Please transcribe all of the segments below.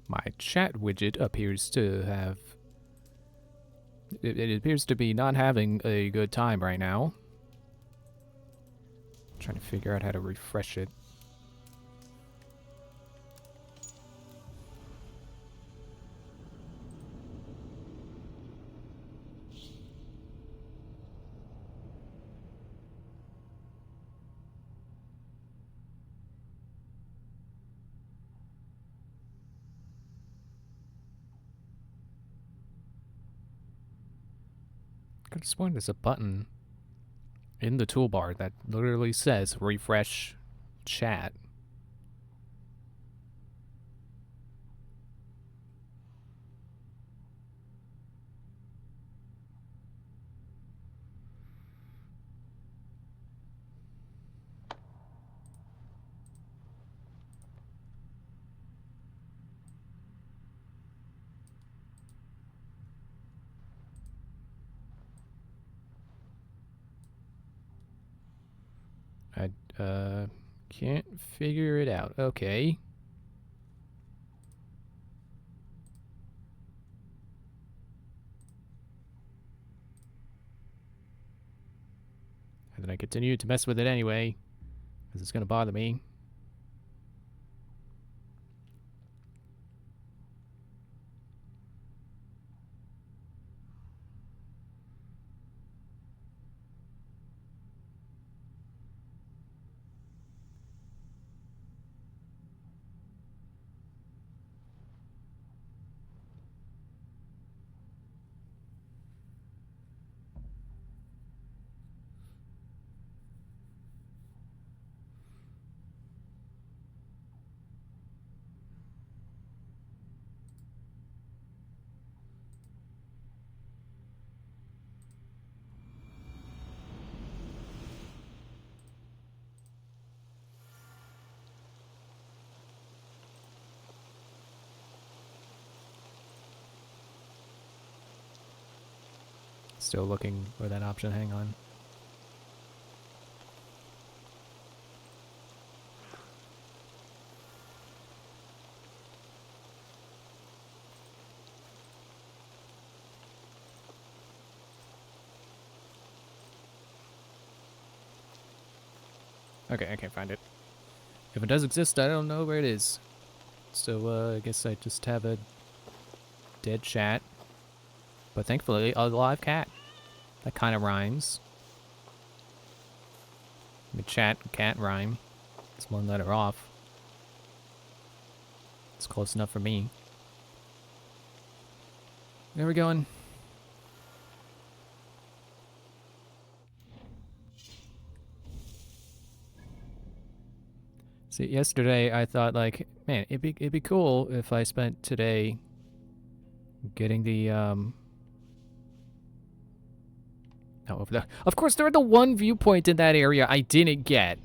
My chat widget appears to have... It appears to be not having a good time right now. Trying to figure out how to refresh it. I could have sworn there's a button in the toolbar that literally says refresh chat. I can't figure it out. Okay. And then I continue to mess with it anyway, because it's going to bother me. Still looking for that option. Hang on. Okay, I can't find it. If it does exist, I don't know where it is. So, I guess I just have a dead chat. But thankfully, a live cat. That kind of rhymes. I mean, chat and cat rhyme. It's one letter off. It's close enough for me. Where are we going? See, yesterday I thought, like, man, it'd be cool if I spent today getting the Oh, over there. Of course, there are the one viewpoint in that area I didn't get.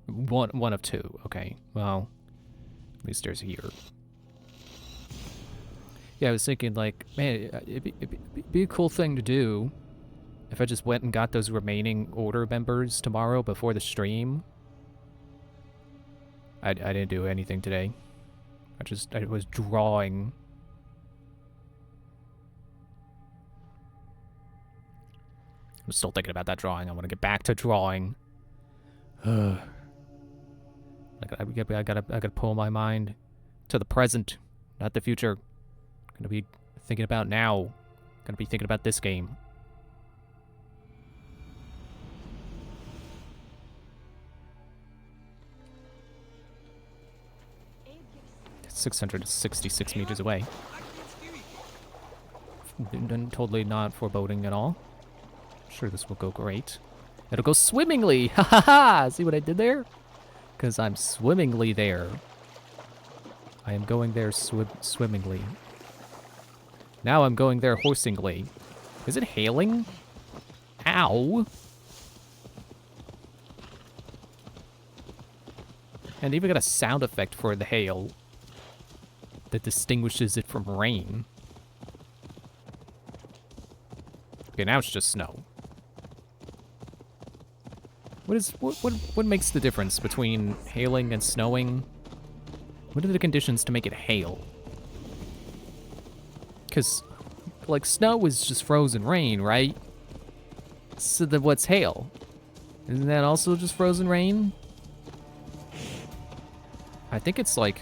One of two. Okay, well, at least there's here. Yeah, I was thinking, like, man, it'd be a cool thing to do if I just went and got those remaining order members tomorrow before the stream. I didn't do anything today. I was drawing. I'm still thinking about that drawing. I want to get back to drawing. I gotta pull my mind to the present, not the future. Gonna be thinking about now. Gonna be thinking about this game. It's 666 meters away. Totally not foreboding at all. Sure, this will go great. It'll go swimmingly! Ha ha ha! See what I did there? Because I'm swimmingly there. I am going there swimmingly. Now I'm going there horsingly. Is it hailing? Ow! And even got a sound effect for the hail that distinguishes it from rain. Okay, now it's just snow. What makes the difference between hailing and snowing? What are the conditions to make it hail? Because, like, snow is just frozen rain, right? So then what's hail? Isn't that also just frozen rain? I think it's like...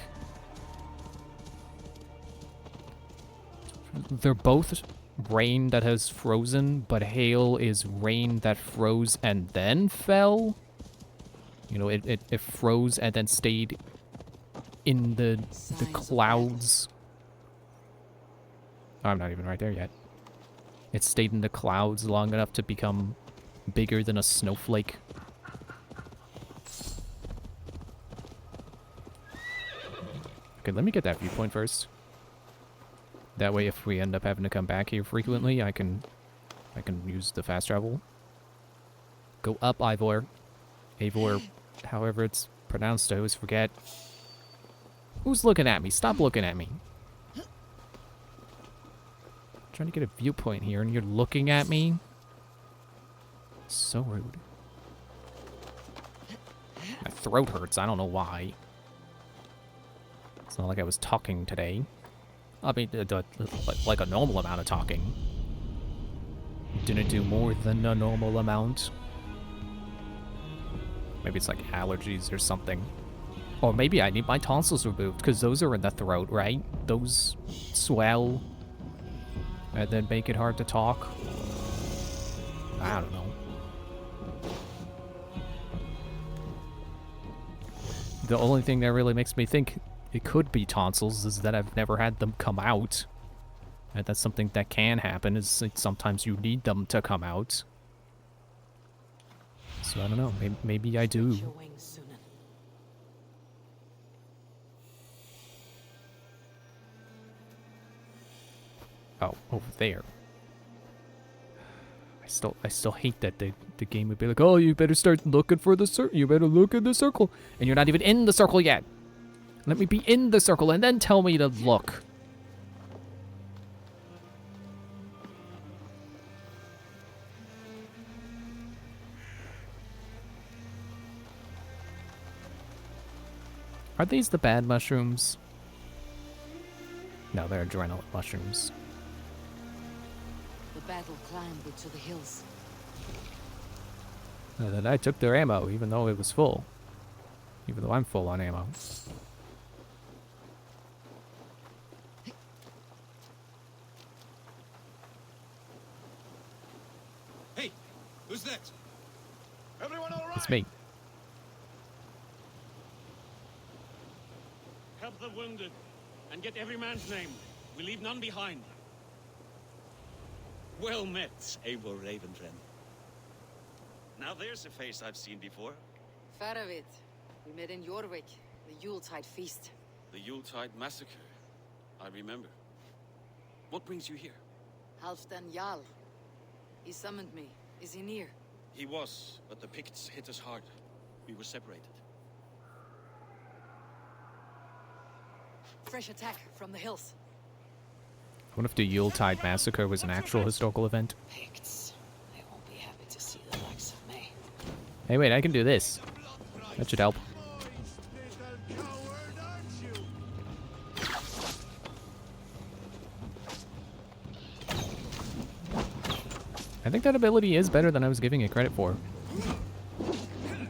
They're both rain that has frozen, but hail is rain that froze and then fell. You know, it froze and then stayed in the clouds. Oh, I'm not even right there yet. It stayed in the clouds long enough to become bigger than a snowflake. Okay, let me get that viewpoint first. That way, if we end up having to come back here frequently, I can use the fast travel. Go up, Ivor. Eivor, however it's pronounced, I always forget. Who's looking at me? Stop looking at me. I'm trying to get a viewpoint here, and you're looking at me? So rude. My throat hurts. I don't know why. It's not like I was talking today. I mean, like a normal amount of talking. Didn't do more than a normal amount. Maybe it's like allergies or something. Or maybe I need my tonsils removed, because those are in the throat, right? Those swell and then make it hard to talk. I don't know. The only thing that really makes me think it could be tonsils is that I've never had them come out. And that's something that can happen, is sometimes you need them to come out. So I don't know, maybe I do. Oh, over there. I still hate that the game would be like, oh, you better start looking for the circle. You better look in the circle, and you're not even in the circle yet. Let me be in the circle and then tell me to look. Are these the bad mushrooms? No, they're adrenaline mushrooms. The battle climbed into the hills. And then I took their ammo, even though it was full. Even though I'm full on ammo. Hey, who's that? Everyone all right? It's me. Help the wounded, and get every man's name. We leave none behind. Well met, Eivor Ravenfriend. Now there's a face I've seen before. Faravit. We met in Jorvik, the Yuletide feast. The Yuletide massacre. I remember. What brings you here? Halfdan Jarl. He summoned me. Is he near? He was, but the Picts hit us hard. We were separated. Fresh attack from the hills. I wonder if the Yuletide Massacre was an actual historical event. Picts. They won't be happy to see the likes of me. Hey, wait, I can do this. That should help. I think that ability is better than I was giving it credit for.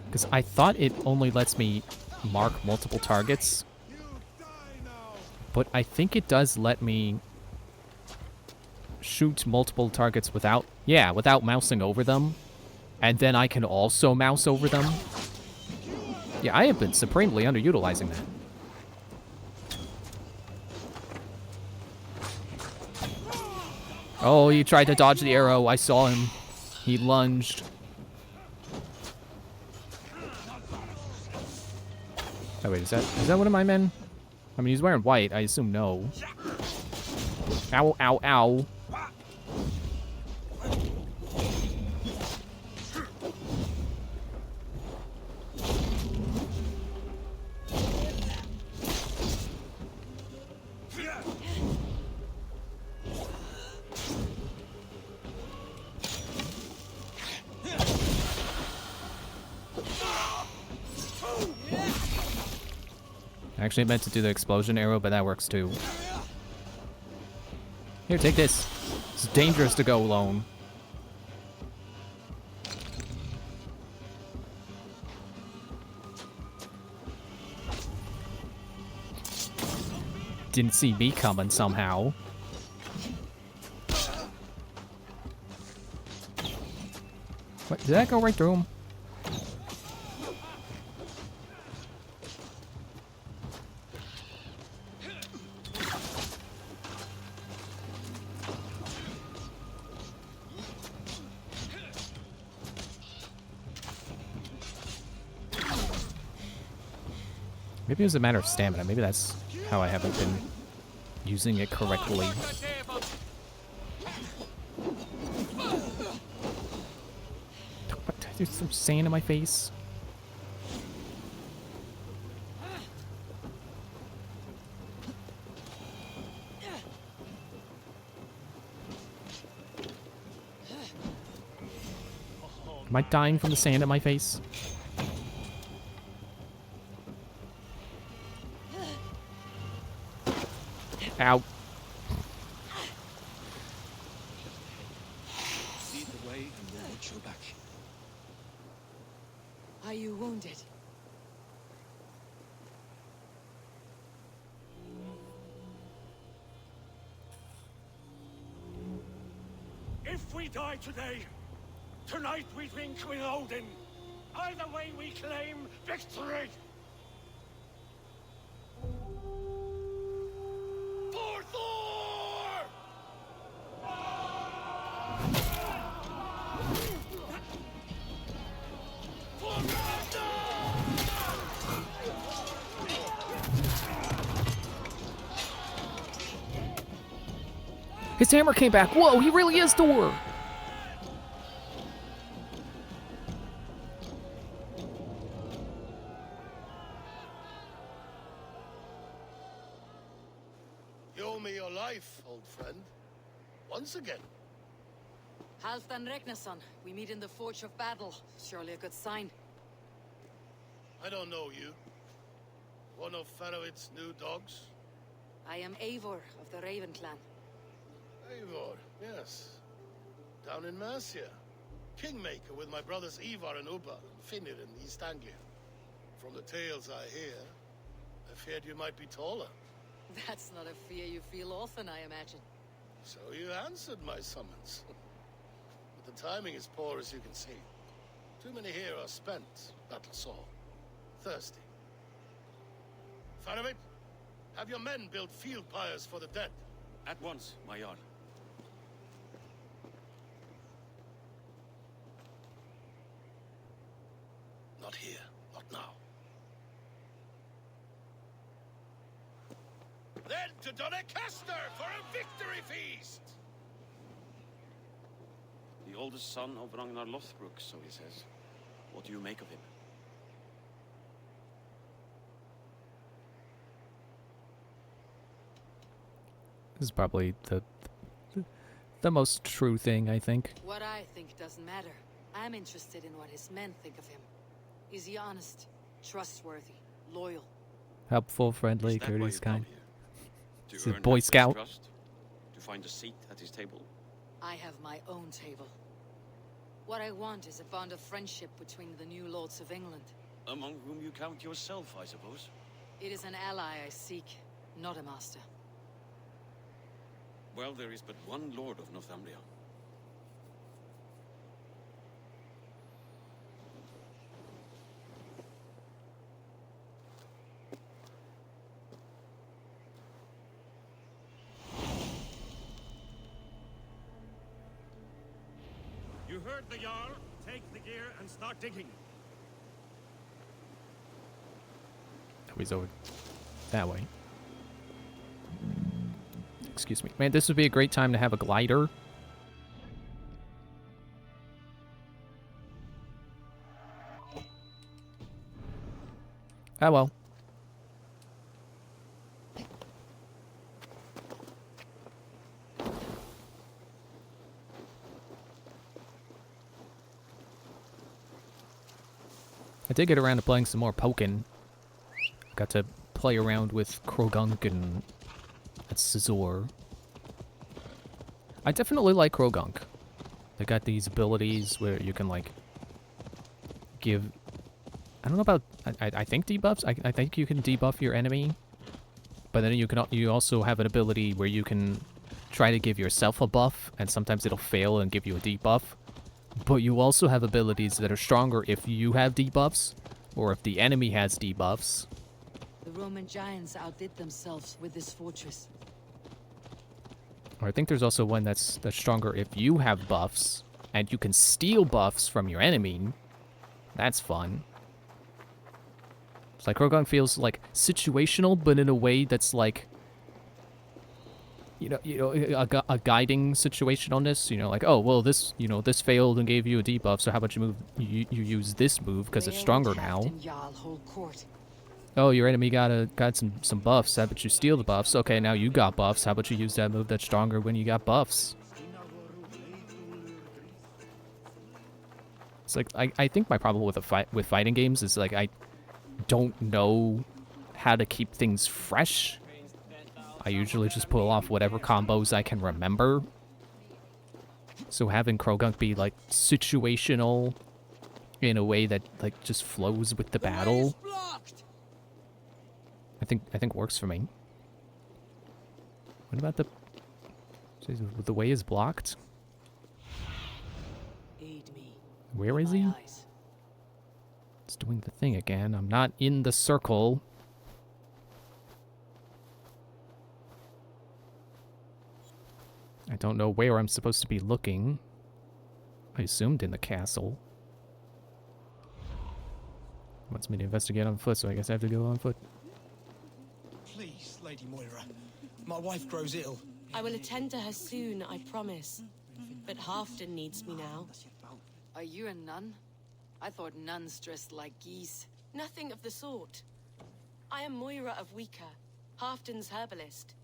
Because I thought it only lets me mark multiple targets. But I think it does let me shoot multiple targets without mousing over them. And then I can also mouse over them. Yeah, I have been supremely underutilizing that. Oh, he tried to dodge the arrow. I saw him. He lunged. Oh, wait, is that one of my men? I mean, he's wearing white. I assume no. Ow, ow, ow. I actually meant to do the explosion arrow, but that works too. Here, take this. It's dangerous to go alone. Didn't see me coming somehow. What, did that go right through him? Maybe it was a matter of stamina. Maybe that's how I haven't been using it correctly. There's some sand in my face. Am I dying from the sand in my face? Ow. Lead the way and we'll watch your back. Are you wounded? If we die today, tonight we drink with Odin. Either way we claim victory. For Thor! For His hammer came back. Whoa, he really is Thor. You owe me your life, old friend. Once again. Halfdan Regnason, we meet in the Forge of Battle. Surely a good sign. I don't know you. One of Faroid's new dogs? I am Eivor of the Raven Clan. Eivor, yes. Down in Mercia. Kingmaker with my brothers Ivar and Ubba, and Finnir in East Anglia. From the tales I hear, I feared you might be taller. That's not a fear you feel often, I imagine. So you answered my summons. But the timing is poor, as you can see. Too many here are spent, battle-sore, thirsty. Faramir, have your men build field pyres for the dead. At once, my Jarl. Not here, not now. Then to Doncaster for a victory feast! The oldest son of Ragnar Lothbrok, so he says. What do you make of him? This is probably the most true thing, I think. What I think doesn't matter. I'm interested in what his men think of him. Is he honest, trustworthy, loyal? Helpful, friendly, Is that why courteous, you come kind. here? He's To a earn Boy Halfdan's Scout. trust? To find a seat at his table? I have my own table. What I want is a bond of friendship between the new lords of England. Among whom you count yourself, I suppose? It is an ally I seek, not a master. Well, there is but one Lord of Northumbria. You heard the Jarl. Take the gear and start digging. Oh, he's over that way. Excuse me. Man, this would be a great time to have a glider. Oh well. I did get around to playing some more Pokken. Got to play around with Krogunk and Scizor. I definitely like Krogunk. They got these abilities where you can, like, give... I don't know about... I think debuffs? I think you can debuff your enemy. But then you also have an ability where you can try to give yourself a buff, and sometimes it'll fail and give you a debuff. But you also have abilities that are stronger if you have debuffs, or if the enemy has debuffs. The Roman giants outdid themselves with this fortress. Or I think there's also one that's stronger if you have buffs, and you can steal buffs from your enemy. That's fun. It's like Krogunk feels like situational, but in a way that's like, a guiding situationalness. You know, like, oh well, this failed and gave you a debuff, so how about you use this move because it's stronger now. Oh, your enemy got some buffs. How about you steal the buffs? Okay, now you got buffs. How about you use that move that's stronger when you got buffs? It's like I think my problem with fighting games is like I don't know how to keep things fresh. I usually just pull off whatever combos I can remember. So having Krogunk be like situational in a way that like just flows with the battle, I think works for me. What about the way is blocked? Aid me. Where is he? It's doing the thing again. I'm not in the circle. I don't know where I'm supposed to be looking. I assumed in the castle. Wants me to investigate on foot, so I guess I have to go on foot. Please, Lady Moira. My wife grows ill. I will attend to her soon, I promise. But Halfdan needs me now. Are you a nun? I thought nuns dressed like geese. Nothing of the sort. I am Moira of Wika, Halfdan's herbalist.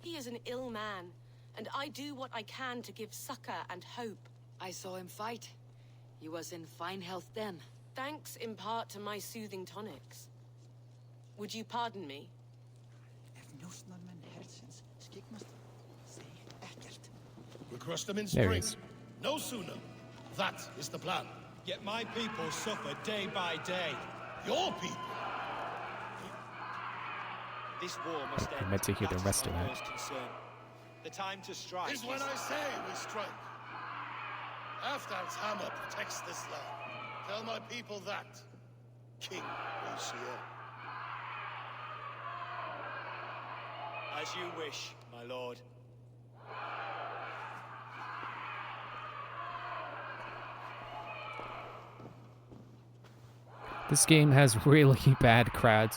He is an ill man, and I do what I can to give succor and hope. I saw him fight. He was in fine health then. Thanks in part to my soothing tonics. Would you pardon me? We'll crush them in There he spring. is. No sooner. That is the plan. Yet my people suffer day by day. Your people. This war must end. I meant to hear the That is rest of my that. worst concern. The time to strike Is when I say we strike. Halfdan's hammer protects this land. Tell my people that. King Lucia. As you wish, my lord. This game has really bad crowd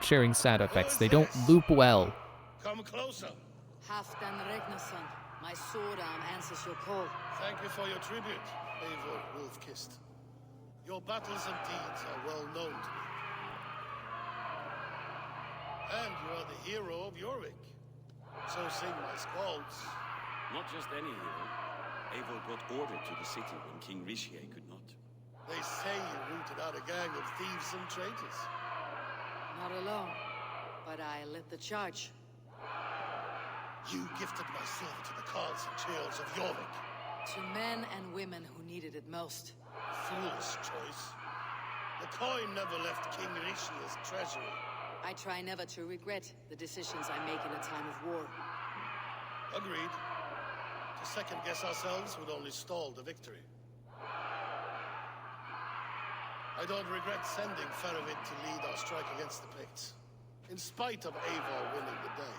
sharing sound effects. They don't loop well. Come closer. Halfdan Regnason, my sword arm answers your call. Thank you for your tribute, Eivor Wolf-Kissed. Your battles and deeds are well known to me. And you are the hero of Jorvik. So sing my skalds. Not just any hero. Eivor brought order to the city when King Rishier could not. They say you rooted out a gang of thieves and traitors. Not alone, but I led the charge. You gifted my sword to the carls and churls of Jorvik. To men and women who needed it most. Foolish choice. The coin never left King Rishier's treasury. I try never to regret the decisions I make in a time of war. Agreed. To second-guess ourselves would only stall the victory. I don't regret sending Faravit to lead our strike against the Picts, in spite of Eivor winning the day.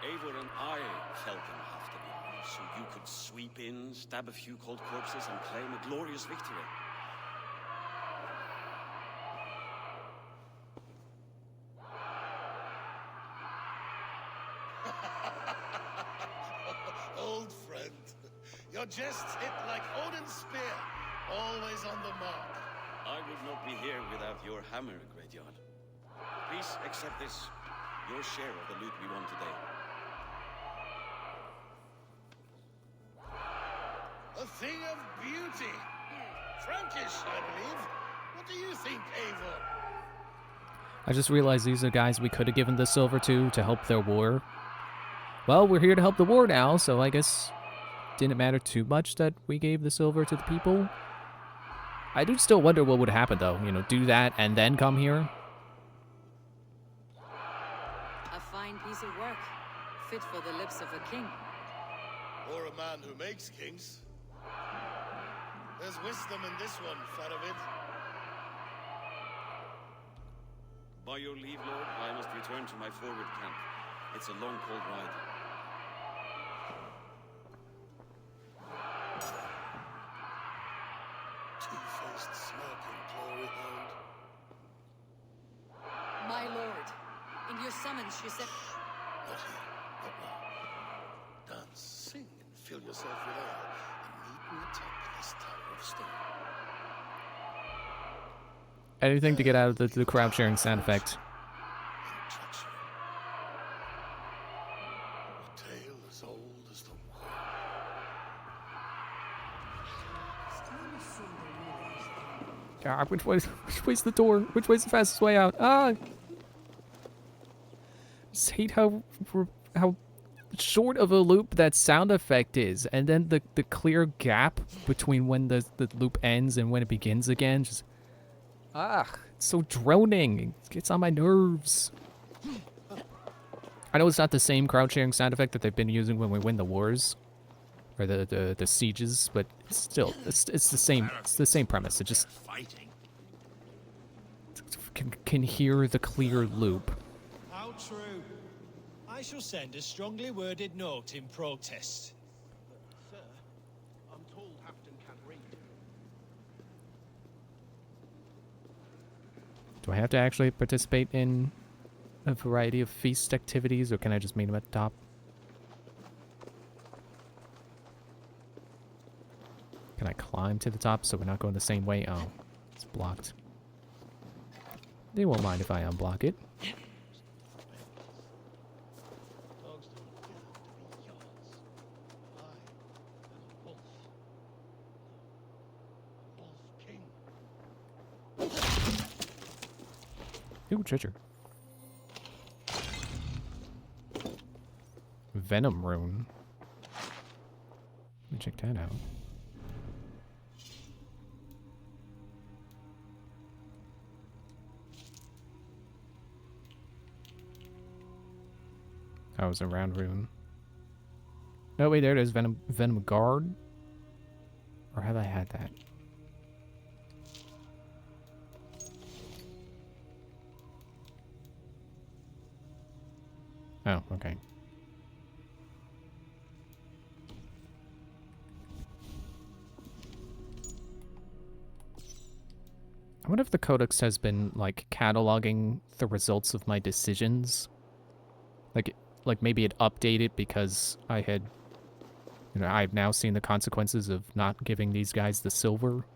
Eivor and I felt in Halfdan, so you could sweep in, stab a few cold corpses, and claim a glorious victory. Old friend, your jests hit like Odin's spear, always on the mark. I would not be here without your hammer, Greatyard. Please accept this, your share of the loot we won today. A thing of beauty. Frankish, I believe. What do you think, Eivor? I just realized these are guys we could have given the silver to help their war. Well, we're here to help the war now, so I guess didn't matter too much that we gave the silver to the people. I do still wonder what would happen, though. You know, do that and then come here. A fine piece of work, fit for the lips of a king. Or a man who makes kings. There's wisdom in this one, Faravid. By your leave, Lord, I must return to my forward camp. It's a long, cold ride. Two-faced, smirking glory hound. My lord, in your summons you said... Not here, not now. Dance, sing, and fill yourself with ale, and meet me atop this tower of stone. Anything to get out of the crowd sharing sound effect. And treachery. A tale as old as the world. God, which way's the door? Which way's the fastest way out? Ah! Just hate how short of a loop that sound effect is, and then the clear gap between when the loop ends and when it begins again. Just it's so droning. It gets on my nerves. I know it's not the same crowd sharing sound effect that they've been using when we win the wars or the sieges, but still, it's the same. It's the same premise. It just can hear the clear loop. How true. I shall send a strongly worded note in protest. But, sir, I'm told Hafton can't read. Do I have to actually participate in a variety of feast activities, or can I just meet them at the top? Can I climb to the top so we're not going the same way? Oh, it's blocked. They won't mind if I unblock it. Dogs don't get to be yards. I am a wolf. A wolf king. Ooh, treasure. Venom rune. Let me check that out. That was a round rune. No, wait, there it is. Venom guard. Or have I had that? Oh, okay. I wonder if the Codex has been, like, cataloging the results of my decisions. Like maybe it updated because I had, you know, I've now seen the consequences of not giving these guys the silver.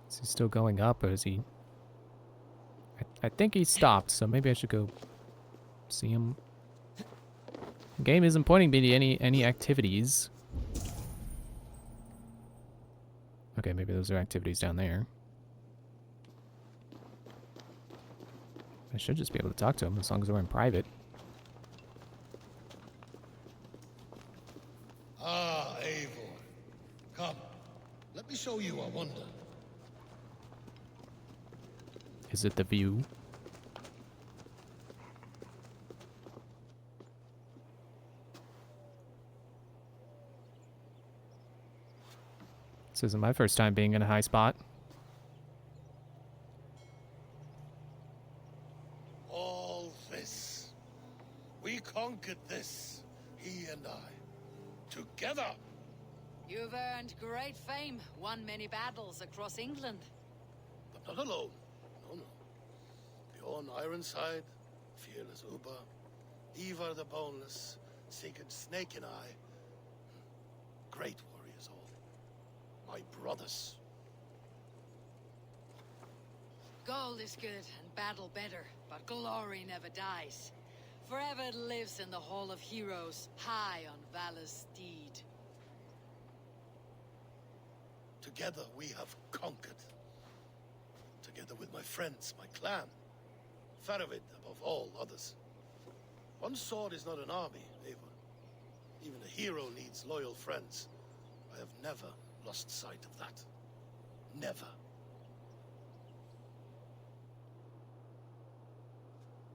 Is he still going up, or is he... I think he stopped, so maybe I should go see him. The game isn't pointing me to any activities. Okay, maybe those are activities down there. I should just be able to talk to him as long as we're in private. Ah, Eivor. Come, let me show you a wonder. Is it the view? This isn't my first time being in a high spot. All this. We conquered this, he and I. Together. You've earned great fame, won many battles across England. But not alone. No. Bjorn Ironside, fearless Uber, Ivar the Boneless, Sigurd Snake and I. Great warriors all. My brothers. Gold is good and battle better, but glory never dies. Forever lives in the Hall of Heroes, high on Valor's steed. Together we have conquered. Together with my friends, my clan. Faravid above all others. One sword is not an army, Eivor. Even a hero needs loyal friends. I have never lost sight of that. Never.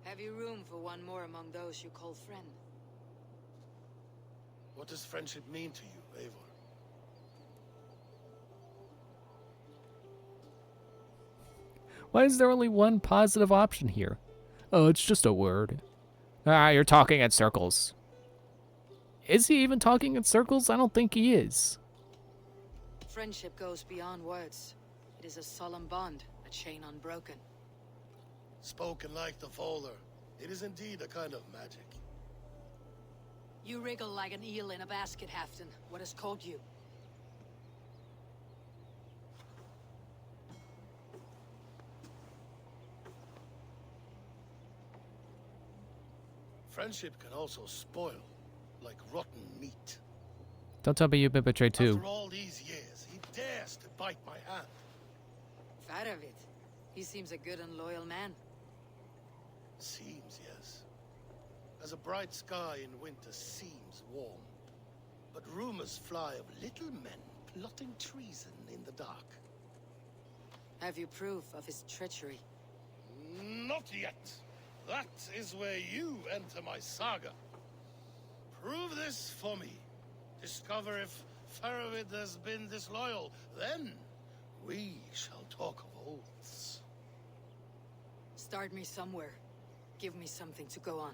Have you room for one more among those you call friend? What does friendship mean to you, Eivor? Why is there only one positive option here? Oh, it's just a word. Ah, you're talking in circles. Is he even talking in circles? I don't think he is. Friendship goes beyond words. It is a solemn bond, a chain unbroken. Spoken like the Volar, it is indeed a kind of magic. You wriggle like an eel in a basket, Halfdan. What has caught you? Friendship can also spoil, like rotten meat. Don't tell me you've been betrayed too. After all these years, he dares to bite my hand. Faravid. He seems a good and loyal man. Seems, yes. As a bright sky in winter seems warm. But rumors fly of little men plotting treason in the dark. Have you proof of his treachery? Not yet. That is where you enter my saga. Prove this for me. Discover if Faravid has been disloyal. Then we shall talk of oaths. Start me somewhere. Give me something to go on.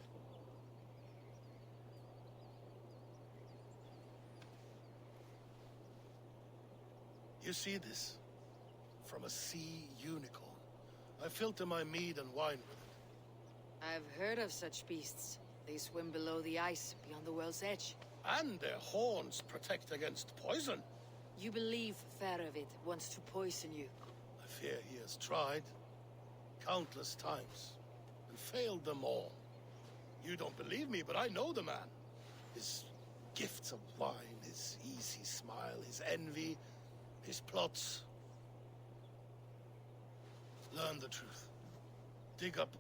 You see this? From a sea unicorn. I filter my mead and wine with it. I've heard of such beasts. They swim below the ice, beyond the world's edge. And their horns protect against poison. You believe Faravid wants to poison you? I fear he has tried countless times and failed them all. You don't believe me, but I know the man. His gifts of wine, his easy smile, his envy, his plots. Learn the truth. Dig up.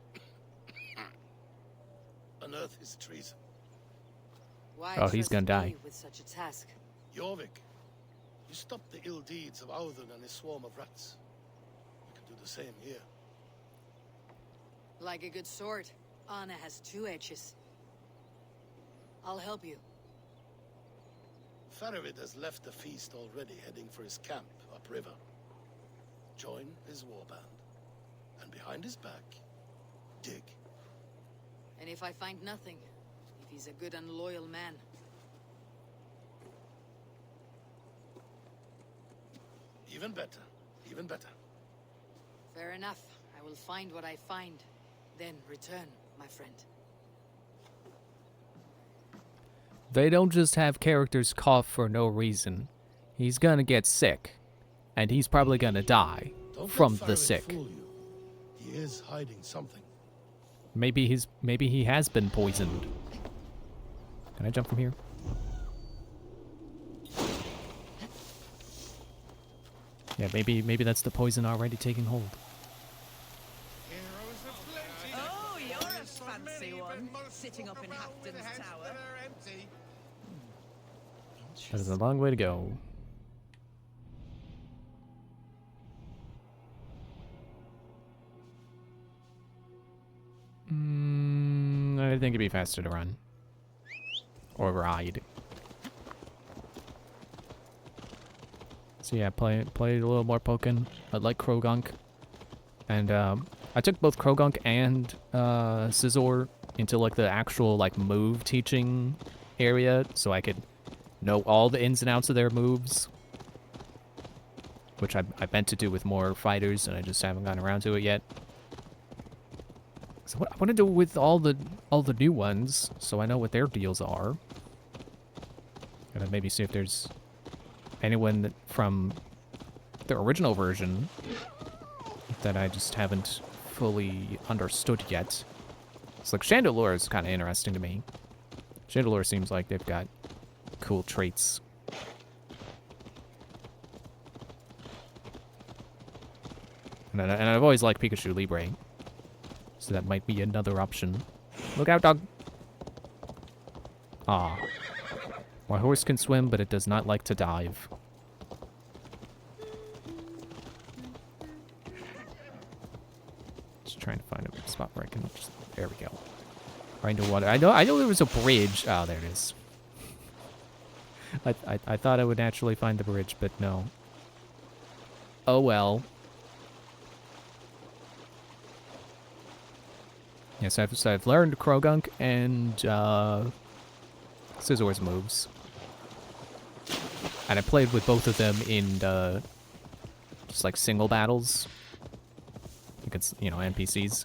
Unearth his treason. Why Oh, he's trust gonna die. me with such a task? Jorvik, you stopped the ill deeds of Audun and his swarm of rats. You can do the same here. Like a good sword, Anna has two edges. I'll help you. Faravid has left the feast already, heading for his camp upriver. Join his warband. And behind his back, dig. And if I find nothing, if he's a good and loyal man, Even better. Even better. fair enough. I will find what I find, then return, my friend. They don't just have characters cough for no reason. He's gonna get sick. And he's probably gonna die Don't from let the Faravid sick. fool you. He is hiding something. Maybe he has been poisoned. Can I jump from here? Yeah, maybe that's the poison already taking hold. Oh, you're a fancy one, sitting up in Halfdan's tower. That is a long way to go. I think it'd be faster to run. Or ride. So yeah, play a little more Pokken. I like Krogunk. And I took both Krogunk and Scizor into like the actual like move teaching area so I could know all the ins and outs of their moves. Which I meant to do with more fighters and I just haven't gotten around to it yet. So what I want to do with all the new ones, so I know what their deals are. Gotta maybe see if there's anyone from the original version that I just haven't fully understood yet. It's like Chandelure is kind of interesting to me. Chandelure seems like they've got cool traits. And I've always liked Pikachu Libre. So that might be another option. Look out, dog! Ah. My horse can swim, but it does not like to dive. Just trying to find a spot where I can just... There we go. Right into water. I know there was a bridge. Oh, there it is. I thought I would naturally find the bridge, but no. Oh well. Yes, so I've learned Krogunk and Scissor's moves. And I played with both of them in just like single battles against, you know, NPCs.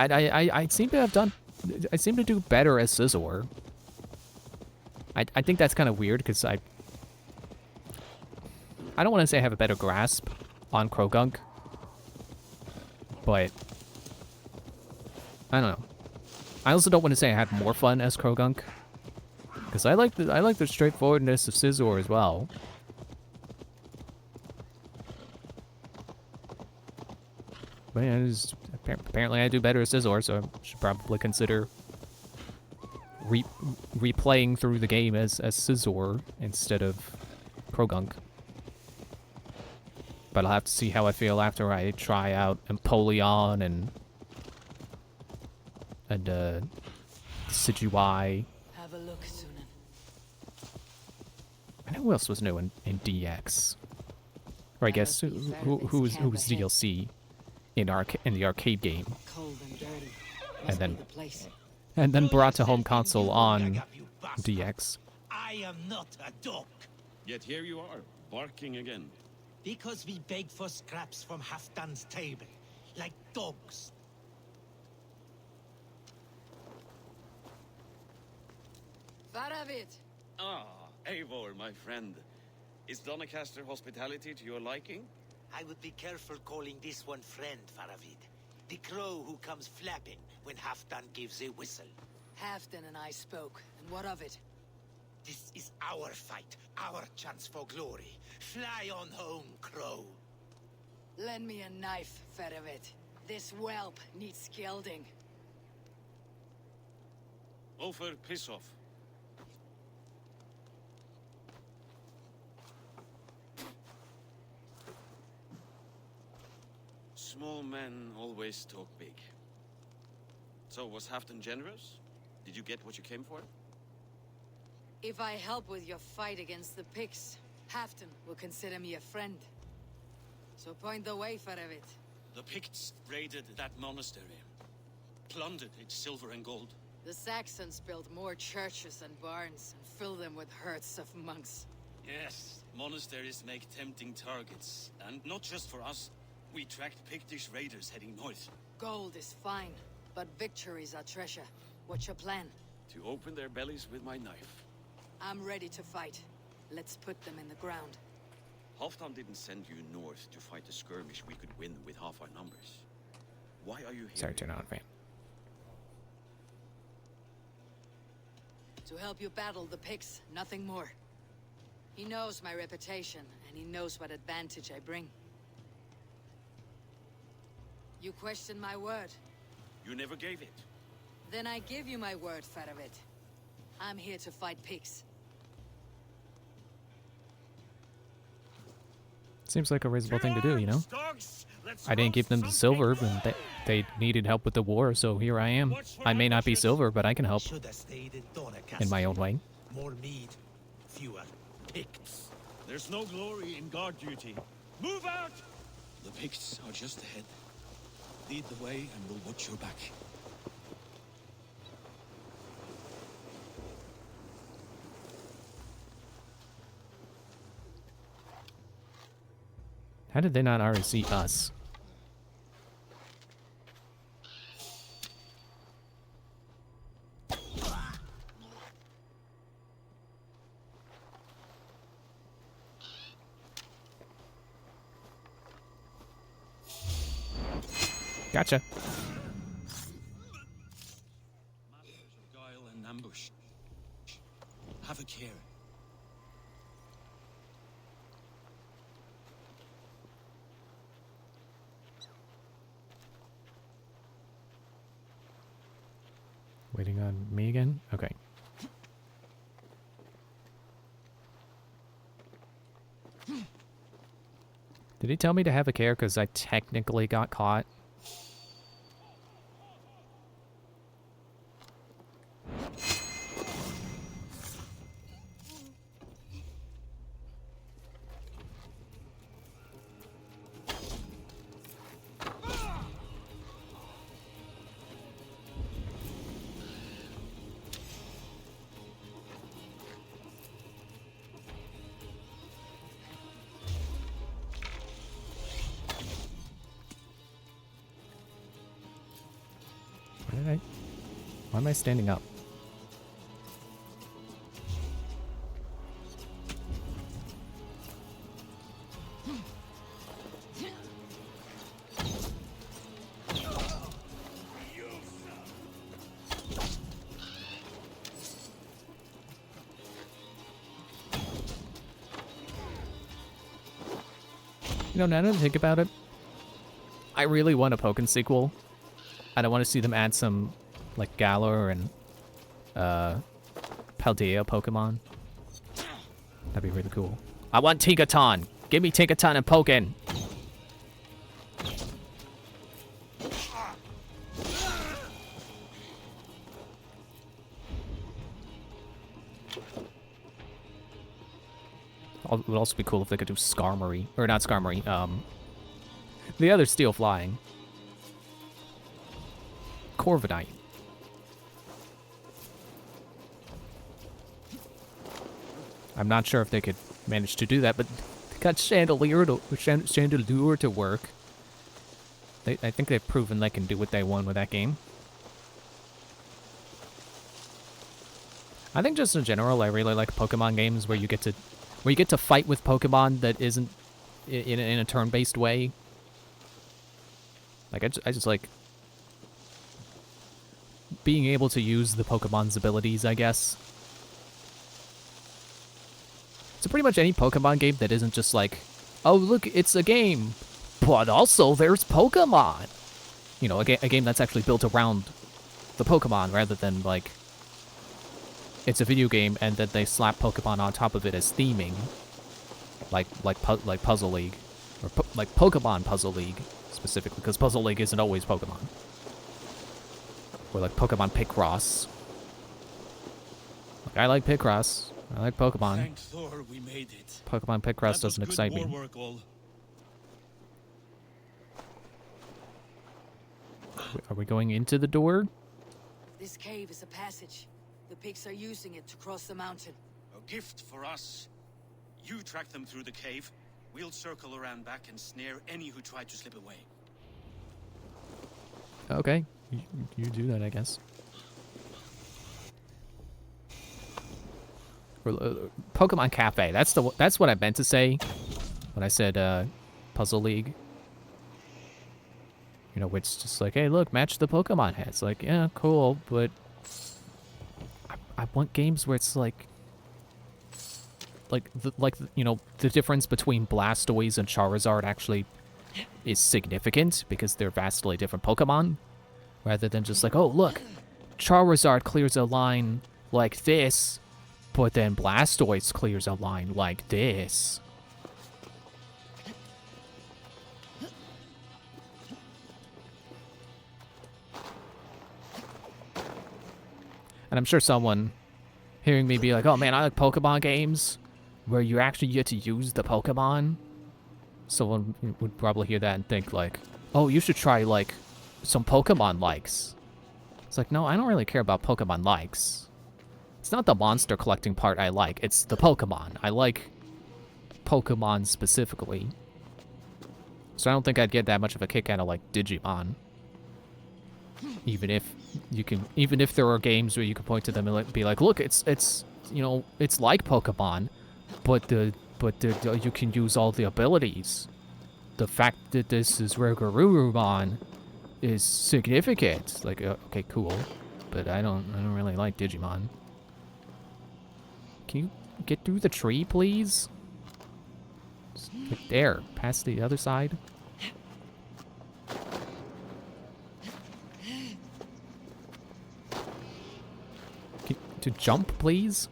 I seem to have done... I seem to do better as Scizor. I think that's kind of weird because I don't want to say I have a better grasp on Krogunk, but I don't know. I also don't want to say I had more fun as Krogunk, because I like the straightforwardness of Scizor as well. But yeah, apparently I do better as Scizor, so I should probably consider replaying through the game as Scizor instead of Krogunk. But I'll have to see how I feel after I try out Empoleon and Decidueye. Have a look, Sunan. And who else was new in DX? Or I guess who was DLC in the arcade game, Cold and dirty. and Must then be the place. and then brought to home console on DX. I am not a dog. Yet here you are, barking again. Because we beg for scraps from Halfdan's table, like dogs. Faravit! Ah, Eivor, my friend. Is Doncaster hospitality to your liking? I would be careful calling this one friend, Faravid. The crow who comes flapping when Halfdan gives a whistle. Halfdan and I spoke, and what of it? This is our fight, our chance for glory. Fly on home, crow. Lend me a knife, Faravit. This whelp needs gelding. Ofer, piss off. Small men always talk big. So, was Halfdan generous? Did you get what you came for? If I help with your fight against the Picts, Halfdan will consider me a friend. So point the way, Faravit. The Picts raided that monastery, plundered its silver and gold. The Saxons built more churches and barns, and filled them with herds of monks. Yes, monasteries make tempting targets. And not just for us. We tracked Pictish raiders heading north. Gold is fine, but victories are treasure. What's your plan? To open their bellies with my knife. I'm ready to fight. Let's put them in the ground. Halfdan didn't send you north to fight a skirmish we could win with half our numbers. Why are you here? Sorry, turn on fan. To help you battle the Picts, nothing more. He knows my reputation, and he knows what advantage I bring. You question my word. You never gave it. Then I give you my word, Faravit. I'm here to fight Picts. Seems like a reasonable thing to do, you know? I didn't give them the silver, but they needed help with the war, so here I am. I may not be silver, but I can help in my own way. More mead, fewer Picts. There's no glory in guard duty. Move out! The Picts are just ahead. Lead the way and we'll watch your back. How did they not already see us? Gotcha. got me again? Okay. Did he tell me to have a care because I technically got caught? Why am I standing up? You know, now that I think about it, I really want a Pokken sequel. I don't want to see them add some, like, Galar and, Paldea Pokemon. That'd be really cool. I want Tinkaton! Give me Tinkaton and Pokken! It would also be cool if they could do Skarmory. Or not Skarmory, the other Steel Flying. Corviknight. I'm not sure if they could manage to do that, but they got Chandelure to work. I think they've proven they can do what they want with that game. I think just in general, I really like Pokemon games where you get to fight with Pokemon that isn't in a turn-based way. Like I just like being able to use the Pokemon's abilities, I guess. So pretty much any Pokemon game that isn't just like, oh look, it's a game, but also there's Pokemon. You know, a game that's actually built around the Pokemon rather than like it's a video game and then they slap Pokemon on top of it as theming, like Puzzle League, or like Pokemon Puzzle League specifically, because Puzzle League isn't always Pokemon. Or like Pokemon Picross. Like I like Picross. I like Pokemon. Thank Thor we made it. Pokemon Picross doesn't excite me. War work, all. Are we going into the door? This cave is a passage. The pigs are using it to cross the mountain. A gift for us. You track them through the cave. We'll circle around back and snare any who try to slip away. Okay, you do that, I guess. Pokemon Cafe. That's what I meant to say when I said Puzzle League. You know, which just like, hey, look, match the Pokemon heads. Like, yeah, cool, but I want games where it's like you know, the difference between Blastoise and Charizard actually is significant because they're vastly different Pokemon, rather than just like, oh look, Charizard clears a line like this, but then Blastoise clears a line like this. And I'm sure someone hearing me be like, oh man, I like Pokemon games where you actually get to use the Pokemon. Someone would probably hear that and think like, oh, you should try like some Pokemon likes. It's like, no, I don't really care about Pokemon likes. It's not the monster collecting part I like, it's the Pokemon. I like Pokemon specifically. So I don't think I'd get that much of a kick out of like Digimon. Even if there are games where you can point to them and be like, look, it's you know, it's like Pokemon, but you can use all the abilities. The fact that this is Rogururumon is significant. Like, okay, cool, but I don't really like Digimon. Can you get through the tree, please? Just, like, there, past the other side. to jump, please?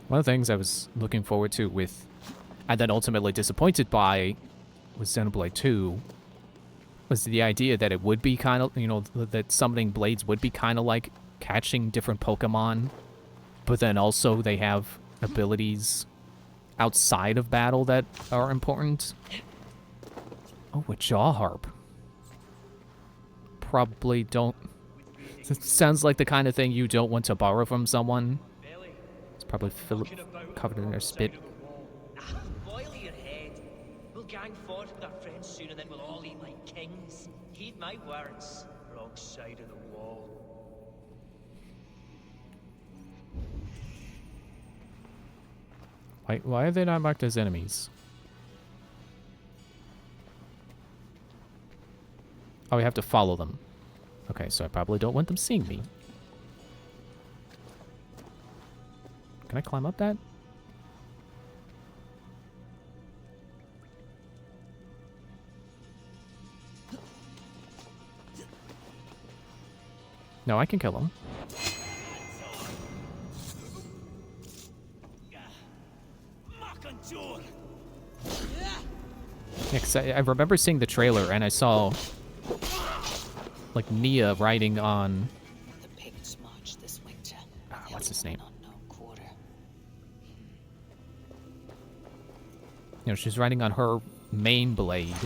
One of the things I was looking forward to with, and then ultimately disappointed by, with Xenoblade 2, was the idea that it would be kind of, you know, that summoning blades would be kind of like catching different Pokemon, but then also they have abilities outside of battle that are important. Oh, a jaw harp. Probably don't... It sounds like the kind of thing you don't want to borrow from someone. It's probably covered in their spit. Boil your head. We'll gang forth with our friends soon and then we'll all eat like kings. Heed my words. Wrong side of the wall. Why are they not marked as enemies? Oh, we have to follow them. Okay, so I probably don't want them seeing me. Can I climb up that? No, I can kill them. Yeah, 'cause I remember seeing the trailer and I saw like Nia riding on The Picts march this winter. what's his name? You know, she's riding on her main blade.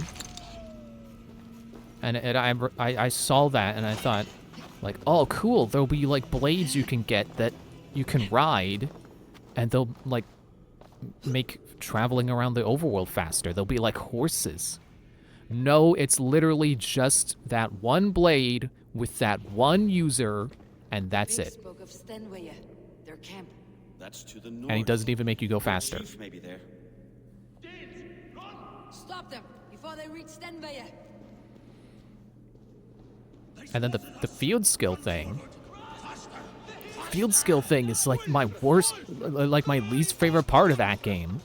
And I saw that and I thought, like, oh, cool, there'll be, like, blades you can get that you can ride, and they'll, like, make traveling around the overworld faster. They'll be like horses. No, it's literally just that one blade with that one user, and that's it. Spoke of Stenwaya, their camp. That's to the north. And he doesn't even make you go faster. Chief may be there. Stop them before they reach Stenwaya. And then the field skill thing. Field skill thing is like my worst, like my least favorite part of that game.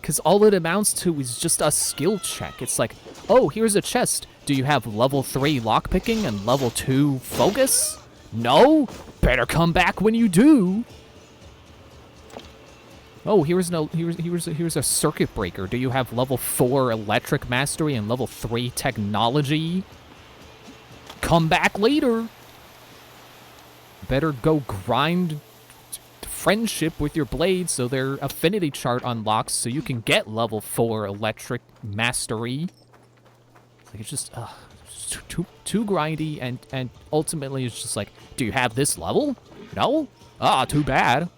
Because all it amounts to is just a skill check. It's like, oh, here's a chest. Do you have level 3 lockpicking and level 2 focus? No? Better come back when you do. Oh, here's a circuit breaker. Do you have level 4 electric mastery and level 3 technology? Come back later. Better go grind friendship with your blade so their affinity chart unlocks so you can get level 4 electric mastery. It's like, it's just too grindy, and ultimately it's just like, do you have this level? No? Ah, too bad.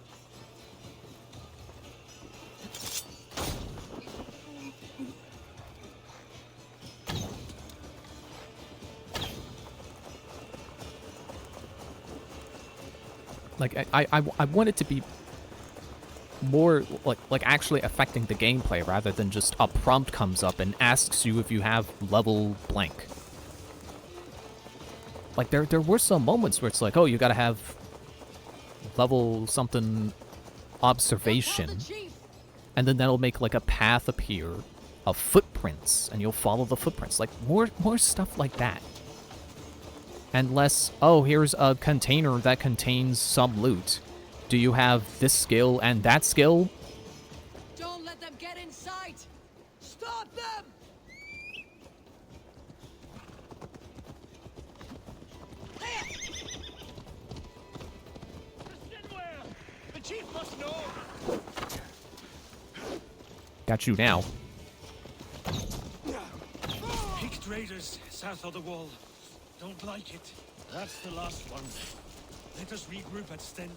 Like, I want it to be more, like actually affecting the gameplay rather than just a prompt comes up and asks you if you have level blank. Like, there were some moments where it's like, oh, you gotta have level something observation. And then that'll make, like, a path appear of footprints, and you'll follow the footprints. Like, more stuff like that. And less, oh, here's a container that contains some loot. Do you have this skill and that skill? Don't let them get inside. Stop them. The chief must know. Got you now. Picked raiders south of the wall. Don't like it. That's the last one. Let us regroup at Sten.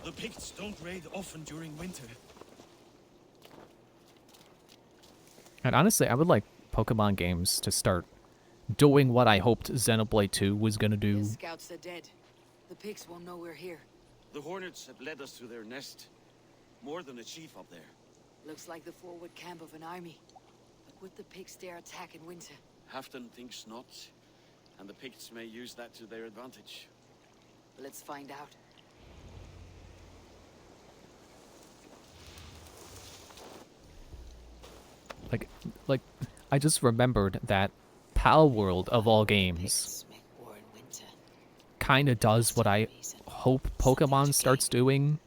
The Picts don't raid often during winter. And honestly, I would like Pokemon games to start doing what I hoped Xenoblade 2 was gonna do. The scouts are dead. The Picts won't know we're here. The Hornets have led us to their nest. More than a chief up there. Looks like the forward camp of an army. But would the Picts dare attack in winter? Halfton thinks not, and the Picts may use that to their advantage. Let's find out. Like, I just remembered that Pal World of all games kind of does what I hope Pokemon starts doing.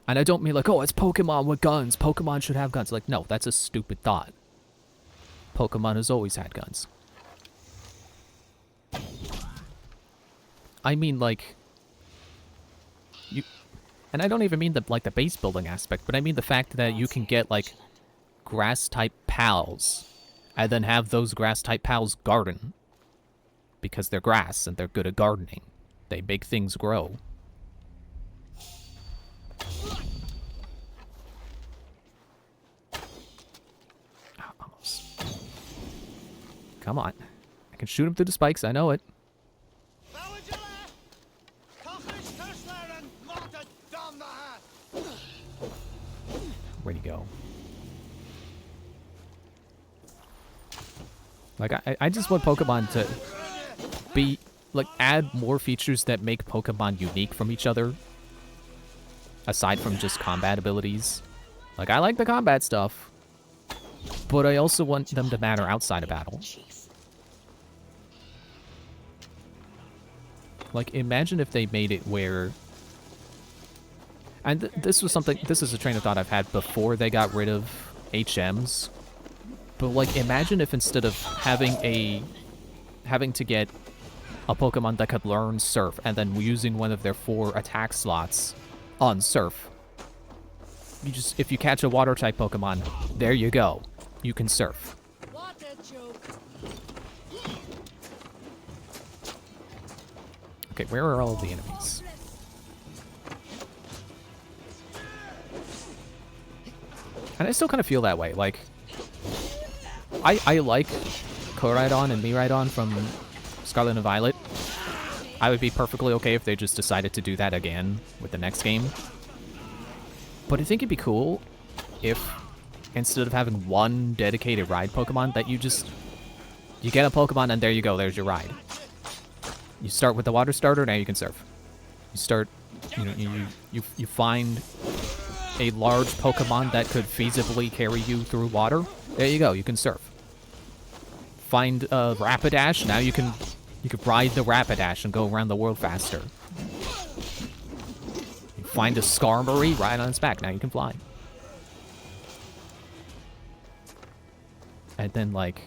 And I don't mean like, oh, it's Pokemon with guns. Pokemon should have guns. Like, no, that's a stupid thought. Pokemon has always had guns. I mean, like, and I don't even mean the like the base building aspect, but I mean the fact that you can get like grass type pals, and then have those grass type pals garden because they're grass and they're good at gardening. They make things grow. Almost. Come on. I can shoot him through the spikes, I know it. Where'd he go? Like, I just want Pokemon to be, like, add more features that make Pokemon unique from each other. Aside from just combat abilities. Like, I like the combat stuff. But I also want them to matter outside of battle. Like, imagine if they made it where... And this was something... This is a train of thought I've had before they got rid of HMs. But, like, imagine if instead of having to get a Pokemon that could learn Surf, and then using one of their 4 attack slots on Surf. If you catch a Water-type Pokemon, there you go. You can Surf. Okay, where are all the enemies? And I still kind of feel that way. Like, I like Koraidon and Miraidon from Scarlet and Violet. I would be perfectly okay if they just decided to do that again with the next game. But I think it'd be cool if, instead of having one dedicated ride Pokemon, that you get a Pokemon and there you go, there's your ride. You start with the water starter, now you can surf. You start, you find a large Pokemon that could feasibly carry you through water, there you go, you can surf. Find a Rapidash, now you can ride the Rapidash and go around the world faster. You find a Skarmory, ride on its back, now you can fly. And then, like,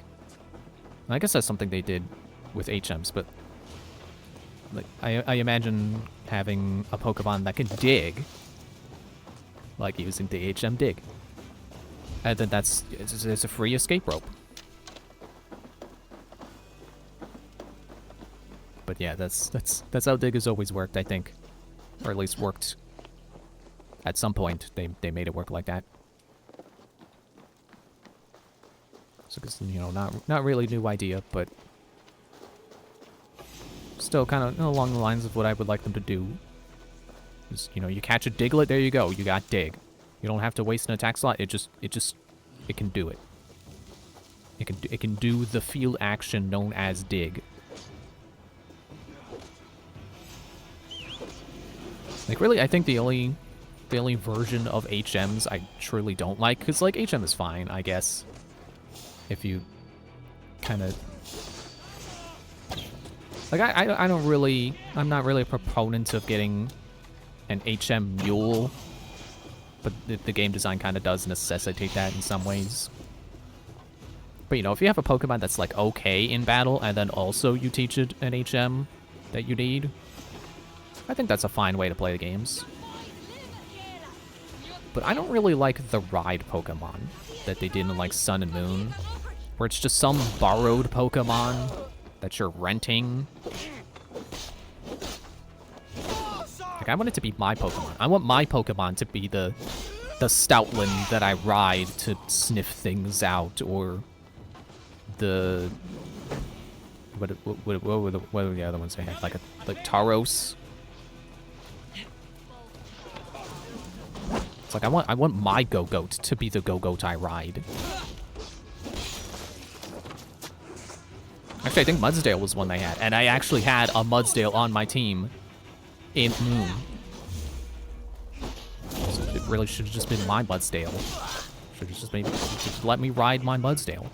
I guess that's something they did with HMs, but like I imagine having a Pokemon that can dig, like using the HM dig. And then it's a free escape rope. But yeah, that's how dig has always worked, I think. Or at least worked at some point. They made it work like that. So it's, not really a new idea, but still kind of along the lines of what I would like them to do. Just, you catch a Diglett, there you go, you got dig. You don't have to waste an attack slot, it can do it. It can do the field action known as dig. Like, really, I think the only version of HMs I truly don't like, because, like, HM is fine, I guess. If you kind of... Like, I'm not really a proponent of getting an HM mule, but the game design kind of does necessitate that in some ways. But, if you have a Pokemon that's, like, okay in battle, and then also you teach it an HM that you need, I think that's a fine way to play the games. But I don't really like the ride Pokemon that they did in, like, Sun and Moon, where it's just some borrowed Pokemon that you're renting. Like, I want it to be my Pokemon. I want my Pokemon to be the Stoutland that I ride to sniff things out, or the... What were the other ones I had? Like Tauros. It's like, I want my Go-Goat to be the Go-Goat I ride. Actually, I think Mudsdale was one they had, and I actually had a Mudsdale on my team in Moon. So it really should have just been my Mudsdale. Should have just let me ride my Mudsdale.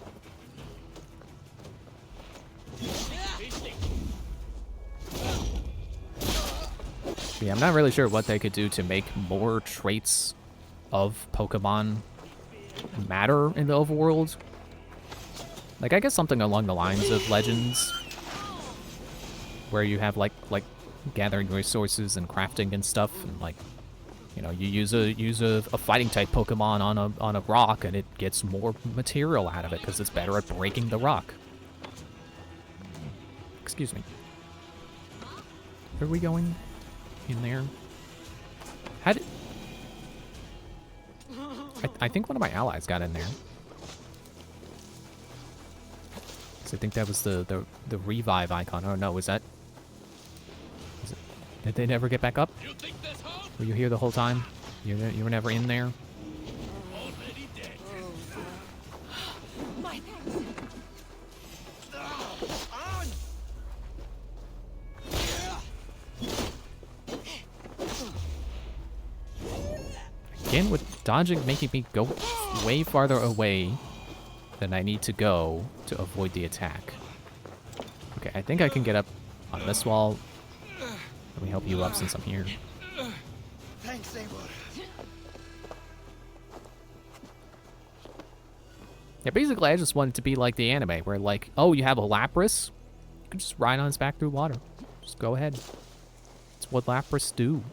So yeah, I'm not really sure what they could do to make more traits of Pokemon matter in the overworld. Like, I guess something along the lines of Legends, where you have like gathering resources and crafting and stuff, and like, you know, you use a fighting type Pokemon on a rock, and it gets more material out of it because it's better at breaking the rock. Excuse me. Where are we going? In there? How did... I think one of my allies got in there. So I think that was the revive icon. Oh no, is that... Did they never get back up? Were you here the whole time? You were never in there? Again, with dodging making me go way farther away than I need to go to avoid the attack. Okay, I think I can get up on this wall. Let me help you up since I'm here. Thanks, Eivor. Yeah, basically I just want it to be like the anime, where like, oh, you have a Lapras? You can just ride on its back through water. Just go ahead. It's what Lapras do.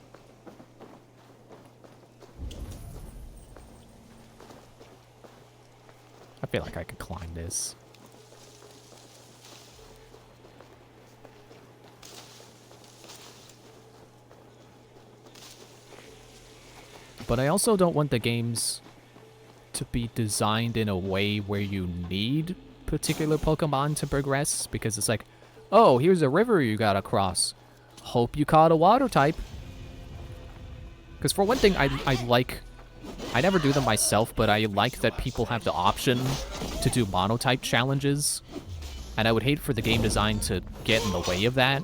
I feel like I could climb this. But I also don't want the games to be designed in a way where you need particular Pokemon to progress, because it's like, oh, here's a river you gotta cross. Hope you caught a water type. Because for one thing, I never do them myself, but I like that people have the option to do monotype challenges. And I would hate for the game design to get in the way of that.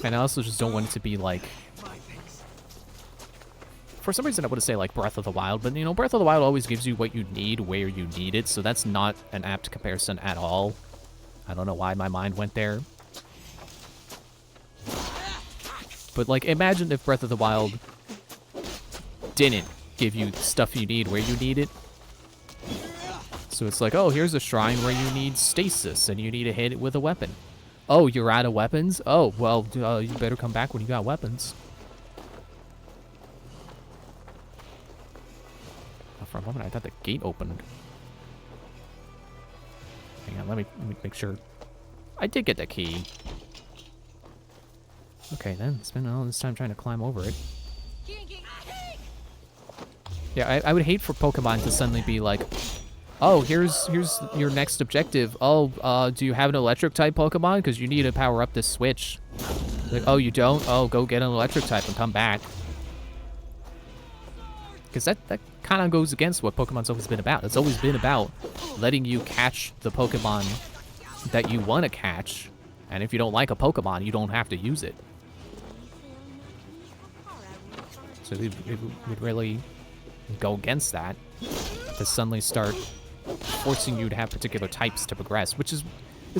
And I also just don't want it to be like... For some reason I would say like Breath of the Wild, but you know, Breath of the Wild always gives you what you need where you need it, so that's not an apt comparison at all. I don't know why my mind went there. But like, imagine if Breath of the Wild didn't give you stuff you need where you need it. So it's like, oh, here's a shrine where you need stasis and you need to hit it with a weapon. Oh, you're out of weapons? Oh, well, you better come back when you got weapons. Oh, for a moment, I thought the gate opened. Hang on, let me make sure. I did get the key. Okay, then. Spend all this time trying to climb over it. Yeah, I would hate for Pokemon to suddenly be like, oh, here's your next objective. Oh, do you have an electric type Pokemon? Because you need to power up this switch. Like, oh, you don't? Oh, go get an electric type and come back. Because that kind of goes against what Pokemon's always been about. It's always been about letting you catch the Pokemon that you want to catch. And if you don't like a Pokemon, you don't have to use it. So it would really go against that to suddenly start forcing you to have particular types to progress, which is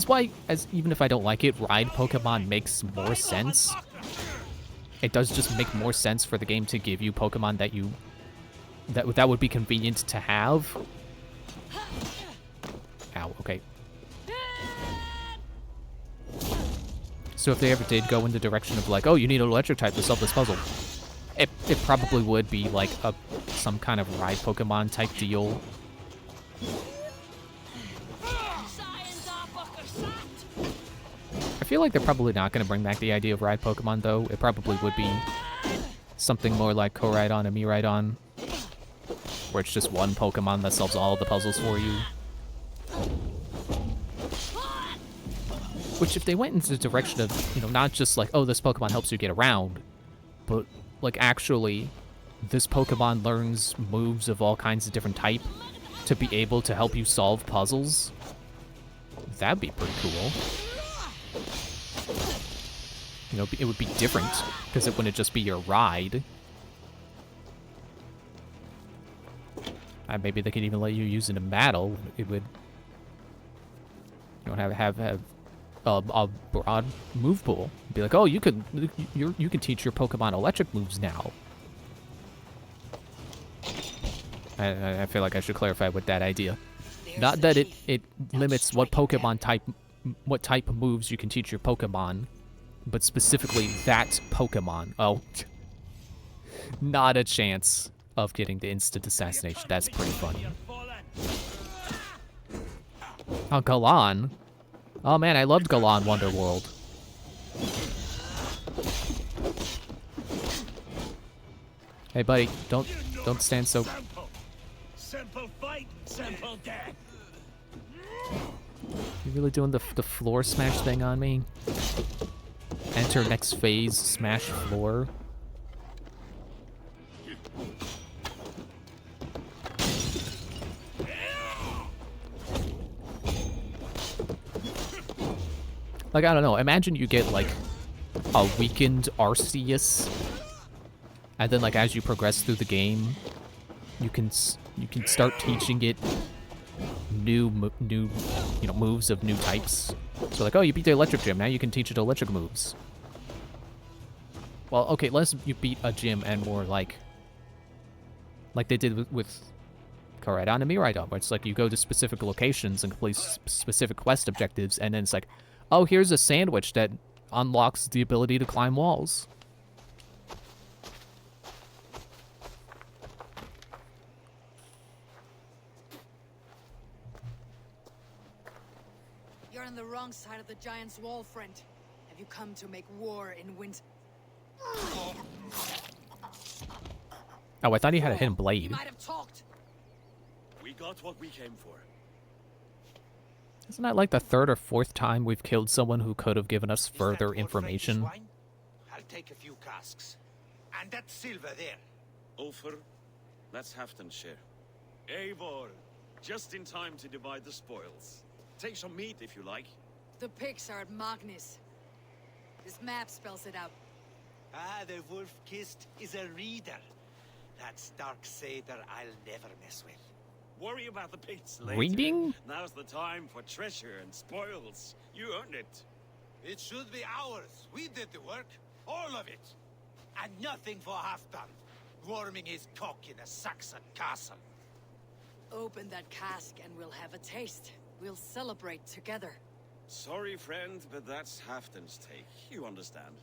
why, as even if I don't like it, ride Pokemon makes more sense. It does just make more sense for the game to give you Pokemon that would be convenient to have. Ow, okay. So if they ever did go in the direction of like, oh, you need an electric type to solve this puzzle, it probably would be like some kind of ride Pokemon type deal. I feel like they're probably not going to bring back the idea of ride Pokemon, though. It probably would be something more like Koraidon and Miraidon, where it's just one Pokemon that solves all the puzzles for you. Which, if they went into the direction of, you know, not just like, oh, this Pokemon helps you get around, but like actually, this Pokemon learns moves of all kinds of different type to be able to help you solve puzzles, that'd be pretty cool. You know, it would be different, because it wouldn't just be your ride. Maybe they could even let you use it in battle. It would You know, have a broad move pool. Be like, oh, you can teach your Pokemon electric moves now. I feel like I should clarify with that idea. Not that it limits what Pokemon type, what type of moves you can teach your Pokemon, but specifically that Pokemon. Oh, not a chance of getting the instant assassination. That's pretty funny. Oh, Galan. Oh man, I loved Galan Wonderworld. Hey buddy, don't stand so. Simple fight, simple death. You really doing the floor smash thing on me? Enter next phase, smash floor. Like, I don't know, imagine you get, like, a weakened Arceus, and then, like, as you progress through the game, you can start teaching it new, you know, moves of new types. So, like, oh, you beat the electric gym, now you can teach it electric moves. Well, okay, unless you beat a gym and more, like they did with Koraidon and Miraidon, where it's like you go to specific locations and complete specific quest objectives, and then it's like, oh, here's a sandwich that unlocks the ability to climb walls. You're on the wrong side of the Giant's Wall, friend. Have you come to make war in winter? Oh, I thought he had a hidden blade. You might have talked. We got what we came for. Isn't that like the third or fourth time we've killed someone who could have given us further information? I'll take a few casks. And that silver there. Ulfr, that's Halfdan's share. Eivor, just in time to divide the spoils. Take some meat if you like. The pigs are at Magnus. This map spells it out. Ah, the wolf-kissed is a reader. That's Darksaber I'll never mess with. Worry about the pigs later. Reading? Now's the time for treasure and spoils. You earned it. It should be ours. We did the work. All of it. And nothing for Halfdan, warming his cock in a Saxon castle. Open that cask and we'll have a taste. We'll celebrate together. Sorry, friend, but that's Halfdan's take. You understand.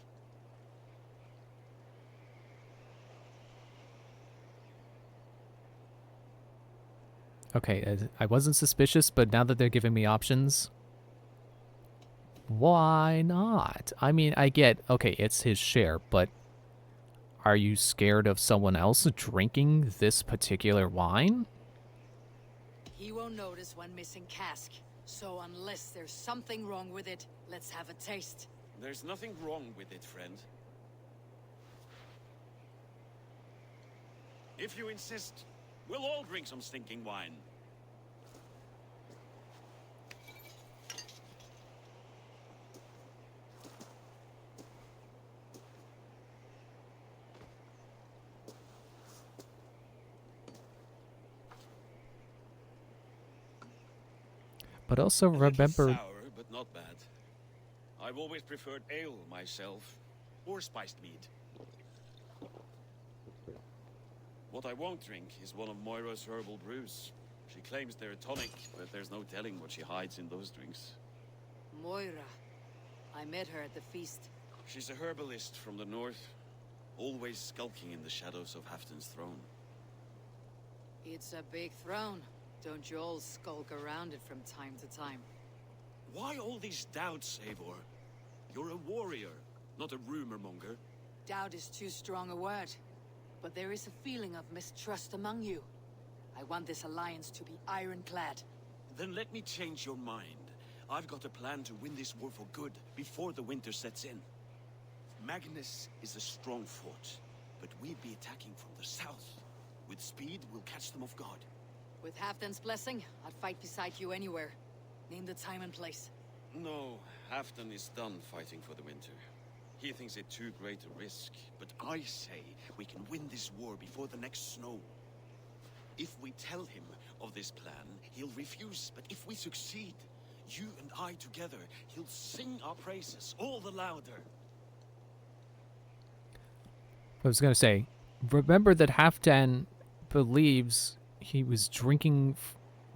Okay, I wasn't suspicious, but now that they're giving me options, why not? I mean, I get, okay, it's his share, but are you scared of someone else drinking this particular wine? He won't notice one missing cask. So unless there's something wrong with it, let's have a taste. There's nothing wrong with it, friend. If you insist, we'll all drink some stinking wine. But also remember... Sour, but not bad. I've always preferred ale myself, or spiced mead. What I won't drink is one of Moira's herbal brews. She claims they're a tonic, but there's no telling what she hides in those drinks. Moira. I met her at the feast. She's a herbalist from the north, always skulking in the shadows of Halfdan's throne. It's a big throne. Don't you all skulk around it from time to time? Why all these doubts, Eivor? You're a warrior, not a rumor monger. Doubt is too strong a word. But there is a feeling of mistrust among you. I want this alliance to be ironclad. Then let me change your mind. I've got a plan to win this war for good, before the winter sets in. Magnus is a strong fort, but we'd be attacking from the south. With speed, we'll catch them off guard. With Halfdan's blessing, I'd fight beside you anywhere. Name the time and place. No, Halfdan is done fighting for the winter. He thinks it too great a risk, but I say we can win this war before the next snow. If we tell him of this plan, he'll refuse, but if we succeed, You and I together, he'll sing our praises all the louder. I was going to say, remember that Halfdan believes he was drinking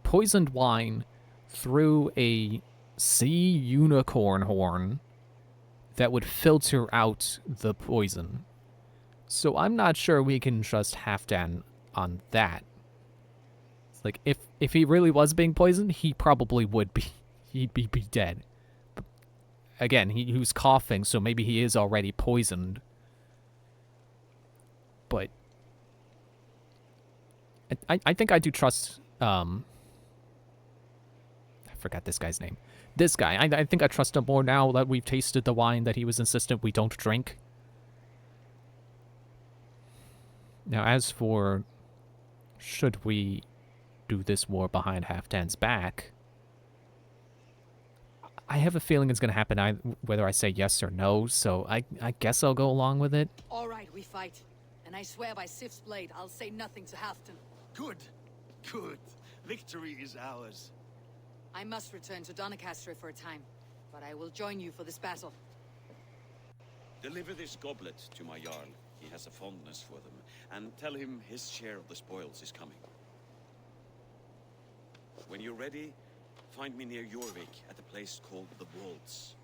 poisoned wine through a sea unicorn horn that would filter out the poison. So I'm not sure we can trust Halfdan on that. It's like, if he really was being poisoned, he probably would be. He'd be dead. But again, he was coughing, so maybe he is already poisoned. But I think I do trust, I forgot this guy's name. This guy, I think I trust him more now that we've tasted the wine that he was insistent we don't drink. Now, as for should we do this war behind Halfdan's back, I have a feeling it's going to happen whether I say yes or no, so I guess I'll go along with it. All right, we fight. And I swear by Sif's blade, I'll say nothing to Halfdan. Good. Good. Victory is ours. I must return to Doncaster for a time, but I will join you for this battle. Deliver this goblet to my Jarl. He has a fondness for them. And tell him his share of the spoils is coming. When you're ready, find me near Jorvik at a place called the Wolds.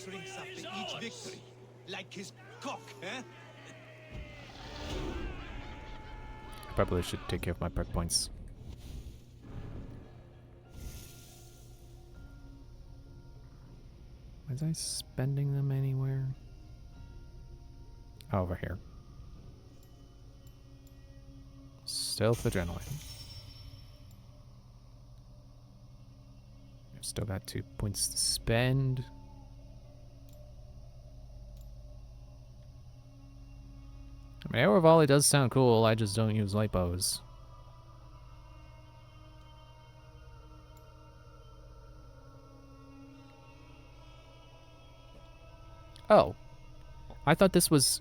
Shrinks after each victory, like his cock, eh? I probably should take care of my perk points. Was I spending them anywhere? Oh, over here. Stealth adrenaline. I've still got 2 points to spend. I mean, Arrow Volley does sound cool, I just don't use light bows. Oh. I thought this was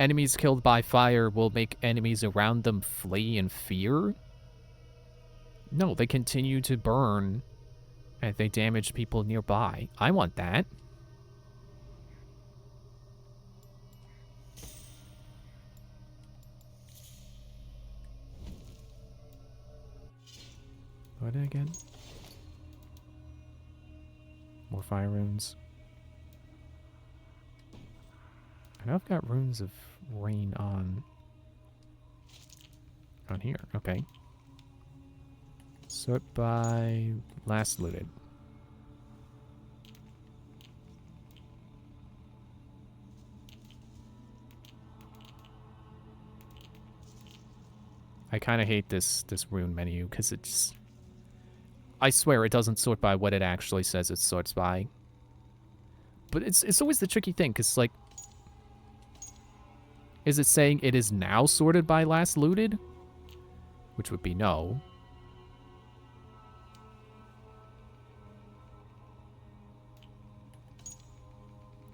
enemies killed by fire will make enemies around them flee in fear? No, they continue to burn and they damage people nearby. I want that. What again? More fire runes. I know I've got runes of rain on here. Okay. Sort by last looted. I kind of hate this rune menu because it's, I swear it doesn't sort by what it actually says it sorts by. But it's always the tricky thing because, like, is it saying it is now sorted by last looted? Which would be no.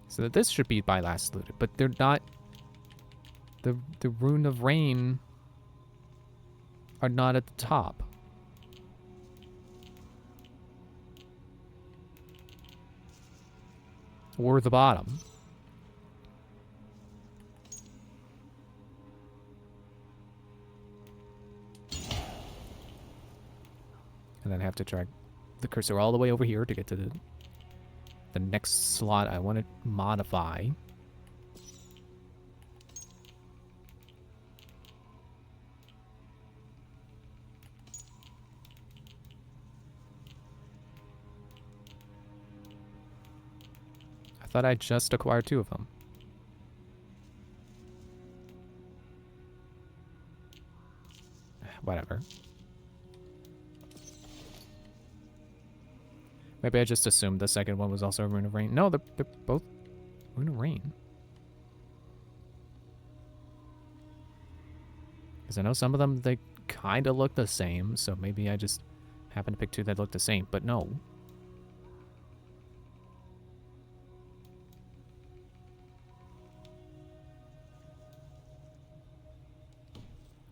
So that this should be by last looted, but they're not. The Rune of Rain are not at the top. Or the bottom. And then I have to drag the cursor all the way over here to get to the next slot I want to modify. I thought I just acquired 2 of them. Whatever. Maybe I just assumed the second one was also a Rune of Rain. No, they're both Rune of Rain. Because I know some of them, they kind of look the same, so maybe I just happened to pick 2 that look the same, but no.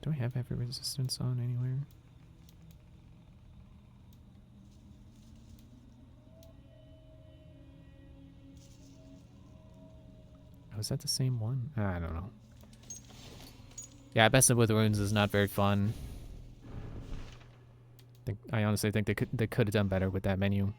Do I have heavy resistance on anywhere? Was that the same one? I don't know. Yeah, Bested with Runes is not very fun. I honestly think they could have done better with that menu.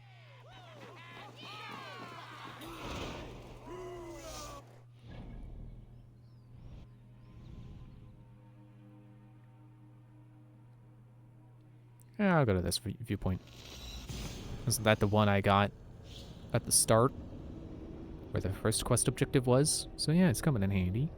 Yeah, I'll go to this viewpoint. Isn't that the one I got at the start? Where the first quest objective was? So yeah, it's coming in handy.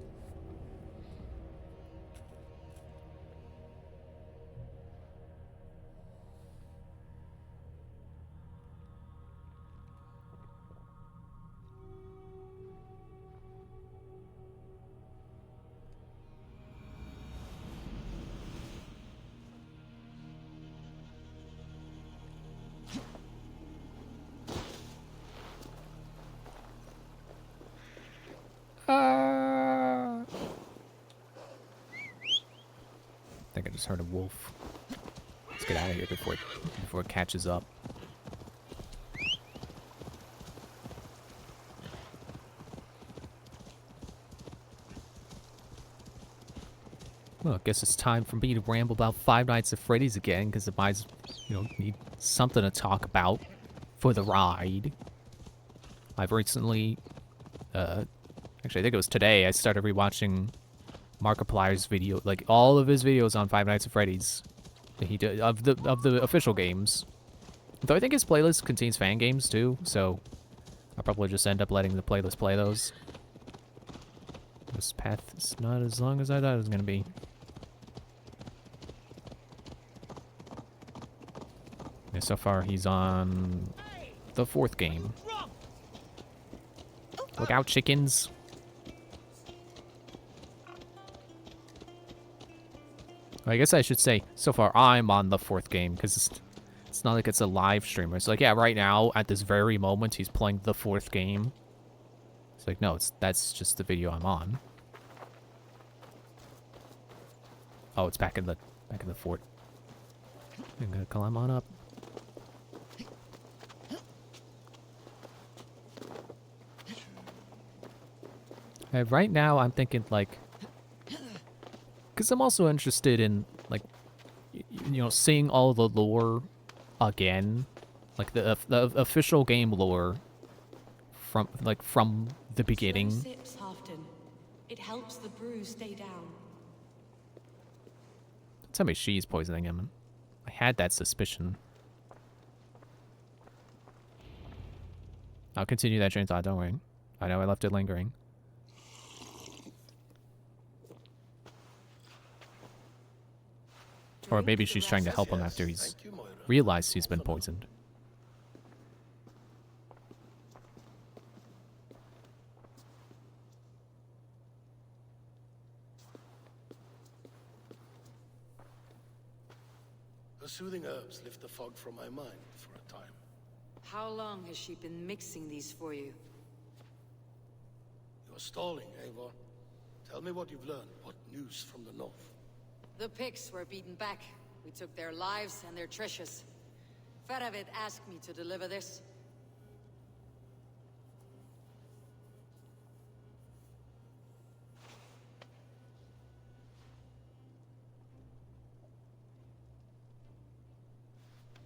I think I just heard a wolf. Let's get out of here before it catches up. Well, I guess it's time for me to ramble about Five Nights at Freddy's again, because the guys, need something to talk about for the ride. I've recently, actually, I think it was today, I started rewatching Markiplier's video, like all of his videos on Five Nights at Freddy's that he did of the official games. Though I think his playlist contains fan games too, so I'll probably just end up letting the playlist play those. This path is not as long as I thought it was gonna be. Yeah, so far he's on the 4th game. Look out, chickens. I guess I should say, so far I'm on the 4th game, because it's not like it's a live streamer. It's like, yeah, right now, at this very moment, he's playing the 4th game. It's like, no, that's just the video I'm on. Oh, it's back in the fort. I'm gonna climb on up. Right now, I'm thinking, like... Because I'm also interested in, like, seeing all the lore again. Like, the official game lore from the beginning. Slow sips, Halfton. It helps the brew stay down. Tell me she's poisoning him. I had that suspicion. I'll continue that train of thought, don't worry. I know I left it lingering. Or maybe she's trying to help him after he's realized he's been poisoned. The soothing herbs lift the fog from my mind for a time. How long has she been mixing these for you? You're stalling, Eivor. Tell me what you've learned. What news from the north? The Picts were beaten back. We took their lives and their treasures. Faravid asked me to deliver this.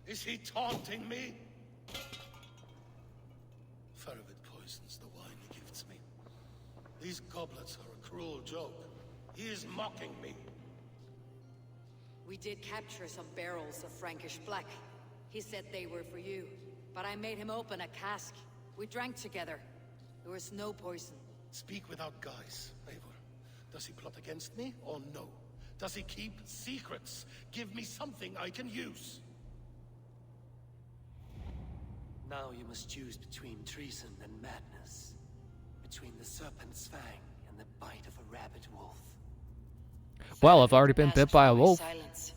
Is he taunting me? Faravid poisons the wine he gifts me. These goblets are a cruel joke. He is mocking me. We did capture some barrels of Frankish black. He said they were for you, but I made him open a cask. We drank together. There was no poison. Speak without guise, Eivor. Does he plot against me, or no? Does he keep secrets? Give me something I can use. Now you must choose between treason and madness. Between the serpent's fang and the bite of a rabid wolf. Well, I've already been bit by a wolf. Silence,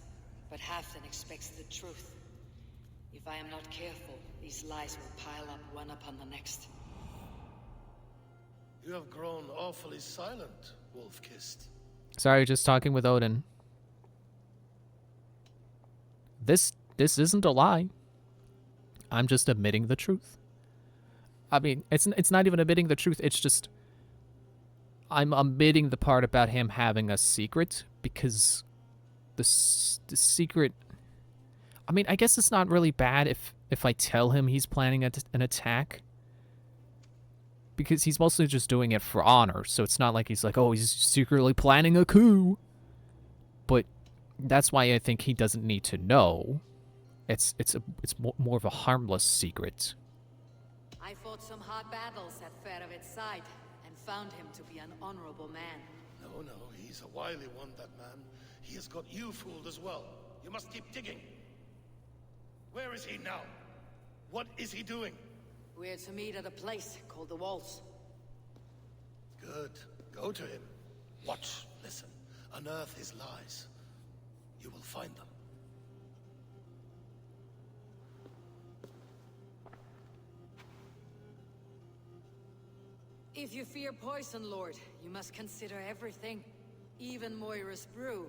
but Halfdan expects the truth. If I am not careful, these lies will pile up one upon the next. You have grown awfully silent, Wolf-Kissed. Sorry, just talking with Odin. This isn't a lie. I'm just admitting the truth. I mean, it's not even admitting the truth. It's just I'm omitting the part about him having a secret because the secret. I mean, I guess it's not really bad if I tell him he's planning an attack. Because he's mostly just doing it for honor, so it's not like he's like, oh, he's secretly planning a coup. But that's why I think he doesn't need to know. It's more of a harmless secret. I fought some hard battles at Feravid's side, and found him to be an honorable man. No, he's a wily one, that man. He has got you fooled as well. You must keep digging. Where is he now? What is he doing? We're to meet at a place called the Walls. Good. Go to him. Watch, listen. Unearth his lies. You will find them. If you fear poison, Lord, you must consider everything. Even Moira's brew.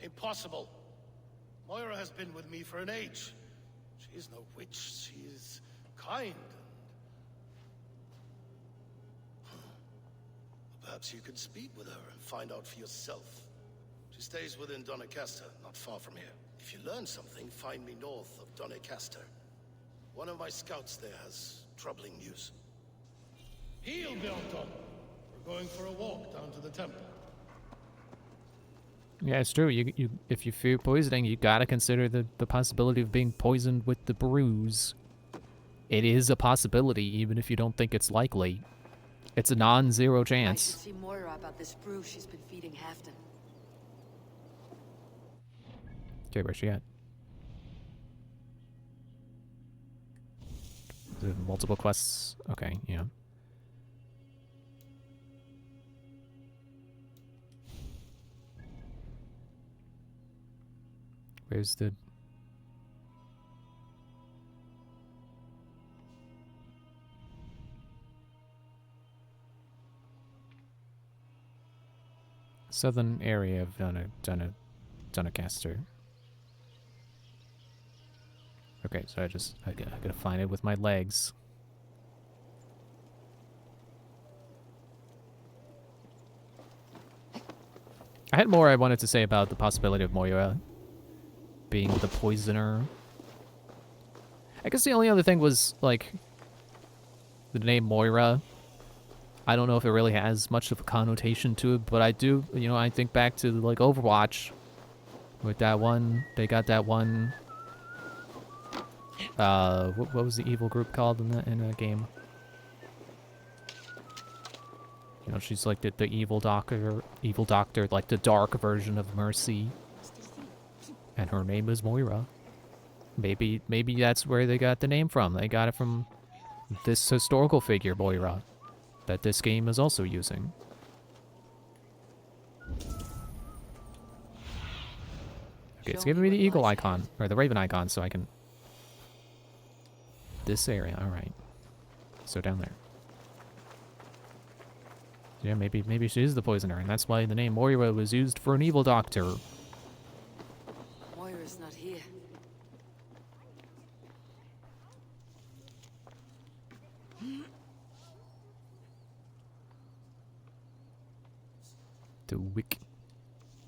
Impossible. Moira has been with me for an age. She is no witch. She is kind. Perhaps you could speak with her and find out for yourself. She stays within Doncaster, not far from here. If you learn something, find me north of Doncaster. One of my scouts there has troubling news. Heal, Bjornton! We're going for a walk down to the temple. Yeah, it's true. You if you fear poisoning, you gotta consider the possibility of being poisoned with the brews. It is a possibility, even if you don't think it's likely. It's a non-zero I should chance. see Moira about this brew she's been feeding Halfdan. Okay, where's she at? Is it multiple quests? Okay, yeah. Where's the... southern area of Doncaster. Okay, so I gotta find it with my legs. I had more I wanted to say about the possibility of Moira being the poisoner. I guess the only other thing was, like, the name Moira. I don't know if it really has much of a connotation to it, but I do, you know, I think back to, like, Overwatch. With that one, they got that one... what was the evil group called in that game? You know, she's like the evil doctor, like the dark version of Mercy. And her name is Moira. Maybe that's where they got the name from. They got it from this historical figure, Moira, that this game is also using. Okay, it's giving me the eagle icon, or the raven icon, so I can... This area, alright. So down there. Yeah, maybe she is the poisoner, and that's why the name Moira was used for an evil doctor. Moira's not here. The Wick.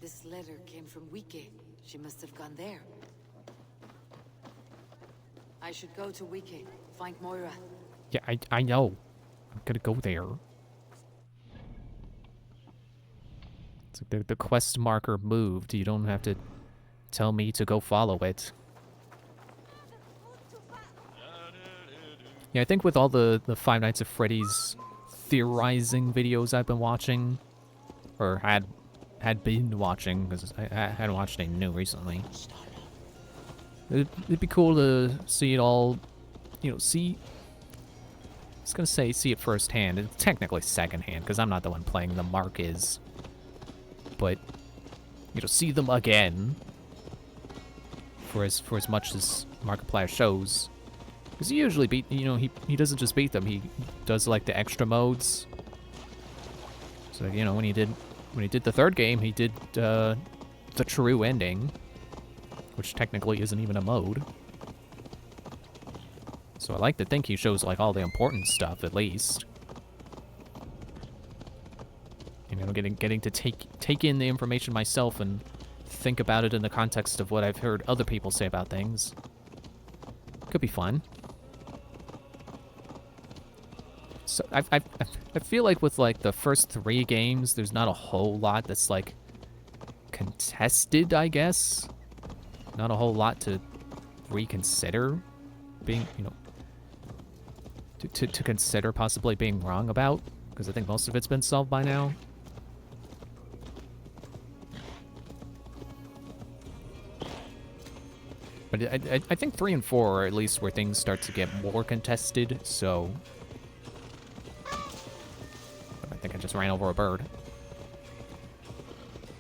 This letter came from Wike. She must have gone there. I should go to Wike, find Moira. Yeah, I know. I'm gonna go there. It's like the quest marker moved. You don't have to tell me to go follow it. Yeah, I think with all the Five Nights at Freddy's theorizing videos I've been watching, or had been watching, because I hadn't watched anything new recently. It'd be cool to see it all, you know, see... I was gonna say see it firsthand. It's technically secondhand, because I'm not the one playing them, Mark is. But, you know, see them again. For as much as Markiplier shows. Because he usually beat, you know, he doesn't just beat them, he does like the extra modes. So, you know, when he did the third game, he did the true ending, which technically isn't even a mode. So I like to think he shows like all the important stuff at least. know, getting to take in the information myself and think about it in the context of what I've heard other people say about things. Could be fun. So I feel like with like the first 3 games, there's not a whole lot that's like contested, I guess. Not a whole lot to reconsider being, you know, to consider possibly being wrong about, because I think most of it's been solved by now. But I think 3 and 4 are at least where things start to get more contested, so... I think I just ran over a bird.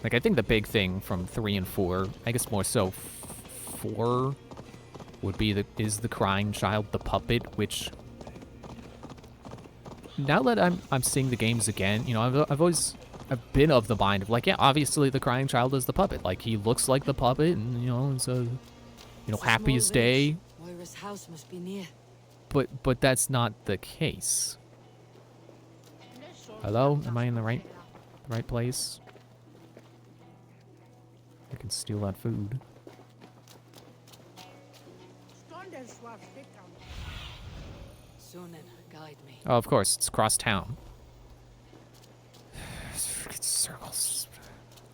Like, I think the big thing from 3 and 4, I guess more so 4, would be is the crying child the puppet, which... Now that I'm seeing the games again, you know, I've been of the mind of, like, yeah, obviously the crying child is the puppet. Like, he looks like the puppet, and, you know, it's a... You know, happiest day. Moira's house must be near. But that's not the case. Hello? Am I in the right place? I can steal that food. Sunan, guide me. Oh, of course, it's across town. Freaking circles.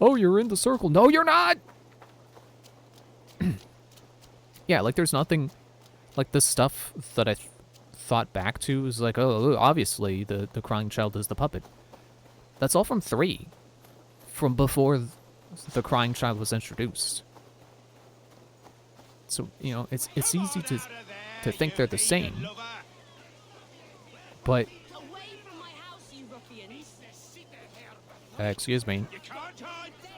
Oh, you're in the circle. No, you're not! Yeah, like, there's nothing... Like, the stuff that I thought back to is like, oh, obviously, the crying child is the puppet. That's all from 3. From before the crying child was introduced. So, you know, it's easy to think they're the same. But... excuse me.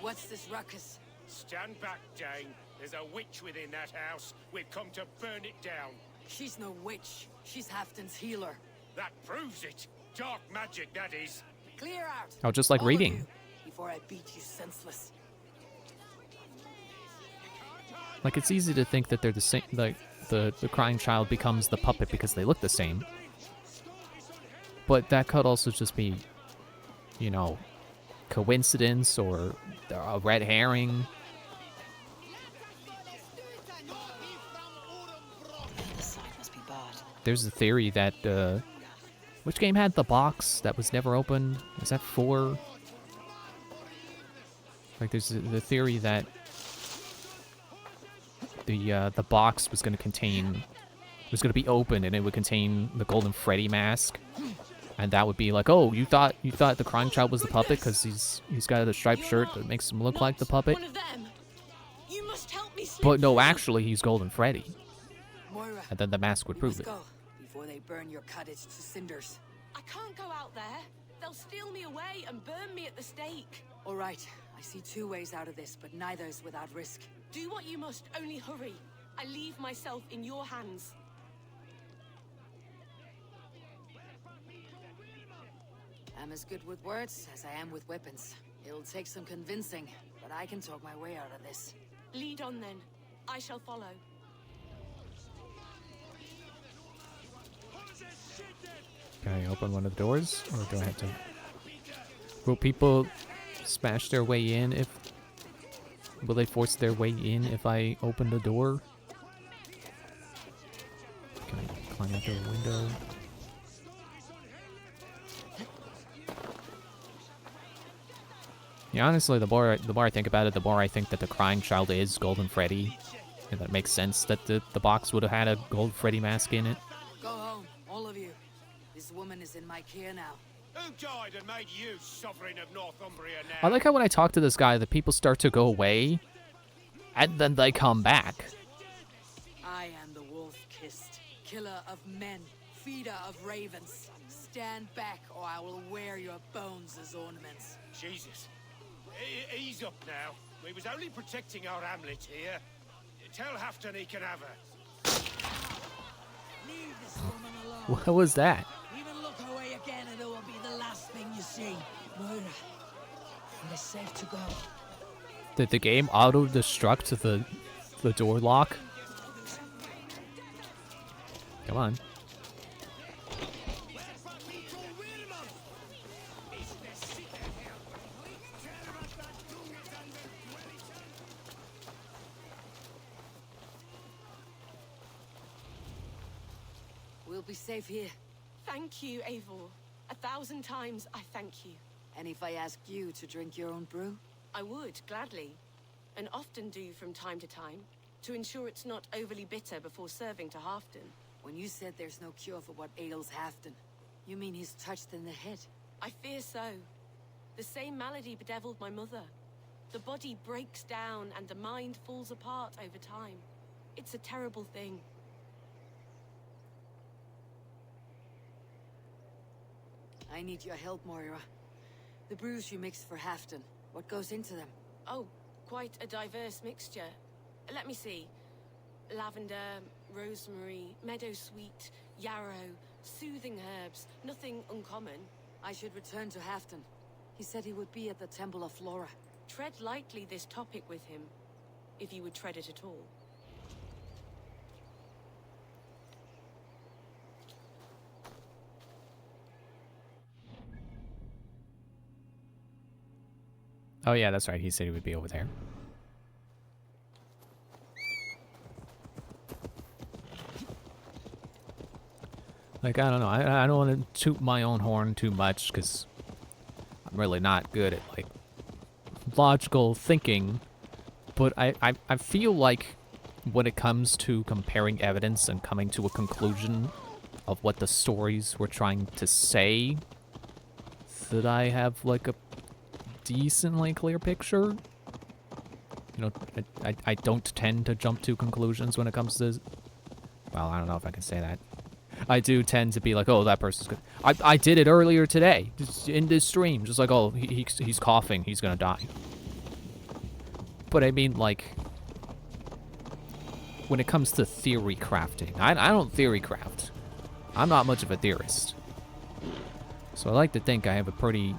What's this ruckus? Stand back, Dane. There's a witch within that house. We've come to burn it down. She's no witch. She's Halfton's healer. That proves it. Dark magic, that is. Clear out. Oh, just like all reading. of you, before I beat you senseless. Like, it's easy to think that they're the same. Like, the crying child becomes the puppet because they look the same. But that could also just be, you know, coincidence or a red herring. There's a theory that, which game had the box that was never opened? Is that 4? Like, there's the theory that the box was going to contain, was going to be open and it would contain the Golden Freddy mask. And that would be like, oh, you thought the crying child was the puppet because he's got a striped shirt that makes him look like the puppet? One of them. You must help me slip But no, through. actually, he's Golden Freddy. Moira, And then the mask would we prove must it. go before they burn your cottage to cinders. I can't go out there. They'll steal me away and burn me at the stake. All right, I see 2 ways out of this, but neither is without risk. Do what you must, only hurry. I leave myself in your hands. I'm as good with words as I am with weapons. It'll take some convincing, but I can talk my way out of this. Lead on then. I shall follow. Can I open one of the doors, or do I have to? Will people smash their way in if? Will they force their way in if I open the door? Can I climb out the window? Yeah, honestly, the more I think about it, the more I think that the crying child is Golden Freddy, and that it makes sense that the box would have had a Gold Freddy mask in it. Go home, all of you. This woman is in my care now. Who died and made you sovereign of Northumbria now? I like how when I talk to this guy, the people start to go away, and then they come back. I am the wolf-kissed, killer of men, feeder of ravens. Stand back, or I will wear your bones as ornaments. Jesus. Ease up now. We was only protecting our hamlet here. Tell Halfton he can have her. Leave this woman alone. What was that? Even look away again and it will be the last thing you see. Moira, it is safe to go. Did the game auto-destruct the door lock? Come on. We'll be safe here. Thank you, Eivor. 1,000 times I thank you. And if I asked you to drink your own brew? I would, gladly. And often do from time to time, to ensure it's not overly bitter before serving to Halfdan. When you said there's no cure for what ails Halfdan, you mean he's touched in the head? I fear so. The same malady bedeviled my mother. The body breaks down and the mind falls apart over time. It's a terrible thing. I need your help, Moira. The brews you mixed for Halfdan, what goes into them? Oh, quite a diverse mixture. Let me see. Lavender, rosemary, meadowsweet, yarrow, soothing herbs, nothing uncommon. I should return to Halfdan. He said he would be at the Temple of Flora. Tread lightly this topic with him, if you would tread it at all. Oh yeah, that's right. He said he would be over there. Like, I don't know. I don't want to toot my own horn too much, because I'm really not good at, like, logical thinking. But I feel like when it comes to comparing evidence and coming to a conclusion of what the stories were trying to say, that I have, like, a decently clear picture. You know, I don't tend to jump to conclusions when it comes to... Well, I don't know if I can say that. I do tend to be like, oh, that person's good. I did it earlier today, just in this stream. Just like, oh, he's coughing, he's gonna die. But I mean, like, when it comes to theory crafting, I don't theory craft. I'm not much of a theorist. So I like to think I have a pretty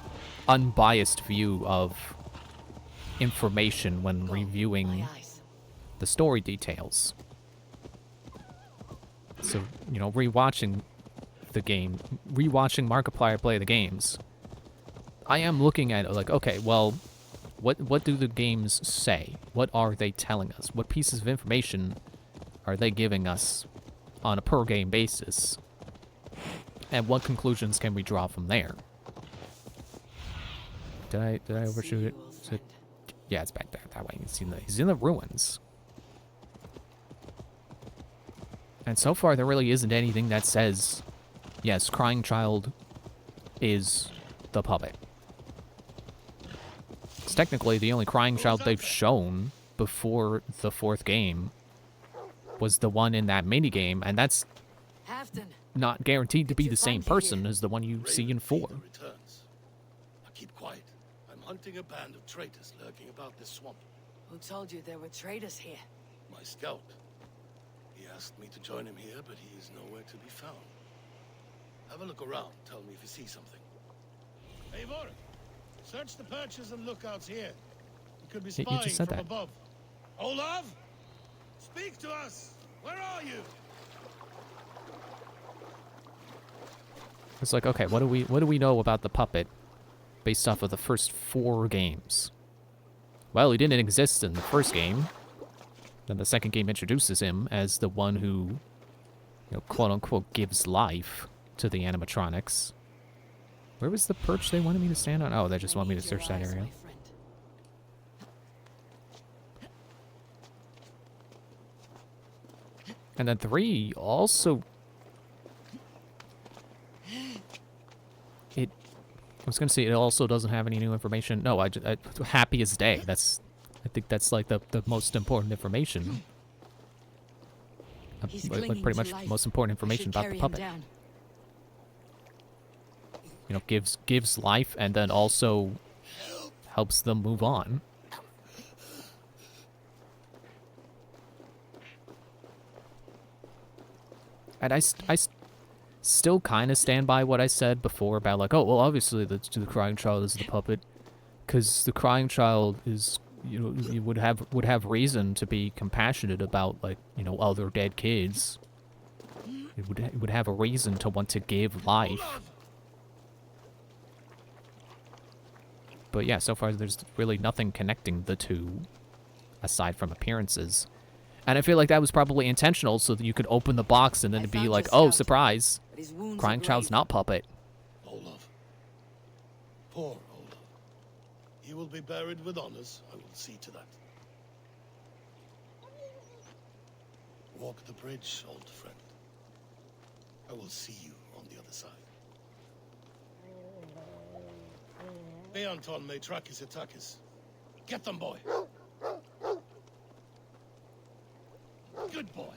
unbiased view of information when reviewing the story details. So, you know, rewatching the game, rewatching Markiplier play the games, I am looking at it like, okay, well, what do the games say? What are they telling us? What pieces of information are they giving us on a per game basis? And what conclusions can we draw from there? Did I overshoot it? Yeah, it's back there that way. He's in the ruins. And so far, there really isn't anything that says, yes, Crying Child is the puppet. It's technically the only Crying Child they've shown before the 4th game was the one in that minigame, and that's not guaranteed to be the same person as the one you see in 4. Returns. Now keep quiet. I'm hunting a band of traitors lurking about this swamp. Who told you there were traitors here? My scout. He asked me to join him here, but he is nowhere to be found. Have a look around. Tell me if you see something. Eivor, search the perches and lookouts here. We could be spying just said from that. above. Olav, speak to us. Where are you? It's like, okay, what do we know about the puppet based off of the first 4 games? Well, he didn't exist in the first game. Then the second game introduces him as the one who, you know, quote-unquote, gives life to the animatronics. Where was the perch they wanted me to stand on? Oh, they just want me to search that area. And then 3 also... I was gonna say it also doesn't have any new information. No, happy as day. I think that's like the most important information. Like pretty much most important information about the puppet. You know, gives life and then also helps them move on. And I still kind of stand by what I said before about, like, oh, well, obviously the Crying Child is the puppet, because the Crying Child is, you know, you would have reason to be compassionate about, like, you know, other dead kids. It would have a reason to want to give life. But yeah, so far there's really nothing connecting the two, aside from appearances. And I feel like that was probably intentional so that you could open the box and then it'd be found like, your oh, scout, surprise. but his wounds Crying are Child's grave. not puppet. Olaf. Poor Olaf. He will be buried with honors. I will see to that. Walk the bridge, old friend. I will see you on the other side. Beanton may track his attackers. Get them, boy! Good boy.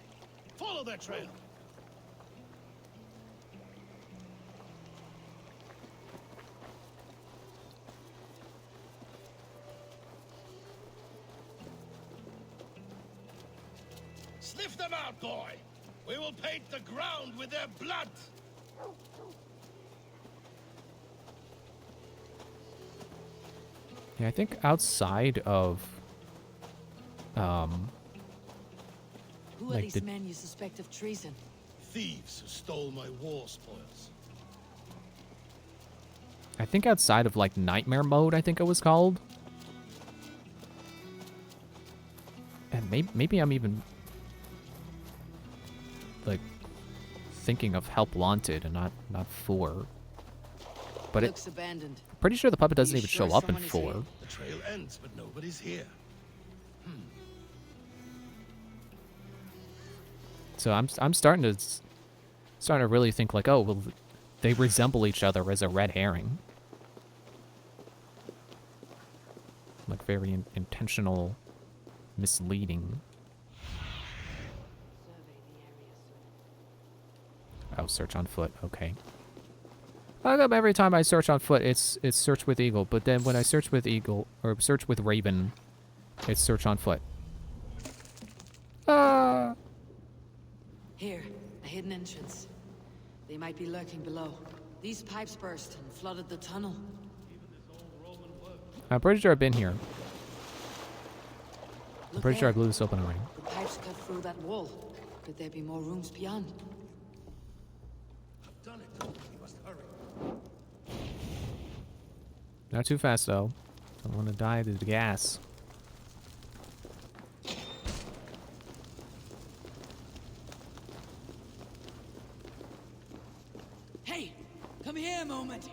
Follow their trail. Sniff them out, boy! We will paint the ground with their blood! Yeah, I think outside of Who are like these the- men you suspect of treason? Thieves who stole my war spoils. I think outside of like nightmare mode, I think it was called. And maybe I'm even like thinking of Help Wanted and not 4. But Looks abandoned. pretty sure the puppet doesn't You even sure show up in someone is 4. here? The trail ends, but nobody's here. So I'm starting to really think like, oh, well, they resemble each other as a red herring. Like very intentional misleading. Oh, search on foot. Okay. How come every time I search on foot, it's search with eagle, but then when I search with eagle or search with raven, it's search on foot. Ah. Here, a hidden entrance. They might be lurking below. These pipes burst and flooded the tunnel. I'm pretty sure I've been here. I'm Look pretty sure I there. blew this open already. The pipes cut through that wall. Could there be more rooms beyond? I've done it. You must hurry. Not too fast though. Don't want to die to the gas. Hey, come here a moment.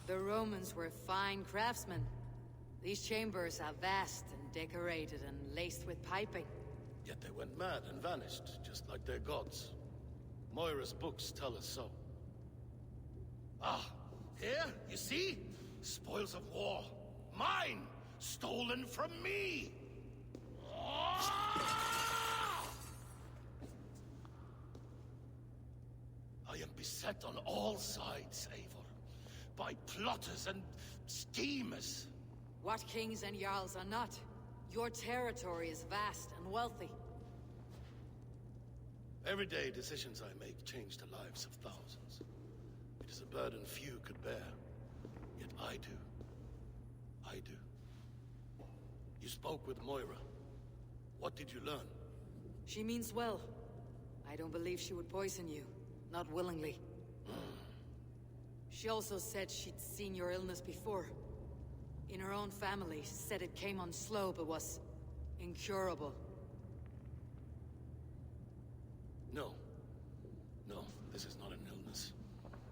The Romans were fine craftsmen. These chambers are vast and decorated and laced with piping. Yet they went mad and vanished, just like their gods. Moira's books tell us so. Ah, here, you see? Spoils of war. Mine! Stolen from me! I am beset on all sides, Eivor, by plotters and schemers. What kings and jarls are not? Your territory is vast and wealthy. Everyday decisions I make change the lives of thousands. It is a burden few could bear. Yet I do. I do. You spoke with Moira. What did you learn? She means well. I don't believe she would poison you. Not willingly. She also said she'd seen your illness before. In her own family, she said it came on slow but was incurable. No. No, this is not an illness.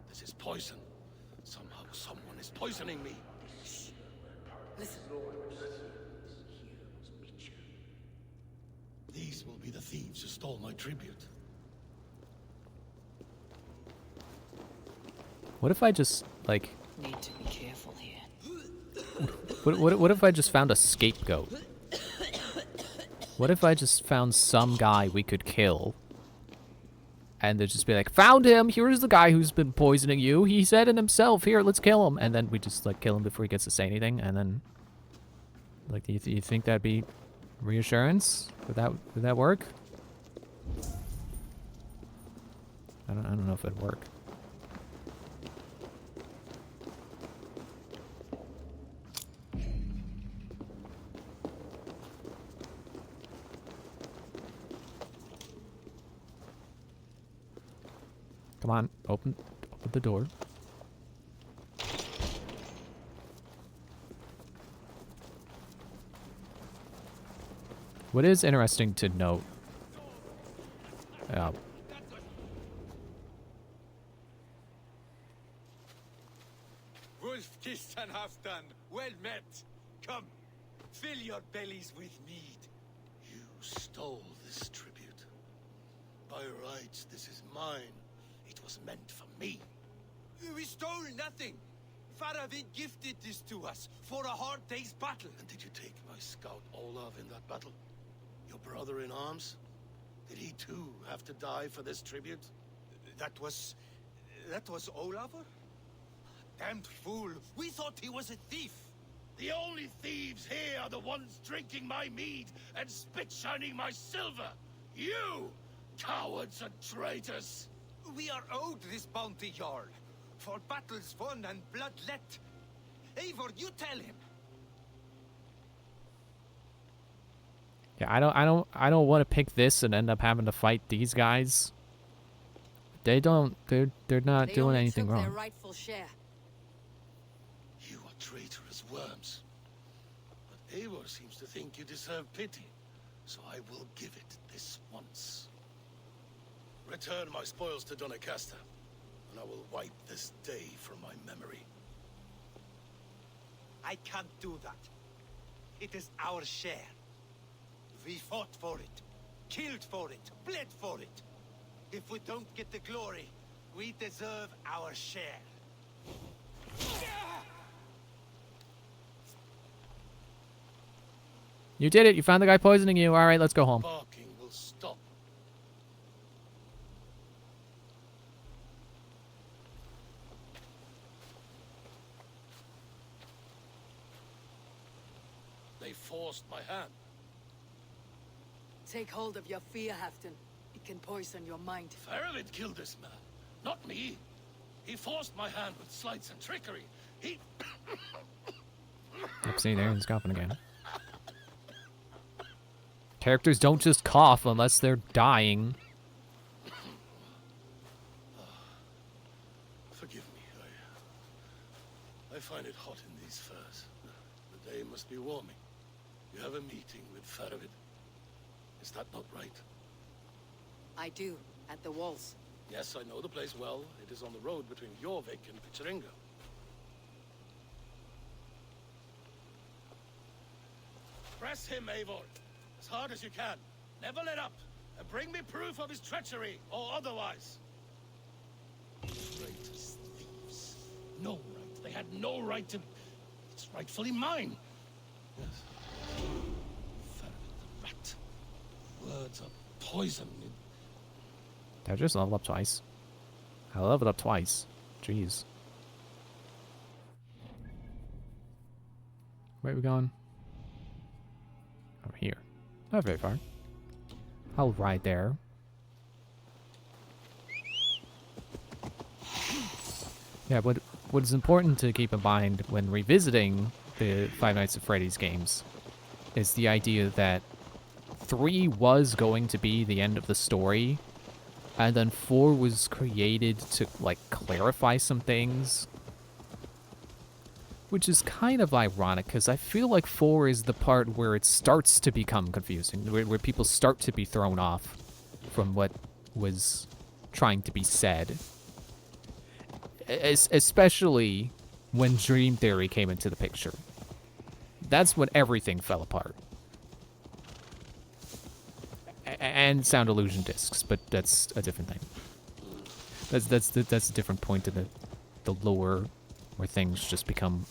This is poison. Somehow someone is poisoning me. Listen. These will be the thieves who stole my tribute. What if I just like? Need to be careful here. What if I just found a scapegoat? What if I just found some guy we could kill? And they'd just be like, found him! Here's the guy who's been poisoning you. He said it himself. Here, let's kill him. And then we just, like, kill him before he gets to say anything. And then, like, do you think that'd be reassurance? Would that work? I don't know if it'd work. Come on, open the door. What is interesting to note... Wolf-kissed and half-done. Well met. Come, fill your bellies with mead. You stole this tribute. By rights, this is mine. It was meant for me. We stole nothing. Faravid gifted this to us for a hard day's battle. And did you take my scout Olav in that battle? Your brother in arms? Did he too have to die for this tribute? That was Olafur? Damned fool. We thought he was a thief. The only thieves here are the ones drinking my mead and spit-shining my silver. You, cowards and traitors. We are owed this bounty, Jarl. For battles won and blood let. Eivor, you tell him. Yeah, I don't want to pick this and end up having to fight these guys. They're not doing anything wrong. Their rightful share. You are traitorous worms. But Eivor seems to think you deserve pity, so I will give it this once. Return my spoils to Doncaster, and I will wipe this day from my memory. I can't do that. It is our share. We fought for it, killed for it, bled for it. If we don't get the glory, we deserve our share. You did it. You found the guy poisoning you. All right, let's go home. Barking will stop. They forced my hand. Take hold of your fear, Halfdan. It can poison your mind. Faravid killed this man, not me. He forced my hand with sleights and trickery. He... Yep, see, there he's coughing again. Characters don't just cough unless they're dying. Forgive me. I find it hot in these furs. The day must be warming. You have a meeting with Faravid. Is that not right? I do, at the walls. Yes, I know the place well. It is on the road between Jorvik and Picheringa. Press him, Eivor, as hard as you can. Never let up, and bring me proof of his treachery, or otherwise. Traitors, thieves. No right. They had no right to... It's rightfully mine. Yes. Faravid the rat. Words are poison. Did I just level up twice? I leveled up twice. Jeez. Where are we going? Over here. Not very far. I'll ride there. Yeah, what is important to keep in mind when revisiting the Five Nights at Freddy's games is the idea that 3 was going to be the end of the story, and then 4 was created to, like, clarify some things. Which is kind of ironic, because I feel like 4 is the part where it starts to become confusing, where people start to be thrown off from what was trying to be said. Especially when Dream Theory came into the picture. That's when everything fell apart. And Sound Illusion discs, but that's a different thing. That's a different point in the lore, where things just became,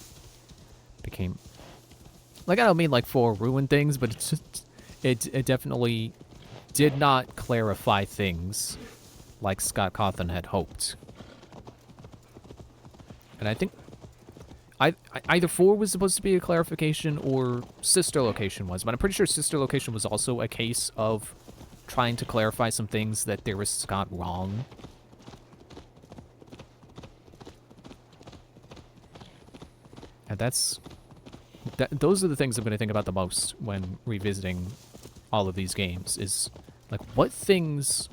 like, I don't mean like 4 ruined things, but it's just, it definitely did not clarify things like Scott Cawthon had hoped. And I think either 4 was supposed to be a clarification or Sister Location was, but I'm pretty sure Sister Location was also a case of trying to clarify some things that Darius got wrong. And those are the things I'm going to think about the most when revisiting all of these games, is like, what things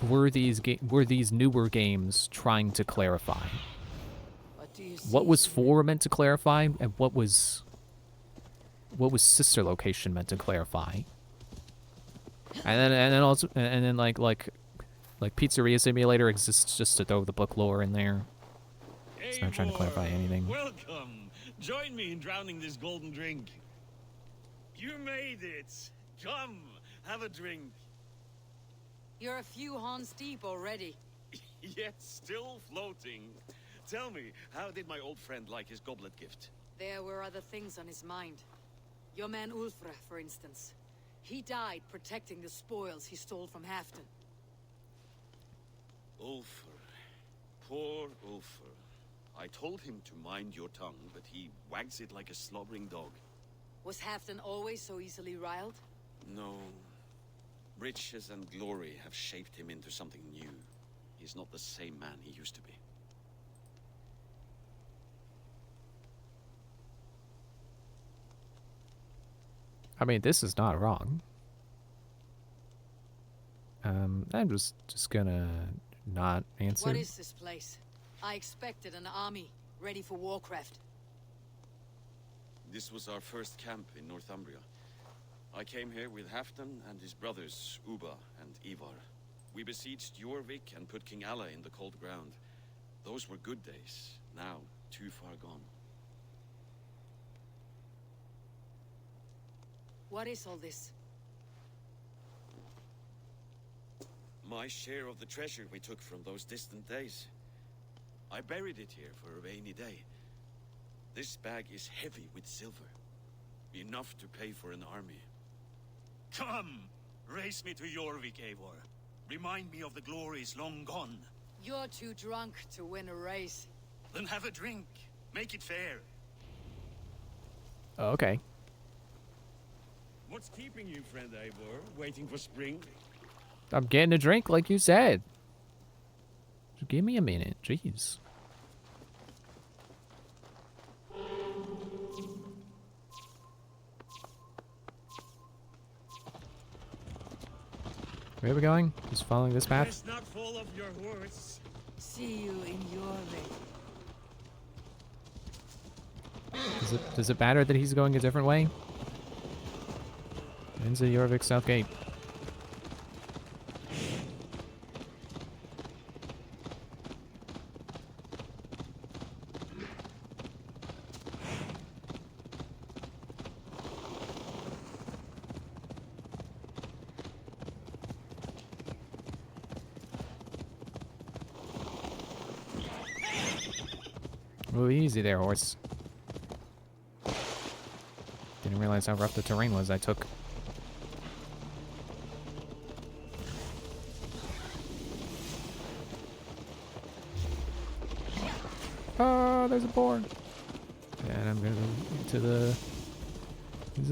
were these newer games trying to clarify? What do you see? What was 4 meant to clarify, and what was what was sister location meant to clarify. And then like Pizzeria Simulator exists just to throw the book lore in there. It's not trying to clarify anything. Welcome. Join me in drowning this golden drink. You made it. Come, have a drink. You're a few horns deep already. Yet still floating. Tell me, how did my old friend like his goblet gift? There were other things on his mind. Your man Ulfr, for instance. He died protecting the spoils he stole from Halfdan. Ulfr. Poor Ulfr. I told him to mind your tongue, but he wags it like a slobbering dog. Was Halfdan always so easily riled? No. Riches and glory have shaped him into something new. He's not the same man he used to be. I mean, this is not wrong. I'm just gonna not answer. What is this place? I expected an army, ready for Warcraft. This was our first camp in Northumbria. I came here with Halfdan and his brothers, Ubba and Ivar. We besieged Jorvik and put King Alla in the cold ground. Those were good days, now too far gone. What is all this? My share of the treasure we took from those distant days. I buried it here for a rainy day. This bag is heavy with silver. Enough to pay for an army. Come, race me to Jorvik, Eivor. Remind me of the glories long gone. You're too drunk to win a race. Then have a drink. Make it fair. Oh, okay. What's keeping you, friend Eivor? Waiting for spring? I'm getting a drink like you said. Just give me a minute. Jeez. Where are we going? Just following this path? Let's not fall off your horse. See you in Jorvik. Does it matter that he's going a different way? Into Jorvik South Gate. Oh, easy there, horse. Didn't realize how rough the terrain was I took. Oh, there's a boar. And I'm gonna go into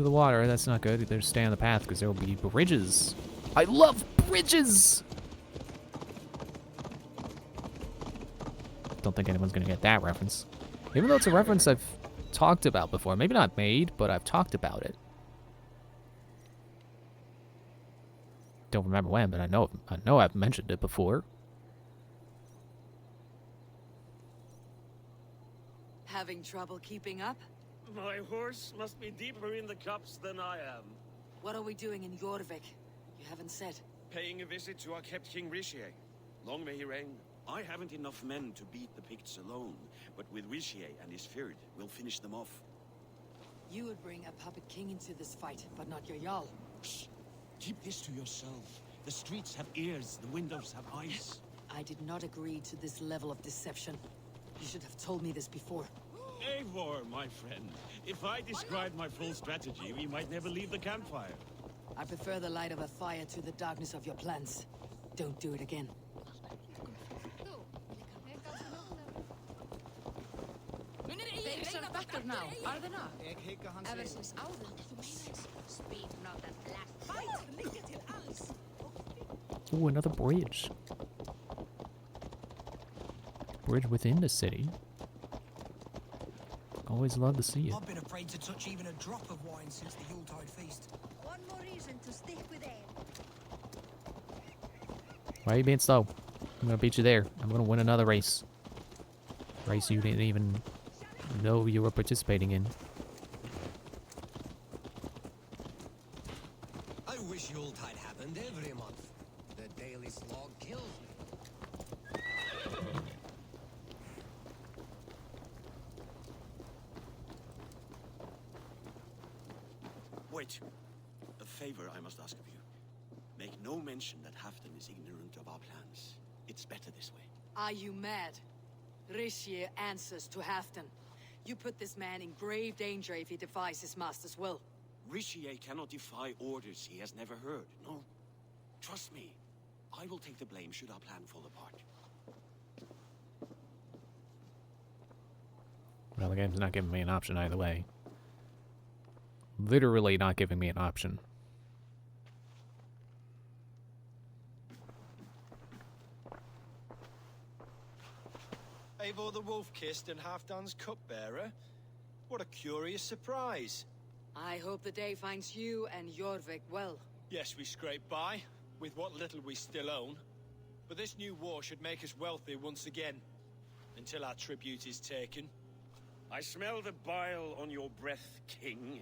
the water. That's not good. Better stay on the path because there will be bridges. I love bridges! Don't think anyone's gonna get that reference. Even though it's a reference I've talked about before. Maybe not made, but I've talked about it. Don't remember when, but I know I've mentioned it before. Having trouble keeping up? My horse must be deeper in the cups than I am. What are we doing in Jorvik? You haven't said. Paying a visit to our kept King Rishi. Long may he reign. I haven't enough men to beat the Picts alone, but with Rishi and his Fyrd, we'll finish them off. You would bring a puppet king into this fight, but not your Jarl. Shh. Keep this to yourself. The streets have ears, the windows have eyes. I did not agree to this level of deception. You should have told me this before. Eivor, my friend. If I described my full strategy, we might never leave the campfire. I prefer the light of a fire to the darkness of your plans. Don't do it again. Þeir sem betur ná, arðina. Ég hygg að hann segir. Eversins áður, þú meinar. Speed not that black fight. Líka til alls. Ooh, another bridge. Bridge within the city. Always love to see it. I've been afraid to touch even a drop of wine since the Yuletide feast. One more reason to stick with Ale. Why are you being slow? I'm gonna beat you there. I'm gonna win another race. Race you didn't even know you were participating in. I wish Yuletide happened every month. The daily slog kills me. Wait. A favor I must ask of you. Make no mention that Halfdan is ignorant of our plans. It's better this way. Are you mad? Rishi answers to Halfdan. You put this man in grave danger if he defies his master's will. Rishi cannot defy orders he has never heard, no? Trust me. I will take the blame should our plan fall apart. Well, the game's not giving me an option either way. Literally not giving me an option. Eivor the Wolf-Kissed and Halfdan's cupbearer? What a curious surprise. I hope the day finds you and Jorvik well. Yes, we scrape by, with what little we still own. But this new war should make us wealthy once again. Until our tribute is taken. I smell the bile on your breath, King.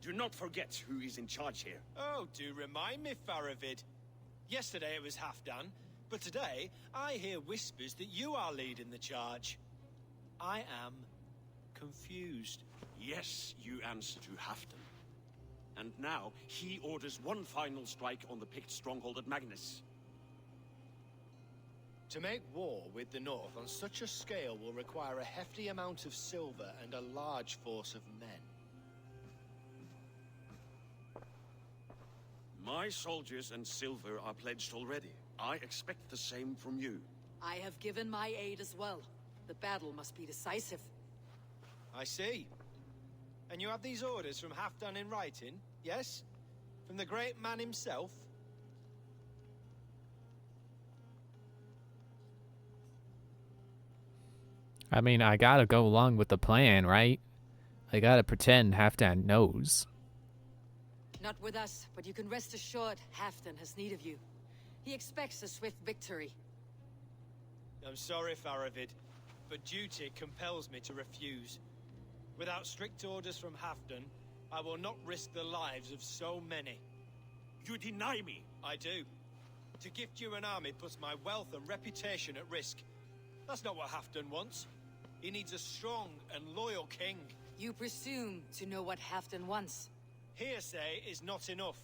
Do not forget who is in charge here. Oh, do remind me, Faravid. Yesterday it was Halfdan, but today I hear whispers that you are leading the charge. I am confused. Yes, you answer to Halfdan. And now, he orders one final strike on the Pict stronghold at Magnus. To make war with the North on such a scale will require a hefty amount of silver and a large force of men. My soldiers and silver are pledged already. I expect the same from you. I have given my aid as well. The battle must be decisive. I see. And you have these orders from Halfdan in writing, yes? From the great man himself? I mean, I gotta go along with the plan, right? I gotta pretend Halfdan knows. Not with us, but you can rest assured Halfdan has need of you. He expects a swift victory. I'm sorry, Faravid, but duty compels me to refuse. Without strict orders from Halfdan, I will not risk the lives of so many. You deny me? I do. To gift you an army puts my wealth and reputation at risk. That's not what Halfdan wants. He needs a strong and loyal king. You presume to know what Halfdan wants. Hearsay is not enough.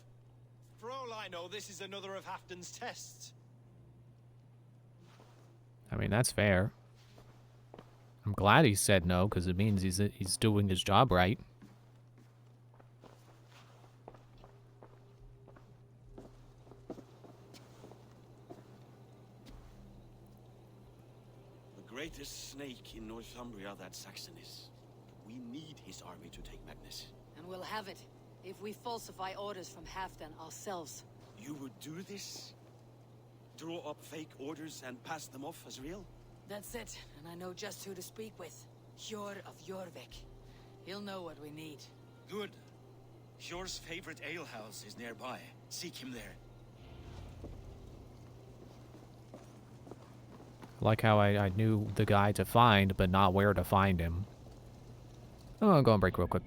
For all I know, this is another of Halfdan's tests. I mean, that's fair. I'm glad he said no, because it means he's doing his job right. The greatest snake in Northumbria that Saxon is. We need his army to take Magnus. And we'll have it, if we falsify orders from Halfdan ourselves. You would do this? Draw up fake orders and pass them off as real? That's it, and I know just who to speak with. Hjor of Jorvik. He'll know what we need. Good. Hjor's favorite alehouse is nearby. Seek him there. Like how I knew the guy to find, but not where to find him. Oh, I'll go on break real quick.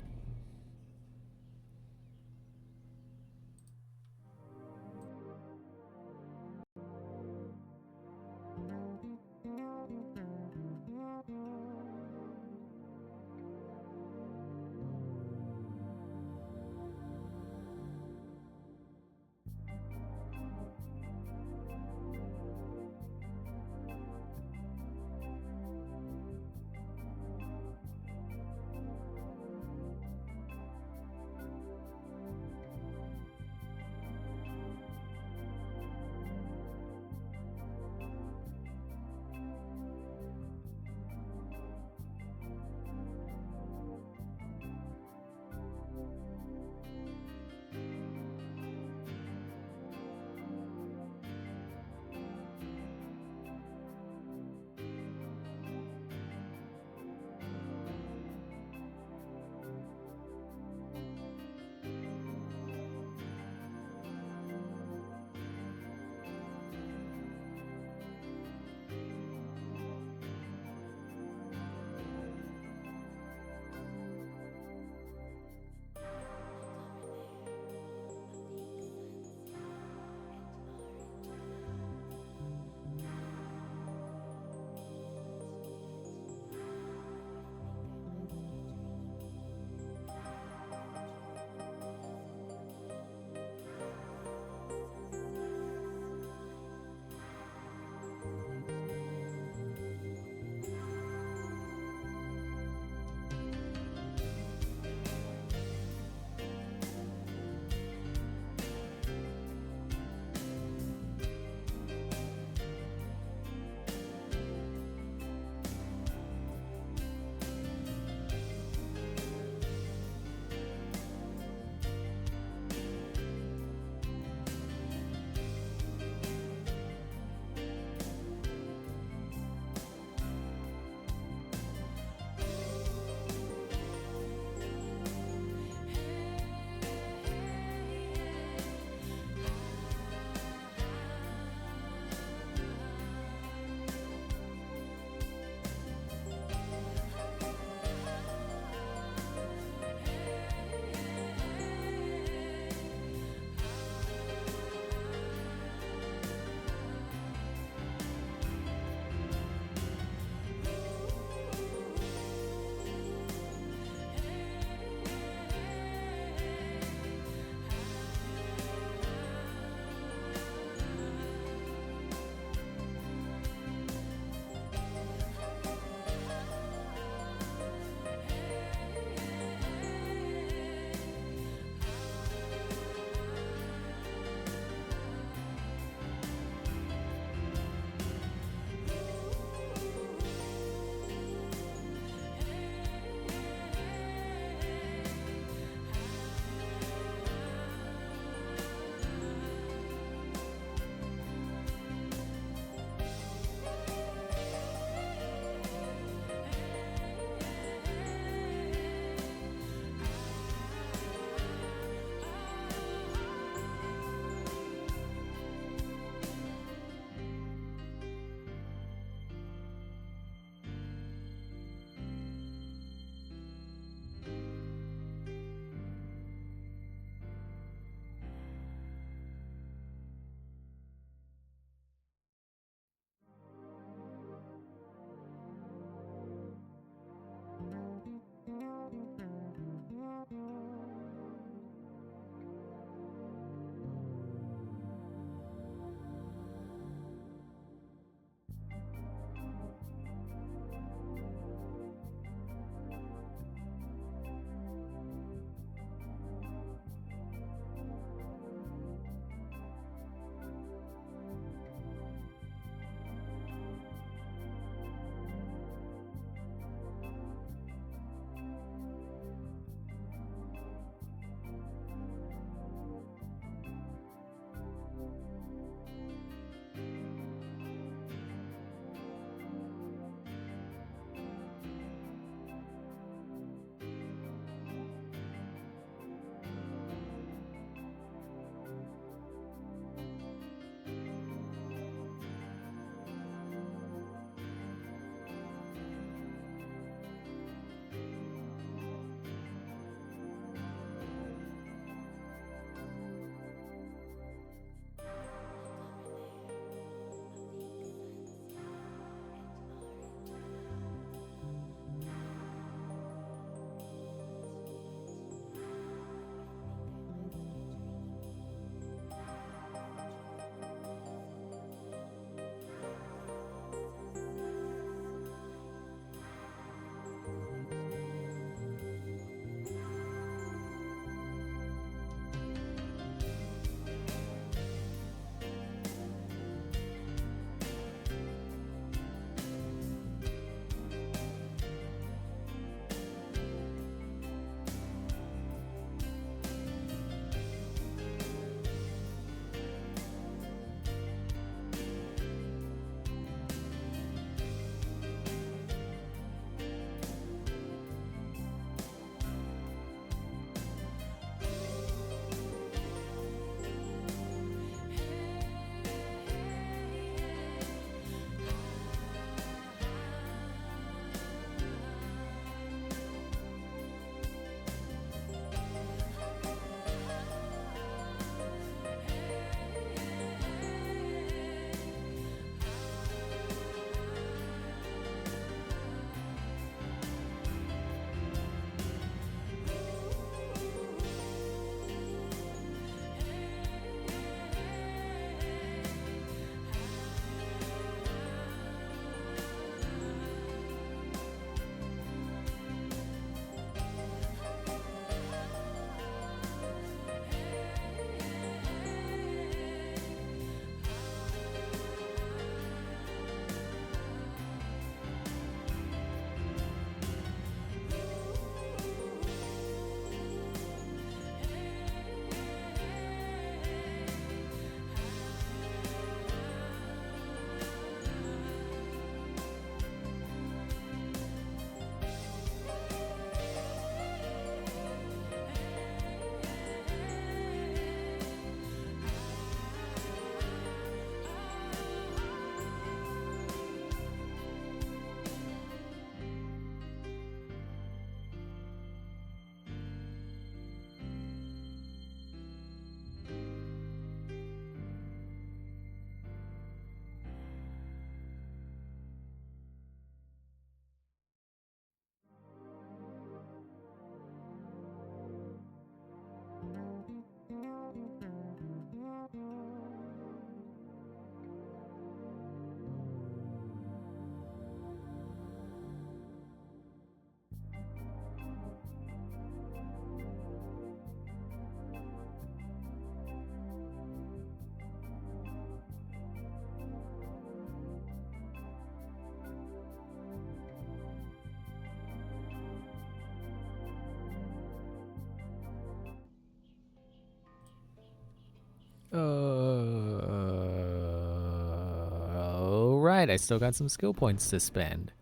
Alright, I still got some skill points to spend.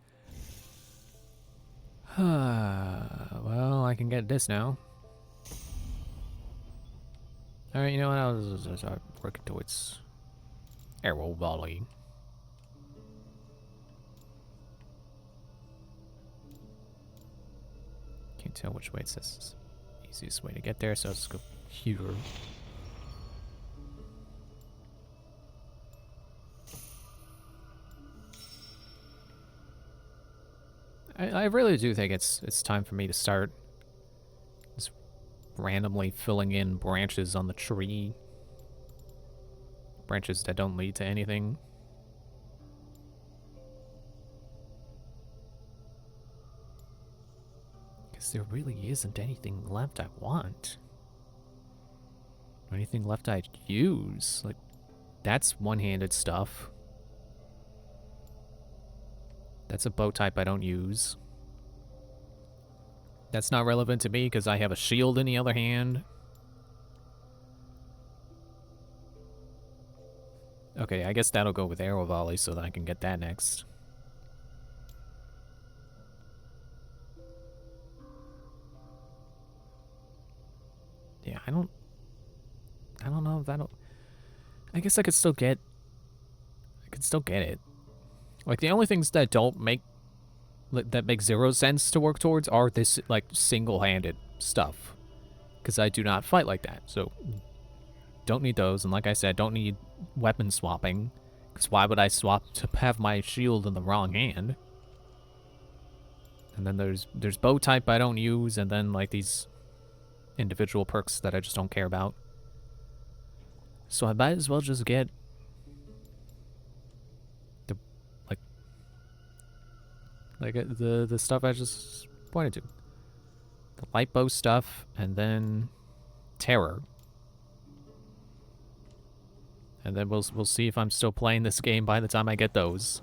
Well, I can get this now. Alright, you know what? I'll start working towards arrow volley. Can't tell which way it says easiest way to get there, so I'll just go here. I really do think it's time for me to start just randomly filling in branches on the tree. Branches that don't lead to anything. Because there really isn't anything left I want. Or anything left I'd use. Like, that's one-handed stuff. That's a bow type I don't use. That's not relevant to me because I have a shield in the other hand. Okay, I guess that'll go with arrow volley so that I can get that next. Yeah, I don't know if that'll... I guess I could still get it. Like, the only things that don't make... that make zero sense to work towards are this, like, single-handed stuff. Because I do not fight like that, so... Don't need those, and like I said, don't need weapon swapping. Because why would I swap to have my shield in the wrong hand? And then there's bow type I don't use, and then, like, these individual perks that I just don't care about. So I might as well just get... the stuff I just pointed to. The light bow stuff, and then terror. And then we'll see if I'm still playing this game by the time I get those.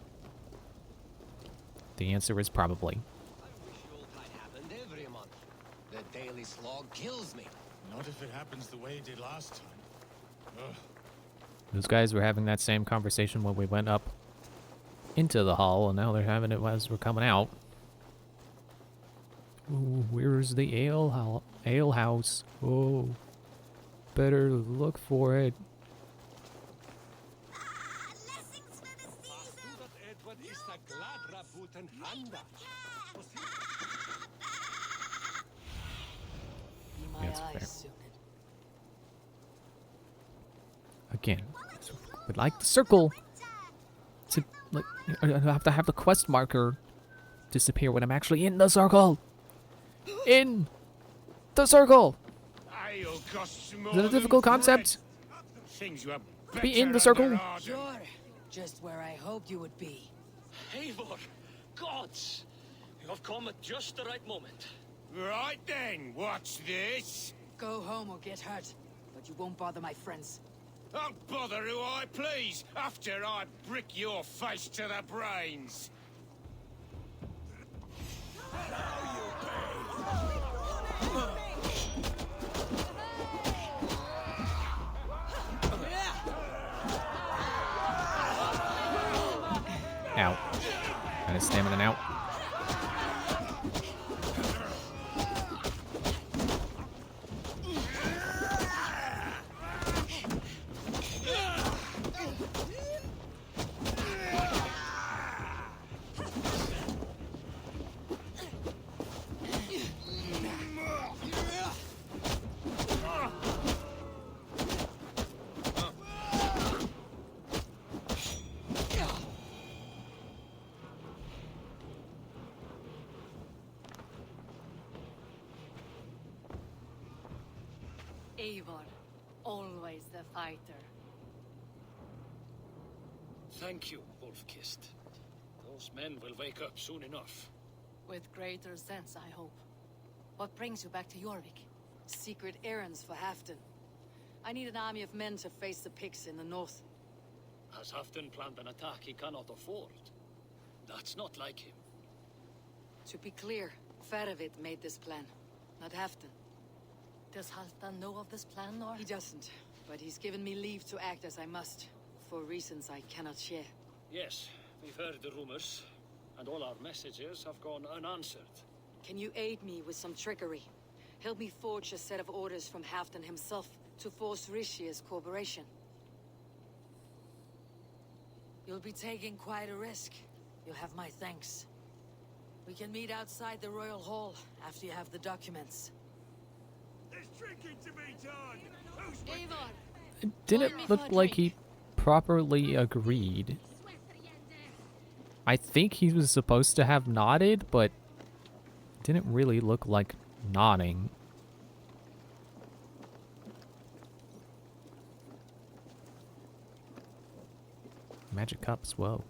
The answer is probably. I wish Yuletide happened every month. The daily slog kills me. Not if it happens the way it did last time. Ugh. Those guys were having that same conversation when we went up into the hall, and now they're having it as we're coming out. Ooh, where's the ale house? Oh, better look for it. Yeah, that's fair. Again, would like the circle to, like, I have to have the quest marker disappear when I'm actually in the circle. In the circle. Is it a difficult concept? Be in the circle. Sure, just where I hoped you would be. Eivor, gods, you have come at just the right moment. Right then, watch this. Go home or get hurt, but you won't bother my friends. I'll bother who I please after I brick your face to the brains. Out. And his stamina out. Eivor, always the fighter. Thank you, Wolf-Kissed. Those men will wake up soon enough. With greater sense, I hope. What brings you back to Jorvik? Secret errands for Halfdan. I need an army of men to face the Picts in the north. Has Halfdan planned an attack he cannot afford? That's not like him. To be clear, Faravid made this plan, not Halfdan. Does Halfdan know of this plan, or...? He doesn't. but he's given me leave to act as I must, for reasons I cannot share. Yes, we've heard the rumors, and all our messages have gone unanswered. Can you aid me with some trickery? Help me forge a set of orders from Halfdan himself to force Rishia's cooperation. You'll be taking quite a risk. You'll have my thanks. We can meet outside the Royal Hall after you have the documents. There's drinking to be done! Who's Eivor! It didn't look like he properly agreed. I think he was supposed to have nodded, but it didn't really look like nodding. Magic cups, whoa.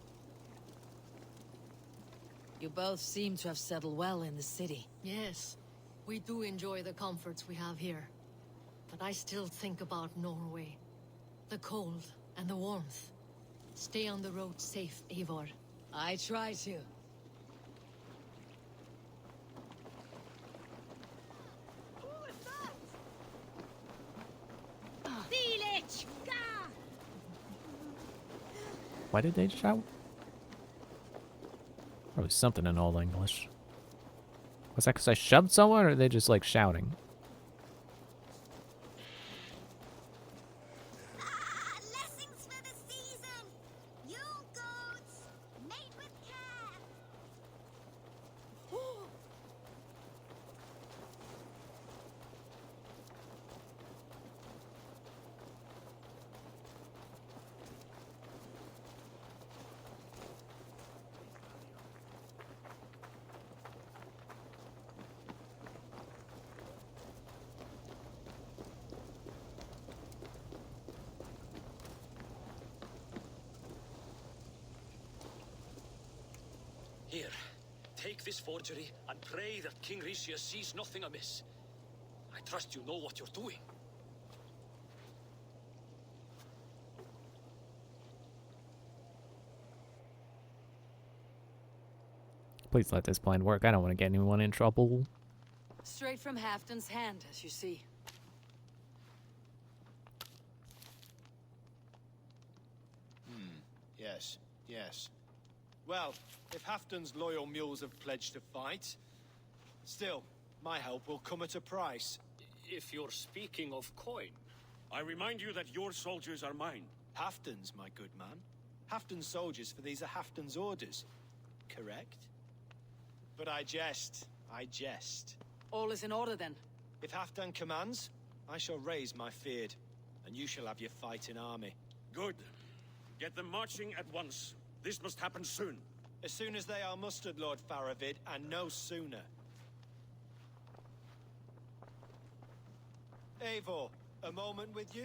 You both seem to have settled well in the city. Yes, we do enjoy the comforts we have here. But I still think about Norway. The cold and the warmth. Stay on the road safe, Eivor. I try to. Why did they shout? Probably something in Old English. Was that because I shoved someone, or are they just like shouting? Here, take this forgery and pray that King Rishia sees nothing amiss. I trust you know what you're doing. Please let this plan work. I don't want to get anyone in trouble. Straight from Halfdan's hand, as you see. Yes, yes. Well, if Halfdan's loyal mules have pledged to fight, still, my help will come at a price. If you're speaking of coin, I remind you that your soldiers are mine. Halfdan's, my good man. Halfdan's soldiers, for these are Halfdan's orders. Correct? But I jest. I jest. All is in order, then. If Halfdan commands, I shall raise my feared, and you shall have your fighting army. Good. Get them marching at once. This must happen soon. As soon as they are mustered, Lord Faravid, and no sooner. Eivor, a moment with you?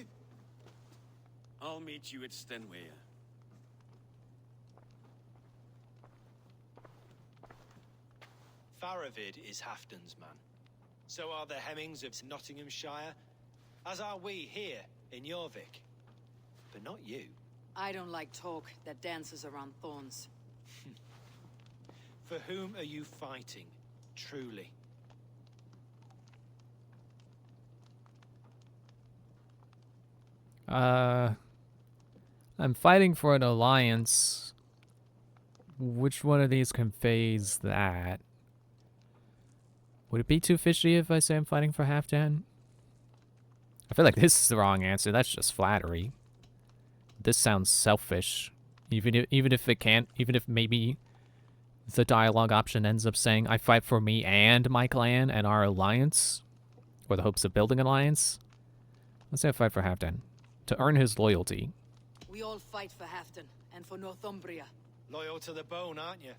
I'll meet you at Stenway. Faravid is Halfdan's man. So are the Hemmings of Nottinghamshire, as are we here in Jorvik. But not you. I don't like talk that dances around thorns. For whom are you fighting, truly? I'm fighting for an alliance. Which one of these conveys that? Would it be too fishy if I say I'm fighting for Halfdan? I feel like this is the wrong answer. That's just flattery. This sounds selfish. Even if it can't, even if maybe the dialogue option ends up saying I fight for me and my clan and our alliance, or the hopes of building an alliance. Let's say I fight for Halfdan to earn his loyalty. We all fight for Halfdan and for Northumbria. Loyal to the bone, aren't you?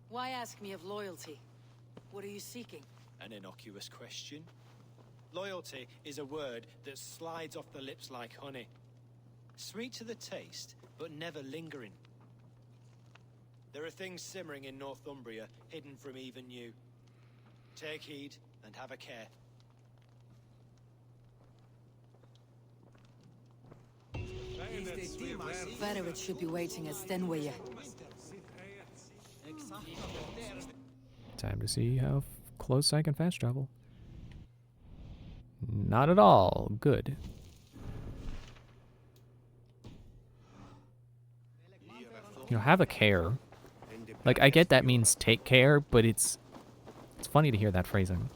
Why ask me of loyalty? What are you seeking? An innocuous question. Loyalty is a word that slides off the lips like honey. Sweet to the taste, but never lingering. There are things simmering in Northumbria, hidden from even you. Take heed and have a care. Faravid should be waiting at Stenway. Time to see how close I can fast travel. Not at all. Good. You know, have a care. Like, I get that means take care, but it's funny to hear that phrasing.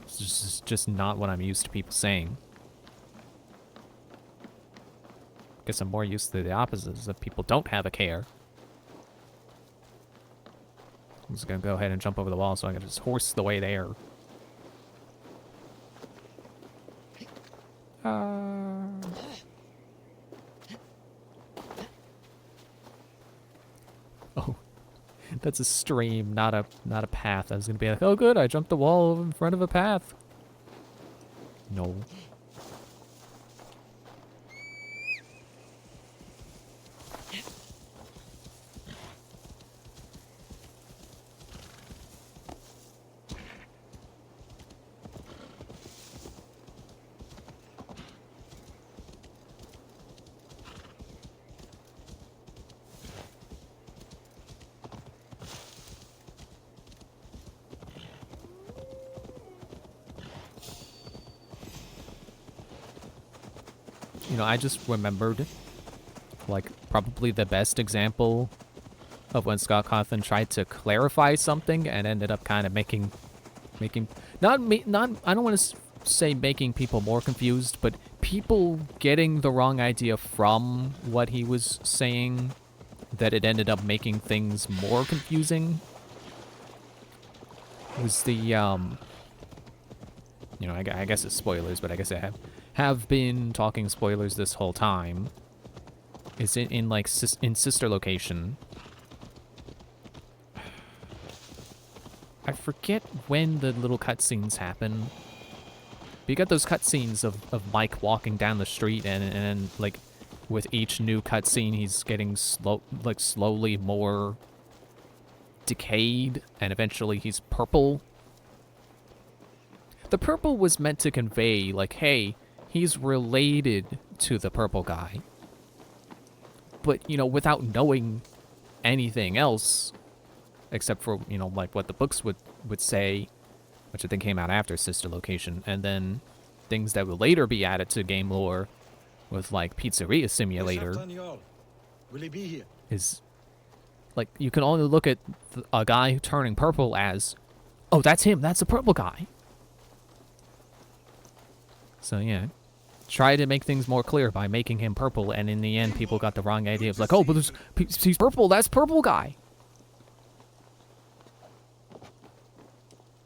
It's just not what I'm used to people saying. Guess I'm more used to the opposites, that people don't have a care. I'm just gonna go ahead and jump over the wall so I can just horse the way there. Oh, that's a stream, not a path. I was gonna be like, oh good, I jumped the wall in front of a path. No. You know, I just remembered, like, probably the best example of when Scott Cawthon tried to clarify something and ended up kind of making, I don't want to say making people more confused, but people getting the wrong idea from what he was saying, that it ended up making things more confusing. It was the, you know, I guess it's spoilers, but I guess I have been talking spoilers this whole time. Is it in like in Sister Location? I forget when the little cutscenes happen. But you got those cutscenes of Mike walking down the street, and like with each new cutscene, he's getting slowly more decayed, and eventually he's purple. The purple was meant to convey, like, hey, he's related to the purple guy. But, you know, without knowing anything else, except for, you know, like what the books would say, which I think came out after Sister Location, and then things that would later be added to game lore with, like, Pizzeria Simulator. Will he be here? Is, like, you can only look at a guy turning purple as, oh, that's him, that's the purple guy. So, yeah. Try to make things more clear by making him purple, and in the end, people got the wrong idea of like, oh, but he's purple, that's purple guy.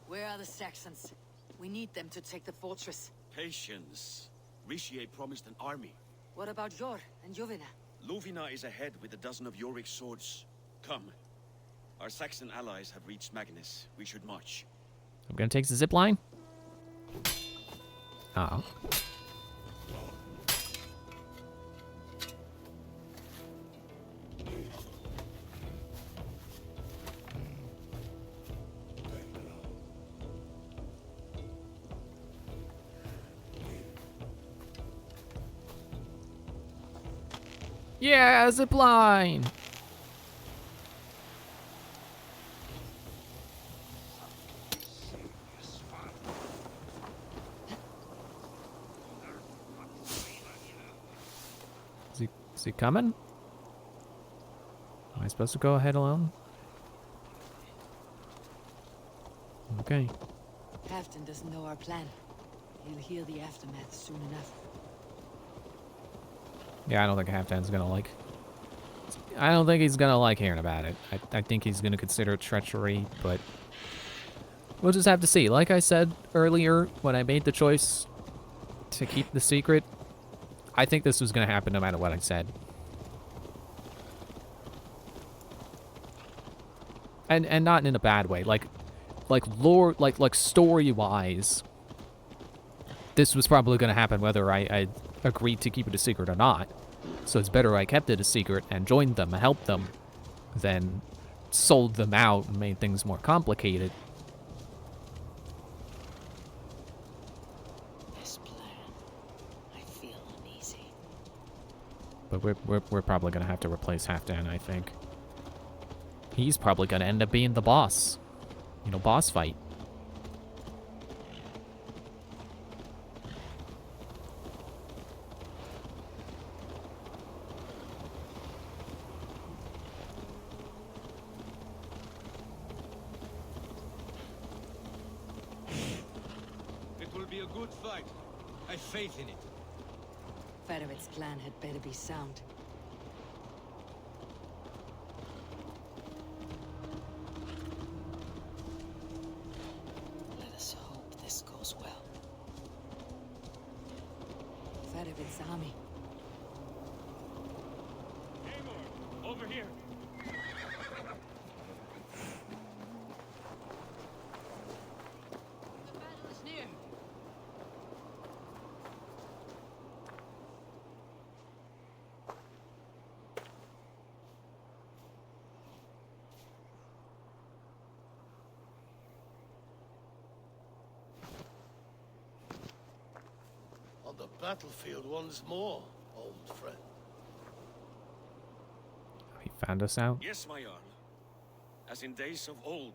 Where are the Saxons? We need them to take the fortress. Patience. Richier promised an army. What about Jor and Jovina? Lovina is ahead with a dozen of Yorick's swords. Come. Our Saxon allies have reached Magnus. We should march. I'm gonna take the zip line. Oh. Yeah, zip line. Is he coming? Am I supposed to go ahead alone? Okay. Halfdan doesn't know our plan. He'll hear the aftermath soon enough. Yeah, I don't think Halfdan's gonna like... I don't think he's gonna like hearing about it. I think he's gonna consider it treachery, but... we'll just have to see. Like I said earlier, when I made the choice to keep the secret, I think this was gonna happen no matter what I said. And not in a bad way. Like lore, like story-wise, this was probably gonna happen whether I agreed to keep it a secret or not. So it's better I kept it a secret and joined them and helped them than sold them out and made things more complicated. This plan, I feel uneasy. But we're probably gonna have to replace Halfdan, I think. He's probably gonna end up being the boss. You know, boss fight. good fight. I've faith in it. Fedovit's plan had better be sound. Let us hope this goes well. Fedovit's army. Over here. The battle is near. On the battlefield once more, old friend. He found us out. Yes, my Jarl. As in days of old.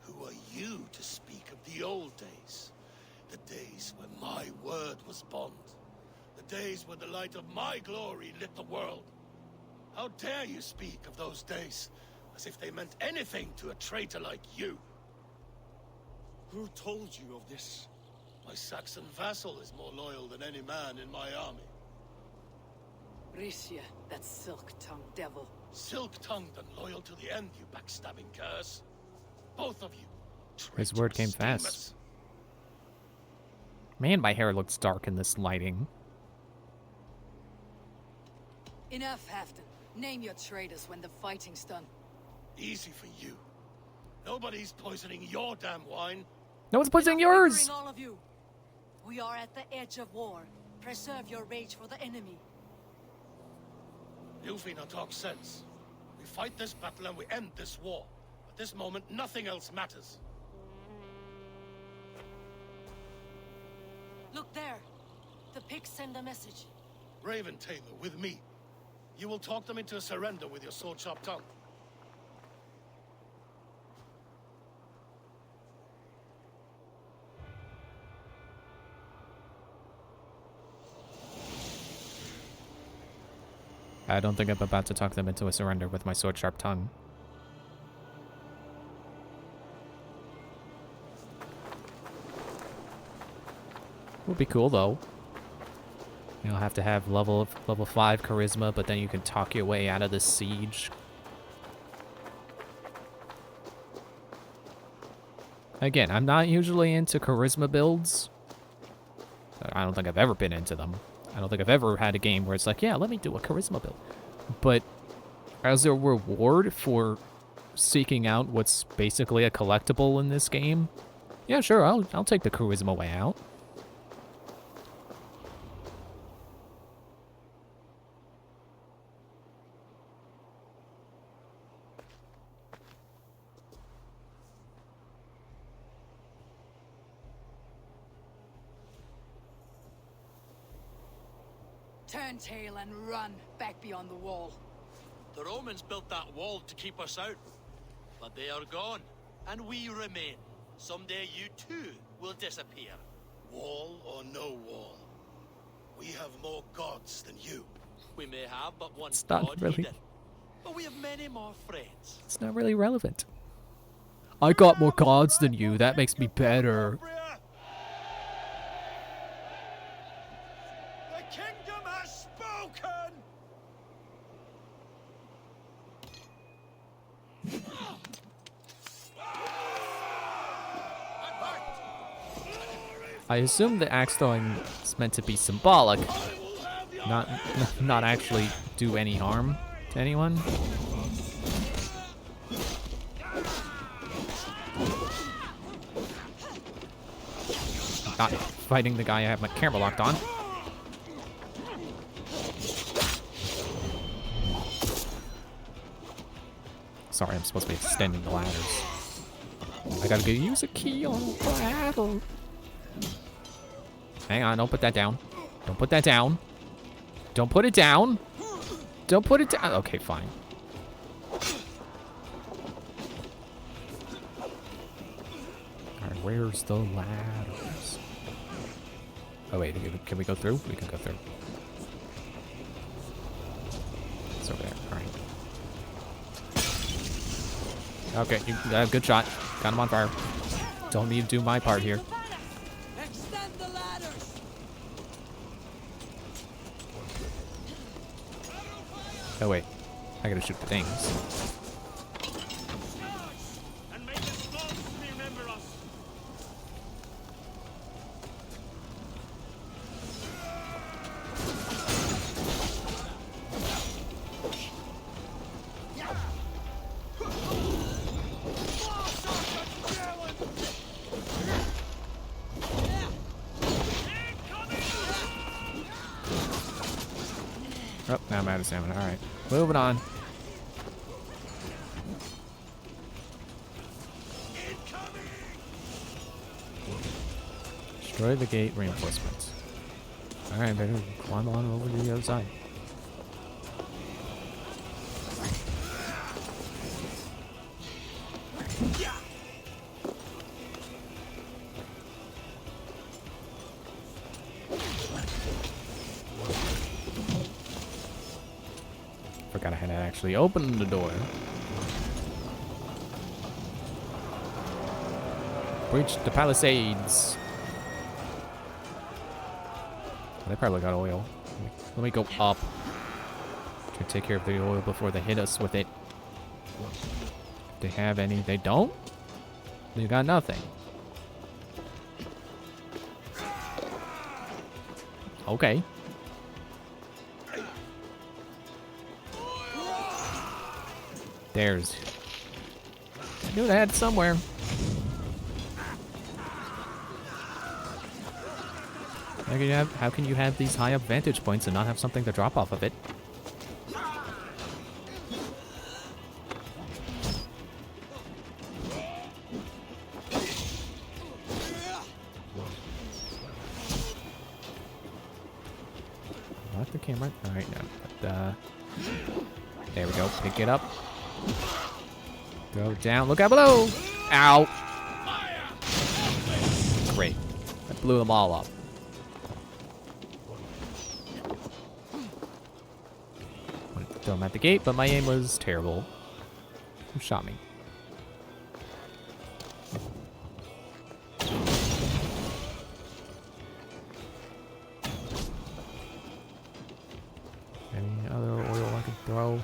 Who are you to speak of the old days? The days when my word was bond. The days when the light of my glory lit the world. How dare you speak of those days as if they meant anything to a traitor like you? Who told you of this? My Saxon vassal is more loyal than any man in my army. Risha, that silk-tongued devil. Silk-tongued and loyal to the end, you backstabbing curse. Both of you. His word came traitorous fast. schemers. Man, my hair looks dark in this lighting. Enough, Halfdan. Name your traitors when the fighting's done. Easy for you. Nobody's poisoning your damn wine. No one's poisoning Enough yours! bickering, all of you. We are at the edge of war. Preserve your rage for the enemy. Nilfina talks sense. We fight this battle and we end this war. At this moment, nothing else matters. Look there. The pigs send a message. Raven Tamer, with me. You will talk them into a surrender with your sword-sharp tongue. I don't think I'm about to talk them into a surrender with my sword-sharp tongue. Would be cool though. You'll have to have level 5 charisma, but then you can talk your way out of this siege. Again, I'm not usually into charisma builds. I don't think I've ever been into them. I don't think I've ever had a game where it's like, yeah, let me do a charisma build. But as a reward for seeking out what's basically a collectible in this game, yeah, sure, I'll take the charisma way out. Turn tail and run back beyond the wall. The Romans built that wall to keep us out. But they are gone, and we remain. Someday you too will disappear. Wall or no wall, we have more gods than you. We may have but one It's not god really- hidden, but we have many more friends. It's not really relevant. I got more gods than you, that makes me better. The kingdom has spoken! I assume the axe throwing is meant to be symbolic, not actually do any harm to anyone. Not fighting the guy I have my camera locked on. Sorry, I'm supposed to be extending the ladders. I gotta go use a key on the ladder. Hang on, don't put that down. Don't put that down. Don't put it down. Don't put it down. Okay, fine. Alright, where's the ladders? Oh wait, can we go through? We can go through. It's over there, alright. Okay, good shot. Got him on fire. Don't need to do my part here. Extend the ladder! Oh wait, I gotta shoot the things. And make the storms remember us. Oh, now I'm out of stamina. Alright. Moving on. Destroy the gate reinforcements. Alright, better climb on over to the other side. Forgot I had to actually open the door. Breach the palisades. They probably got oil. Let me go up. Try to take care of the oil before they hit us with it. If they have any. They don't? They got nothing. Okay. There's. I knew they had somewhere. How can you have these high up vantage points and not have something to drop off of it? Not the camera. Alright, no. But, there we go. Pick it up. Go down. Look out below! Ow! Great. I blew them all up. Throw them at the gate, but my aim was terrible. Who shot me? Any other oil I could throw?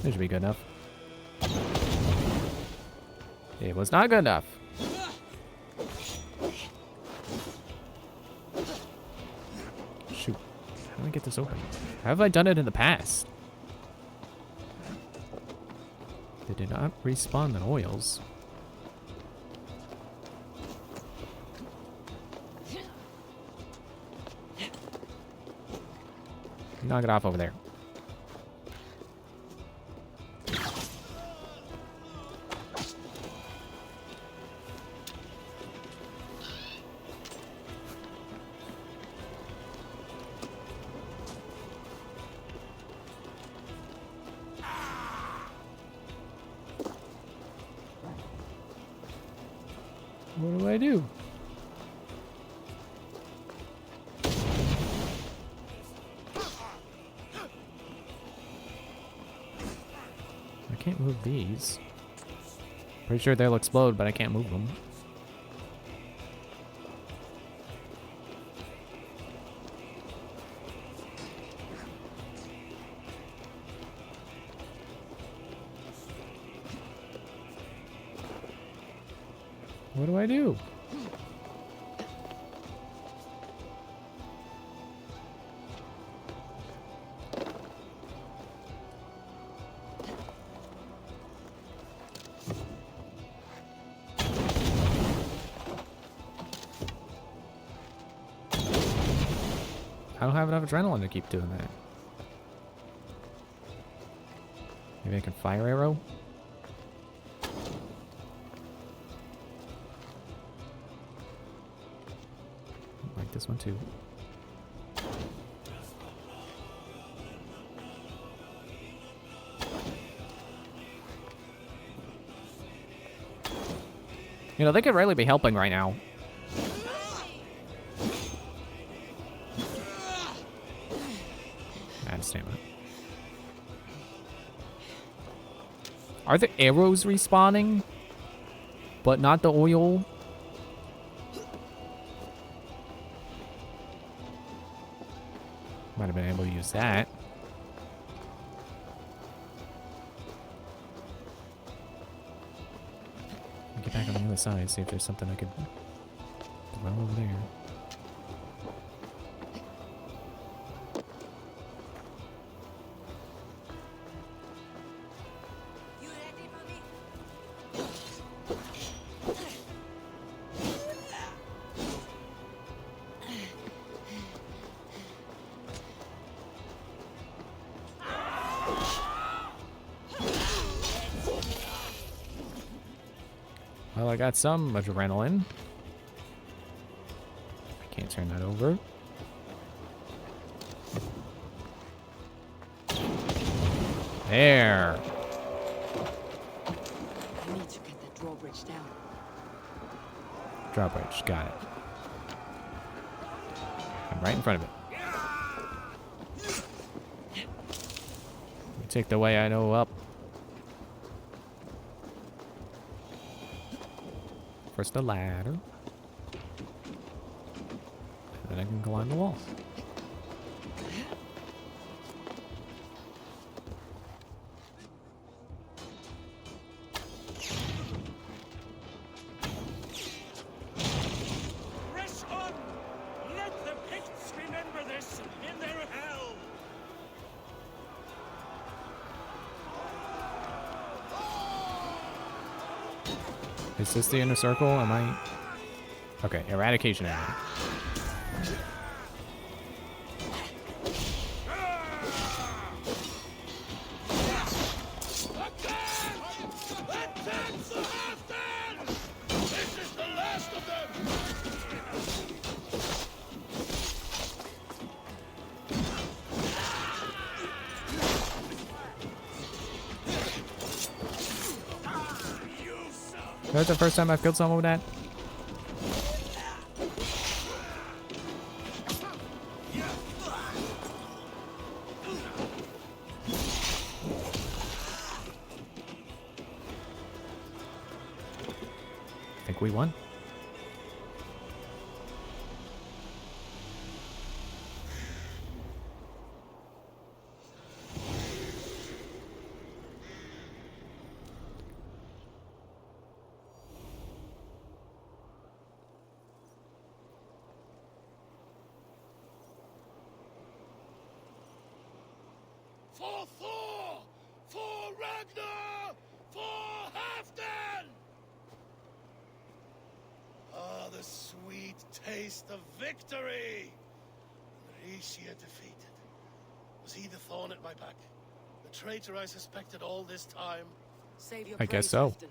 This should be good enough. It was not good enough. Shoot. How do I get this open? How have I done it in the past? They did not respawn the oils. Knock it off over there. What do I do? I can't move these. Pretty sure they'll explode, but I can't move them. What do I do? I don't have enough adrenaline to keep doing that. Maybe I can fire arrow? Like this one too. You know, they could really be helping right now. Stamina. Are the arrows respawning, but not the oil? Might have been able to use that. Get back on the other side, see if there's something I could throw over there. Well, I got some adrenaline. I can't turn that over. There. I need to get that drawbridge down. Drawbridge, got it. I'm right in front of it. Let me take the way I know up. First the ladder. And then I can climb the wall. Press on! Let the Picts remember this in their hell! Is this the inner circle? Am I? Okay, eradication area. This is the last of them! That's the first time I've killed someone with that. I think we won. For Thor! For Ragnar! For Halfdan! Ah, the sweet taste of victory! Rishia defeated. Was he the thorn at my back? The traitor I suspected all this time? Save your I guess praise, so. Halfdan.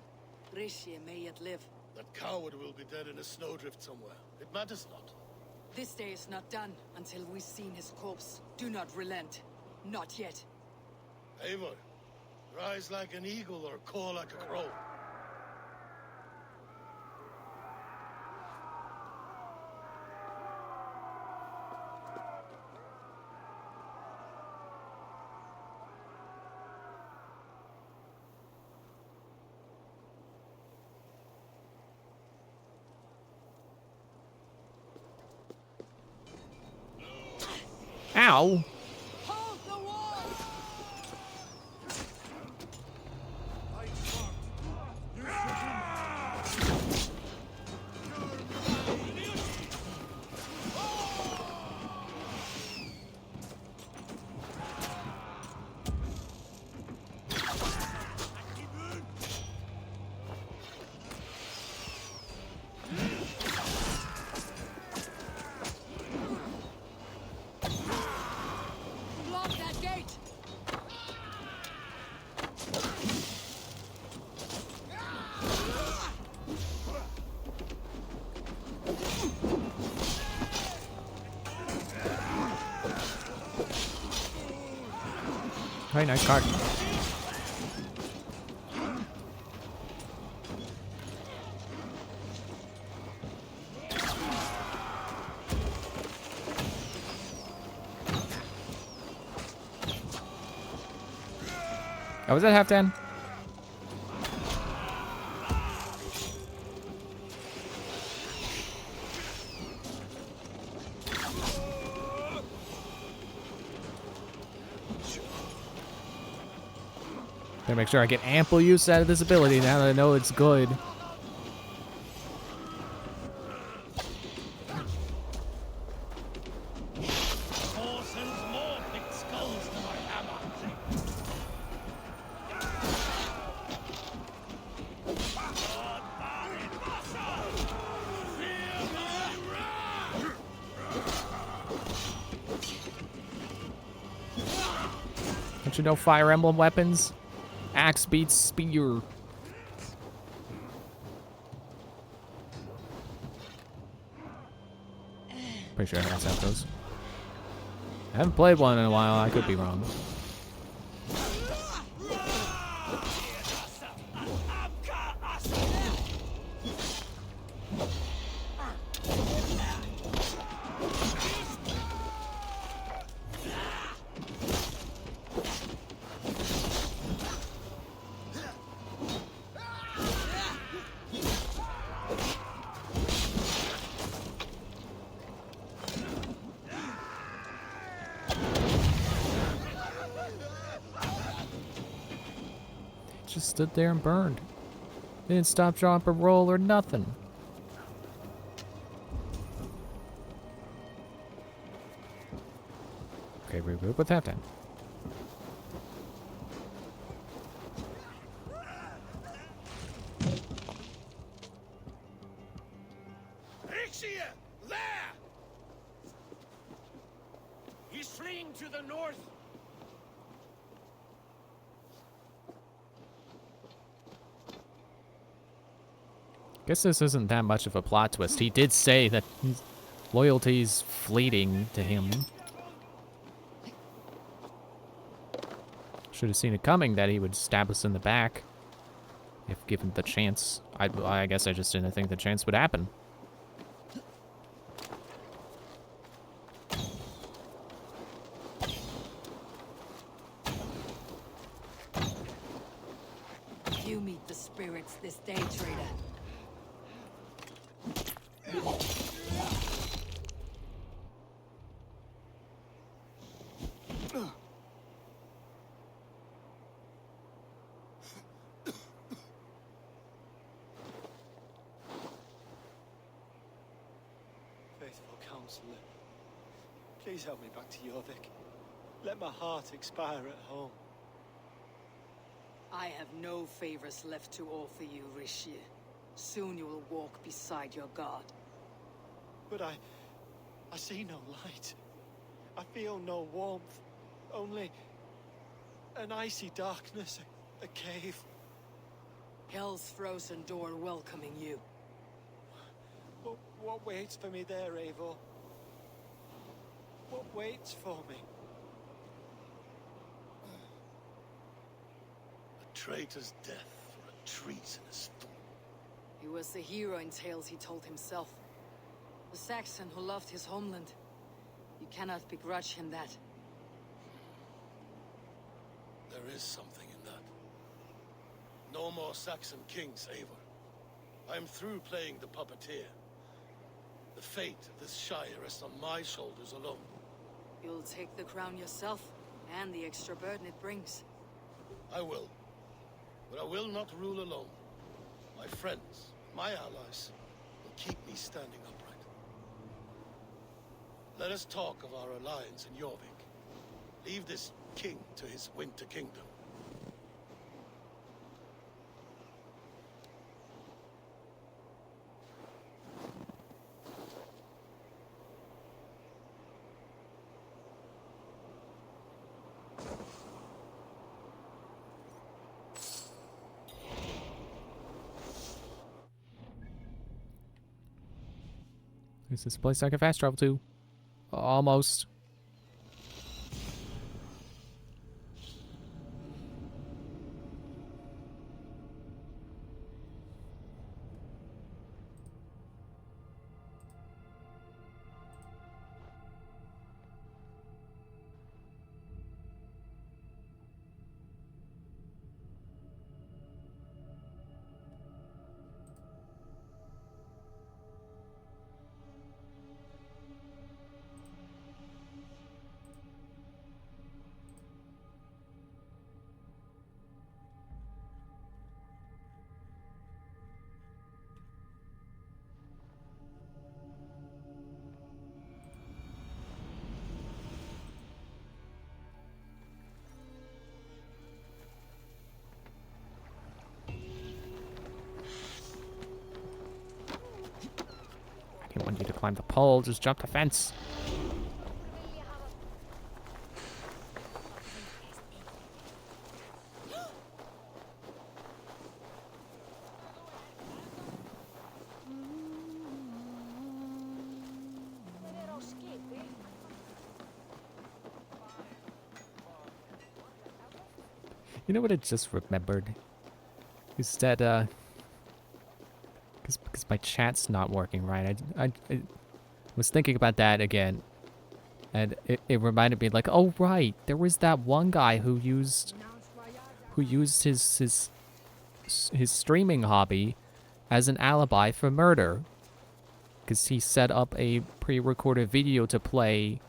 Rishia may yet live. That coward will be dead in a snowdrift somewhere. It matters not. This day is not done until we've seen his corpse. Do not relent. Not yet. Eivor, rise like an eagle or caw like a crow. Ow! Hold the wall! Block that gate! Hey, nice card. Oh, was that Halfdan? Gotta make sure I get ample use out of this ability now that I know it's good. Don't you know Fire Emblem weapons? Axe beats spear. Pretty sure that's how it goes. I haven't played one in a while, I could be wrong. Just stood there and burned. Didn't stop, drop, or roll, or nothing. Okay, regroup with halftime. Ixia! There! He's fleeing to the north! Guess this isn't that much of a plot twist. He did say that his loyalty's fleeting to him. Should have seen it coming that he would stab us in the back if given the chance. I guess I just didn't think the chance would happen. You meet the spirits this day, traitor. Faithful counselor, please help me back to Jorvik. Let my heart expire at home. I have no favors left to offer you, Rishir. Soon you will walk beside your god. But I see no light. I feel no warmth. Only an icy darkness, a cave. Hell's frozen door welcoming you. What waits for me there, Eivor? What waits for me? A traitor's death for a treasonous fool. He was the hero in tales he told himself. The Saxon who loved his homeland. You cannot begrudge him that. There is something in that. No more Saxon kings, Eivor. I'm through playing the puppeteer. The fate of this Shire rests on my shoulders alone. You'll take the crown yourself, and the extra burden it brings. I will. But I will not rule alone. My friends, my allies, will keep me standing upright. Let us talk of our alliance in Jorvik. Leave this king to his winter kingdom. Is this a place I can fast travel to? Almost. climb the pole, just jump the fence. You know what I just remembered? Is that, because my chat's not working right. I was thinking about that again. And it reminded me, like, oh, right. There was that one guy who used his streaming hobby as an alibi for murder. Because he set up a pre-recorded video to play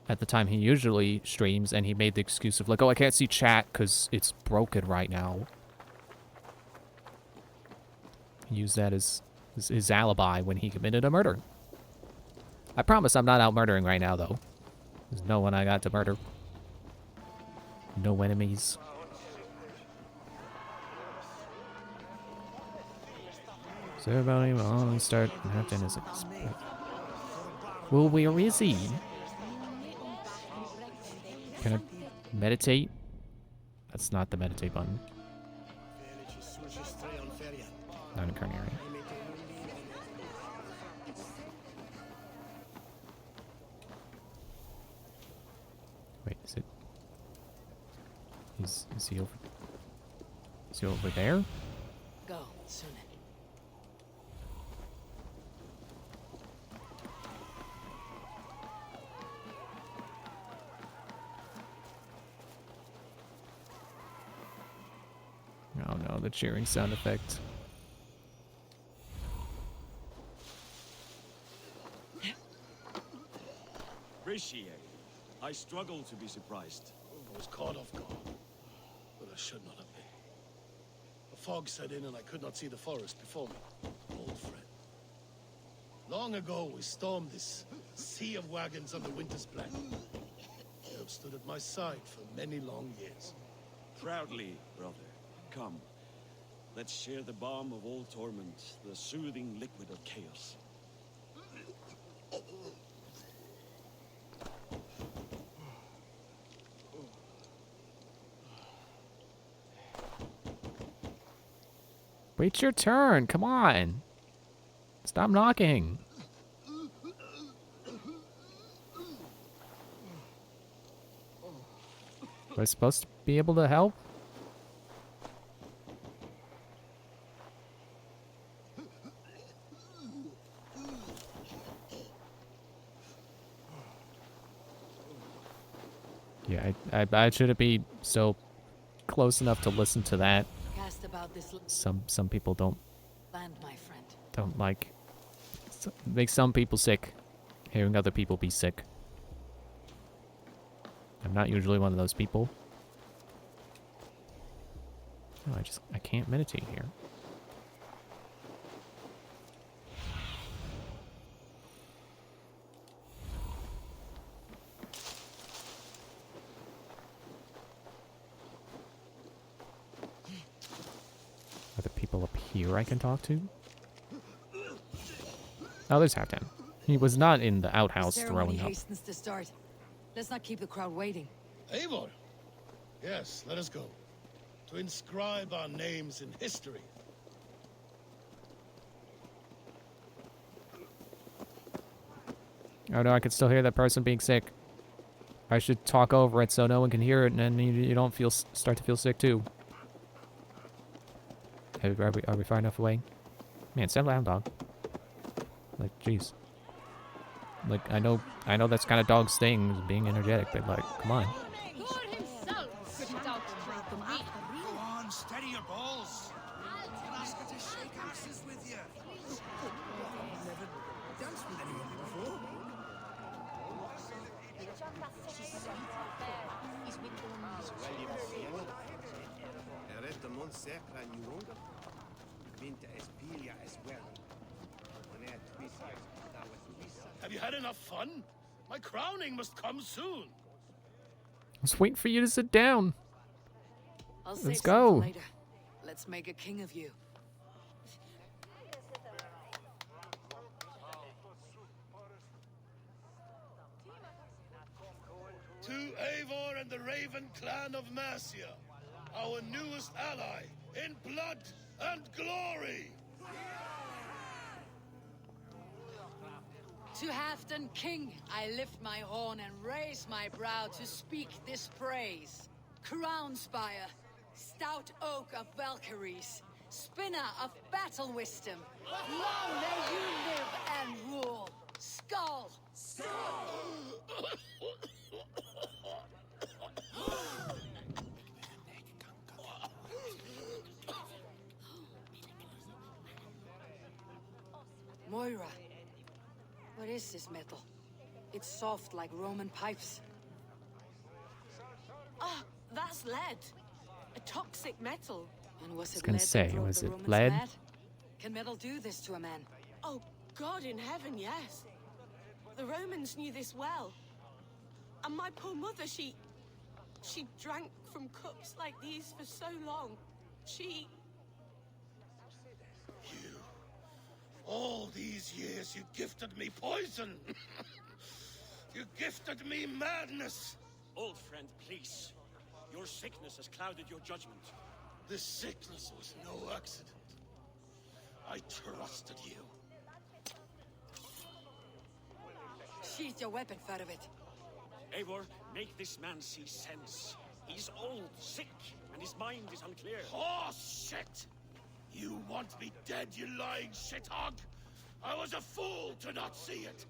at the time he usually streams, and he made the excuse of, like, oh, I can't see chat because it's broken right now. He used that as his alibi when he committed a murder. I promise I'm not out murdering right now, though. There's no one I got to murder. No enemies. Ceremony will only start after his expect. Well, where is he? Can I meditate? That's not the meditate button. Not in current area. Wait, is it? Is he over? Is he over there? Go, Sunan. Oh no, the cheering sound effect. Appreciate. I struggle to be surprised. I was caught off guard, but I should not have been. A fog set in and I could not see the forest before me. Old friend. Long ago, we stormed this sea of wagons under Winter's Black. You have stood at my side for many long years. Proudly, brother. Come. Let's share the balm of all torment, the soothing liquid of chaos. Wait your turn, come on. Stop knocking. Was I supposed to be able to help? Yeah, I shouldn't be so close enough to listen to that. Cast about this Some people don't land, my friend. like. Makes some people sick. Hearing other people be sick. I'm not usually one of those people. No, I can't meditate here. Are there people up here I can talk to? Oh, there's Halfdan. He was not in the outhouse throwing up. Hastens to start. Let's not keep the crowd waiting. Eivor! Yes, let us go. To inscribe our names in history. Oh no, I can still hear that person being sick. I should talk over it so no one can hear it, and then you don't start to feel sick too. Are we far enough away? Man, settle down, dog. Like, jeez. Like, I know that's kind of dog's thing, being energetic, but like, come on. God himself couldn't outstrike the me. Go on, steady your balls. I'll ask her to shake asses with you. I've never danced with anyone before. Have you had enough fun? My crowning must come soon. I was waiting for you to sit down. I'll Let's save go. some for later. Let's make a king of you. To Eivor and the Raven clan of Mercia, our newest ally in blood and glory. To Halfdan King, I lift my horn and raise my brow to speak this praise. Crown Spire, stout oak of Valkyries, spinner of battle wisdom. Long may you live and rule. Skull! Moira, what is this metal? It's soft like Roman pipes. Ah, that's lead. A toxic metal. And was I was it gonna lead that say, drove was the it Romans lead? mad? Can metal do this to a man? Oh, God in heaven, yes. The Romans knew this well. And my poor mother, she drank from cups like these for so long. She... All these years you gifted me poison. You gifted me madness. Old friend, please. Your sickness has clouded your judgment. This sickness was no accident. I trusted you. Sheath your weapon, Faravit. Eivor, make this man see sense. He's old, sick, and his mind is unclear. Oh, shit! You want me dead, you lying shithog? I was a fool to not see it.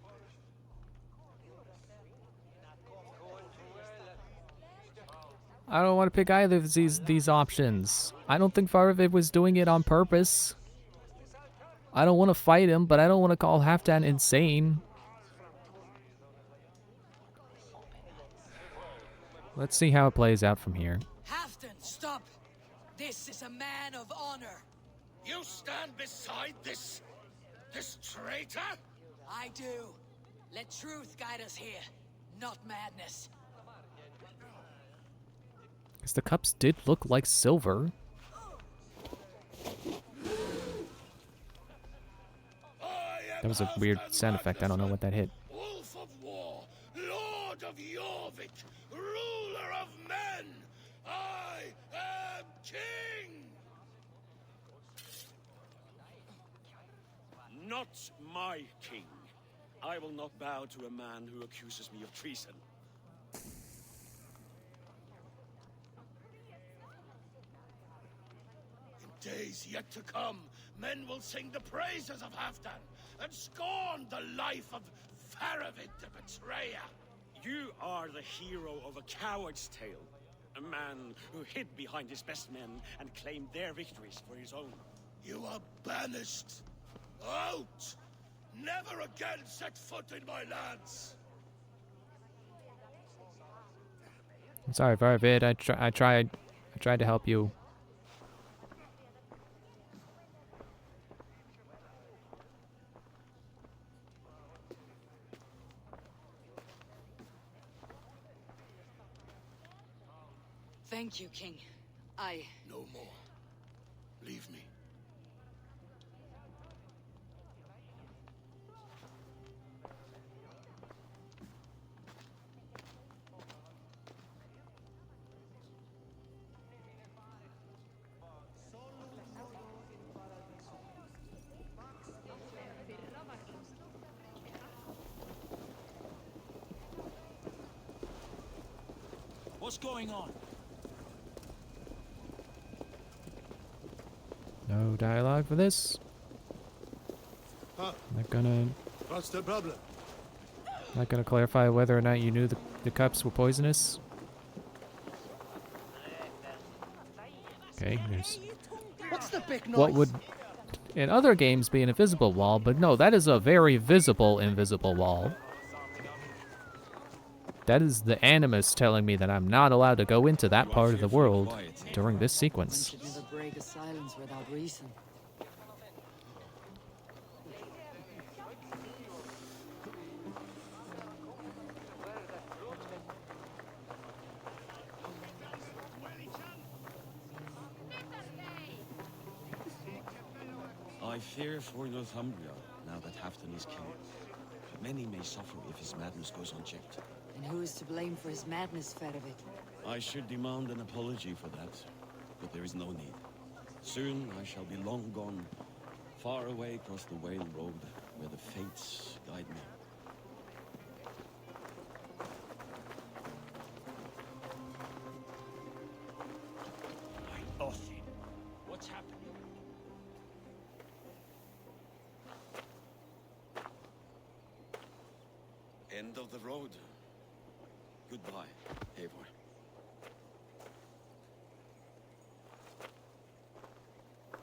I don't want to pick either of these options. I don't think Faravid was doing it on purpose. I don't want to fight him, but I don't want to call Halfdan insane. Let's see how it plays out from here. Halfdan, stop! This is a man of honor. You stand beside this traitor? I do. Let truth guide us here, not madness. Because the cups did look like silver. That was a weird sound effect. I don't know what that hit. Wolf of war, Lord of Jorvik, ruler of men. I am king. Not my king. I will not bow to a man who accuses me of treason. In days yet to come, men will sing the praises of Halfdan and scorn the life of Faravid the betrayer. You are the hero of a coward's tale. A man who hid behind his best men and claimed their victories for his own. You are banished. Out! Never again set foot in my lands. I'm sorry, Faravid. I tried to help you. Thank you, King. No more. Leave me. What's going on? No dialogue for this. Huh? Not gonna. What's the problem? Not gonna clarify whether or not you knew the cups were poisonous. Okay, there's. What's the big noise? What would in other games be an invisible wall, but no, that is a very visible invisible wall. That is the Animus telling me that I'm not allowed to go into that part of the world during this sequence. One should never break a silence without reason. I fear for Northumbria now that Halfdan is king. Many may suffer if his madness goes unchecked. And who is to blame for his madness, Ferovit? I should demand an apology for that, but there is no need. Soon I shall be long gone, far away across the Whale Road, where the fates guide me. Othin, what's happening? End of the road. Goodbye, Eivor.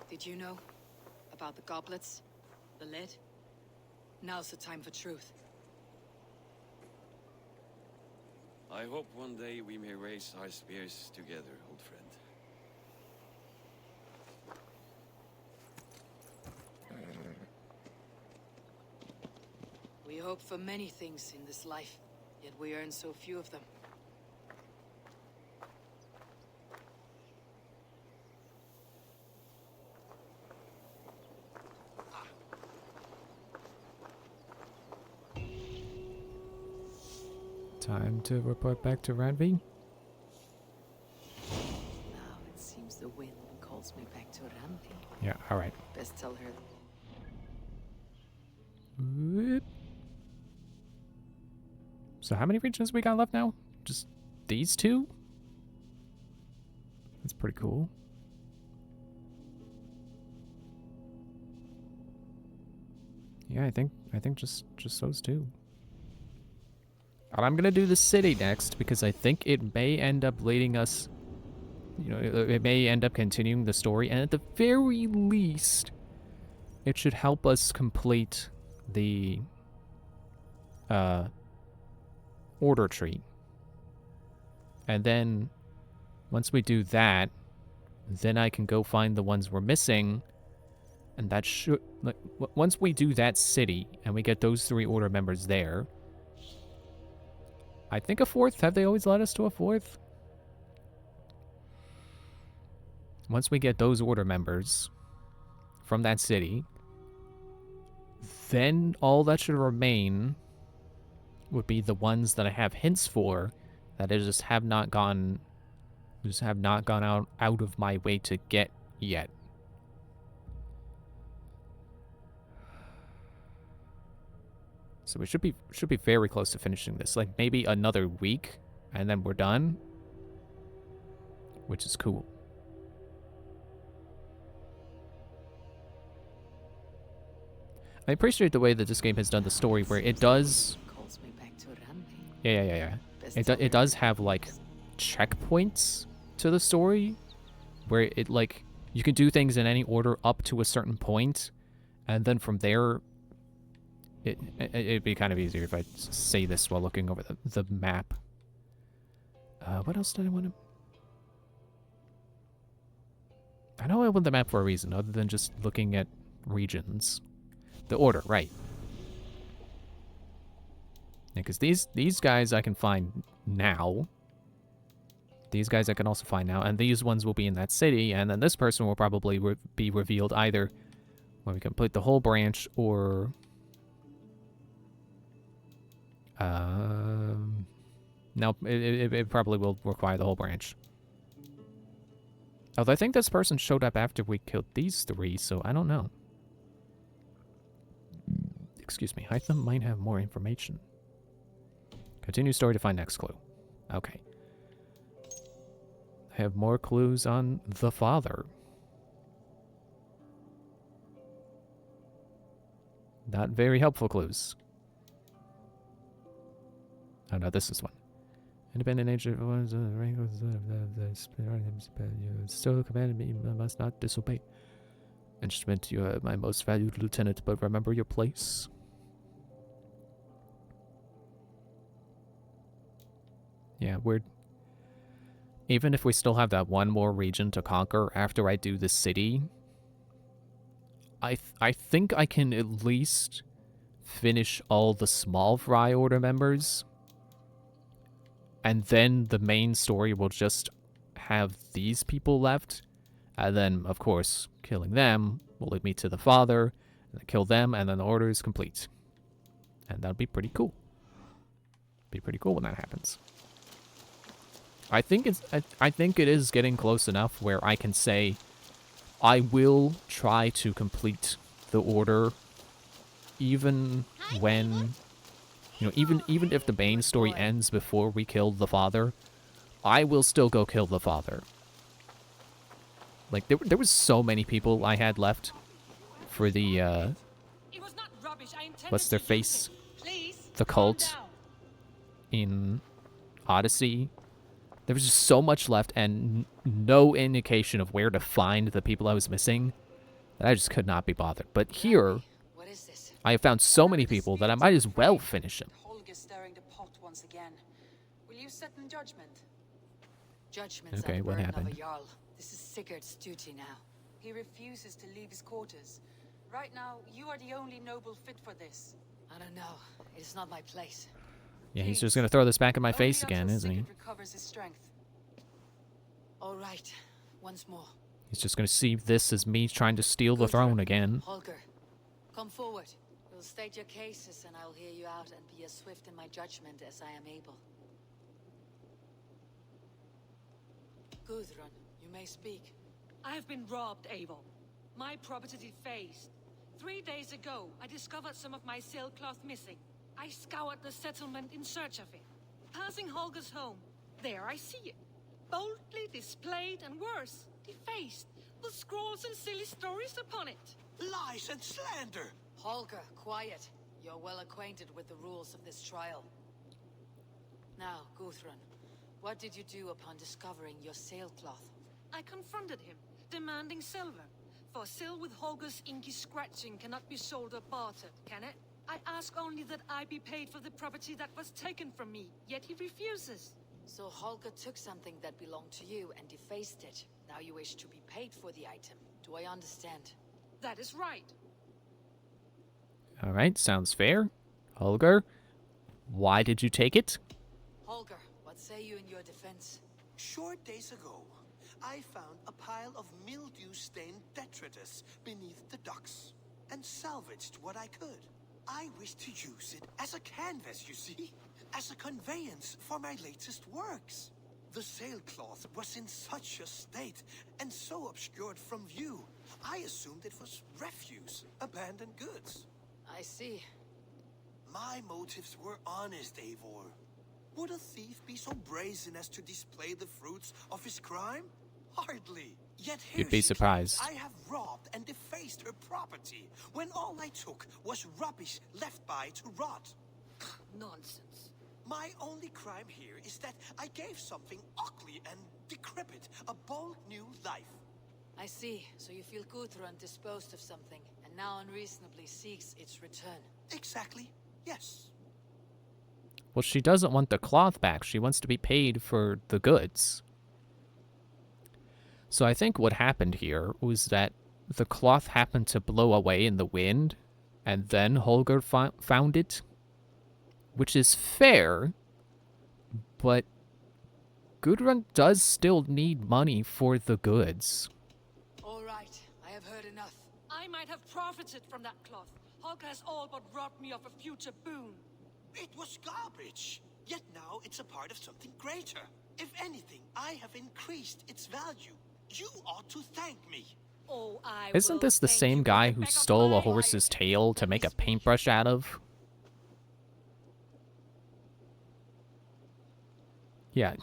Did you know about the goblets? The lid? Now's the time for truth. I hope one day we may raise our spears together, old friend. We hope for many things in this life, yet we earn so few of them. Time to report back to Randvi. Now it seems the wind calls me back to Randvi. Yeah, alright. Best tell her. Whoop. So how many regions we got left now? Just these two? That's pretty cool. Yeah, I think just those two. And I'm gonna do the city next because I think it may end up leading us, you know, it may end up continuing the story, and at the very least, it should help us complete the order tree. And then once we do that, then I can go find the ones we're missing, and that should, like, once we do that city and we get those 3 order members there, I think a 4th. Have they always led us to a 4th? Once we get those order members from that city, then all that should remain would be the ones that I have hints for that I just have not gone out of my way to get yet. So we should be very close to finishing this. Like maybe another week and then we're done. Which is cool. I appreciate the way that this game has done the story where it does Yeah. It does have like checkpoints to the story where it like you can do things in any order up to a certain point, and then from there it'd be kind of easier if I say this while looking over the map. What else did I want to... I know I want the map for a reason, other than just looking at regions. The order, right. Yeah, because these guys I can find now. These guys I can also find now, and these ones will be in that city, and then this person will probably be revealed either when we complete the whole branch, or... no, it probably will require the whole branch. Although I think this person showed up after we killed these 3, so I don't know. Excuse me, Hytham might have more information. Continue story to find next clue. Okay. I have more clues on the father. Not very helpful clues. Oh no, this is one. Independent nature of one's wrangles of the spirit, you still commanded me, I must not disobey. Instrument, you are my most valued lieutenant, but remember your place. Yeah, weird. Even if we still have that one more region to conquer after I do the city, I think I can at least finish all the small fry order members. And then the main story will just have these people left. And then, of course, killing them will lead me to the father. And then kill them, and then the order is complete. And that'll be pretty cool. Be pretty cool when that happens. I think it is getting close enough where I can say I will try to complete the order even when, you know, even if the main story ends before we kill the father, I will still go kill the father. Like, there was so many people I had left for the, what's their face? The cult in Odyssey. There was just so much left and no indication of where to find the people I was missing that I just could not be bothered. But here, I have found so many people that I might as well finish them. Holger stirring the pot once again. Will you set in judgment? Judgment's Okay, the what burden of happened? a Jarl. This is Sigurd's duty now. He refuses to leave his quarters. Right now, you are the only noble fit for this. I don't know. It's not my place. Yeah, he's just gonna throw this back in my face Only again, until isn't he? Sigurd recovers his strength. All right, once more. He's just gonna see this as me trying to steal the throne again. Holger, come forward. You'll state your cases and I'll hear you out and be as swift in my judgment as I am able. Gudrun, you may speak. I have been robbed, Eivor. My property defaced. 3 days ago, I discovered some of my sailcloth missing. I scoured the settlement in search of it. Passing Holger's home, there I see it. Boldly displayed and worse, defaced, with scrolls and silly stories upon it. Lies and slander! Holger, quiet. You're well acquainted with the rules of this trial. Now, Gudrun, what did you do upon discovering your sailcloth? I confronted him, demanding silver. For sil with Holger's inky scratching cannot be sold or bartered, can it? I ask only that I be paid for the property that was taken from me, yet he refuses. So Holger took something that belonged to you and defaced it. Now you wish to be paid for the item. Do I understand? That is right. Alright, sounds fair. Holger, why did you take it? Holger, what say you in your defense? Short days ago, I found a pile of mildew-stained detritus beneath the docks, and salvaged what I could. I wish to use it as a canvas, you see? As a conveyance for my latest works. The sailcloth was in such a state, and so obscured from view, I assumed it was refuse, abandoned goods. I see. My motives were honest, Eivor. Would a thief be so brazen as to display the fruits of his crime? Hardly. Yet here You'd be she surprised. claims I have robbed and defaced her property, when all I took was rubbish left by to rot. Nonsense. My only crime here is that I gave something ugly and decrepit a bold new life. I see. So you feel Gudrun disposed of something, and now unreasonably seeks its return. Exactly. Yes. Well, she doesn't want the cloth back. She wants to be paid for the goods. So I think what happened here was that the cloth happened to blow away in the wind, and then Holger found it, which is fair, but Gudrun does still need money for the goods. All right, I have heard enough. I might have profited from that cloth. Holger has all but robbed me of a future boon. It was garbage. Yet now it's a part of something greater. If anything, I have increased its value. You ought to thank me. Oh, I Isn't this the same guy who stole a horse's tail to make a paintbrush out of? Yeah,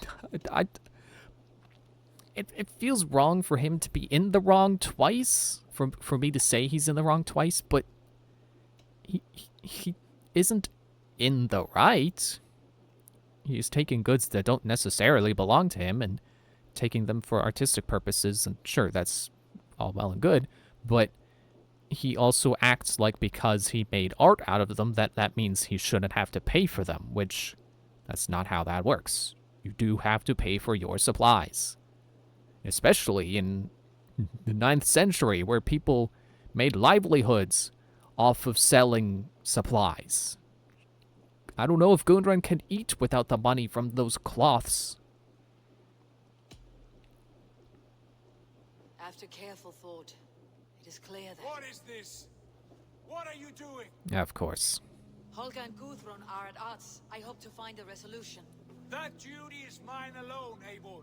it feels wrong for him to be in the wrong twice, for me to say he's in the wrong twice, but he isn't in the right. He's taking goods that don't necessarily belong to him and taking them for artistic purposes, and sure, that's all well and good, but he also acts like because he made art out of them that means he shouldn't have to pay for them, which that's not how that works. You do have to pay for your supplies. Especially in the 9th century, where people made livelihoods off of selling supplies. I don't know if Gudrun can eat without the money from those cloths. After careful thought, it is clear that... What is this? What are you doing? Yeah, of course. Holga and Gudrun are at odds. I hope to find a resolution. That duty is mine alone, Eivor.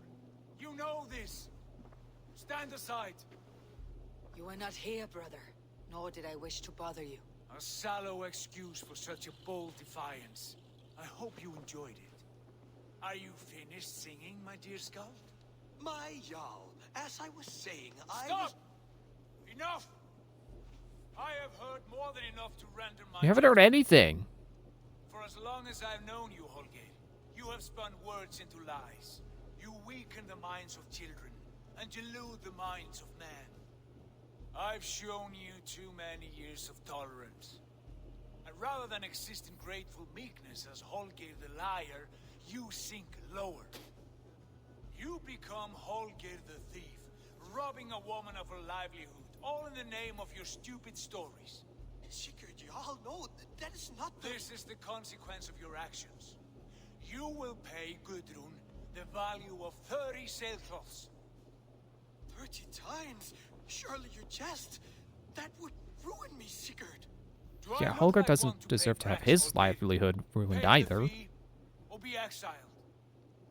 You know this. Stand aside. You were not here, brother. Nor did I wish to bother you. A sallow excuse for such a bold defiance. I hope you enjoyed it. Are you finished singing, my dear Skald? My Jarl, as I was saying, Stop! Enough! I have heard more than enough to render my... You haven't heard anything. For as long as I've known you, Holger, you have spun words into lies. You weaken the minds of children, and delude the minds of men. I've shown you too many years of tolerance. And rather than exist in grateful meekness as Holger the liar, you sink lower. You become Holger the thief, robbing a woman of her livelihood, all in the name of your stupid stories. Sigurd, you all know that is not the... This is the consequence of your actions. You will pay Gudrun the value of 30 sailcloths. 30 times? Surely you jest. That would ruin me, Sigurd. Yeah, Holger doesn't deserve to have his livelihood ruined either. Or be exiled.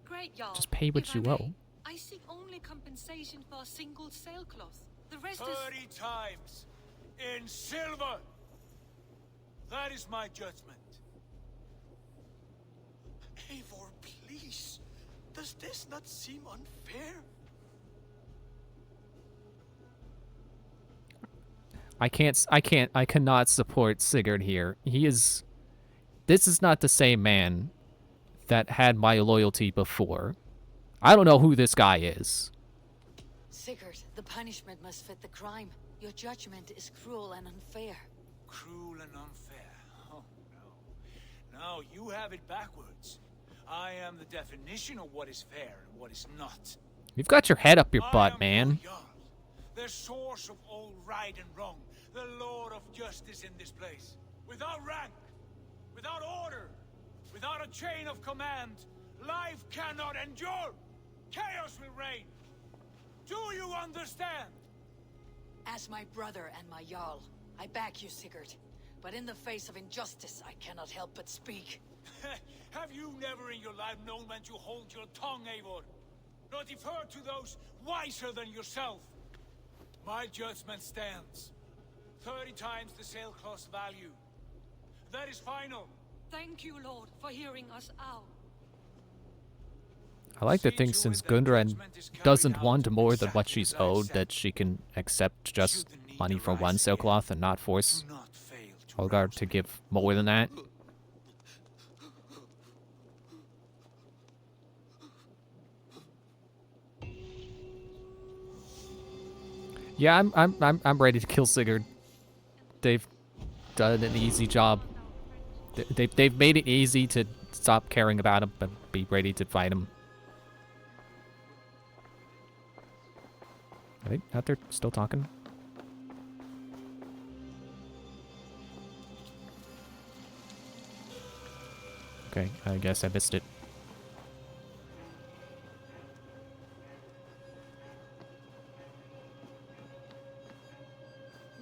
Great, Jarl. Just pay what If you I may, owe. I seek only compensation for a single sailcloth. The rest 30 is... times in silver. That is my judgment. Eivor, please. Does this not seem unfair? I cannot support Sigurd here. This is not the same man that had my loyalty before. I don't know who this guy is. Sigurd, the punishment must fit the crime. Your judgment is cruel and unfair. Cruel and unfair. Oh, no. No, you have it backwards. I am the definition of what is fair and what is not. You've got your head up your butt, man. The source of all right and wrong. The Lord of Justice in this place. Without rank, without order, without a chain of command, life cannot endure. Chaos will reign. Do you understand? As my brother and my Jarl, I back you, Sigurd. But in the face of injustice, I cannot help but speak. Have you never in your life known when to hold your tongue, Eivor? Nor defer to those wiser than yourself? My judgment stands. 30 times the sailcloth's value. That is final. Thank you, Lord, for hearing us out. I like to think since Gudrun doesn't want more than what she's owed, that she can accept just money for one sailcloth and not force Holger to give more than that. Yeah, I'm ready to kill Sigurd. They've done an easy job. They've made it easy to stop caring about him and be ready to fight him. Are they out there still talking? Okay, I guess I missed it.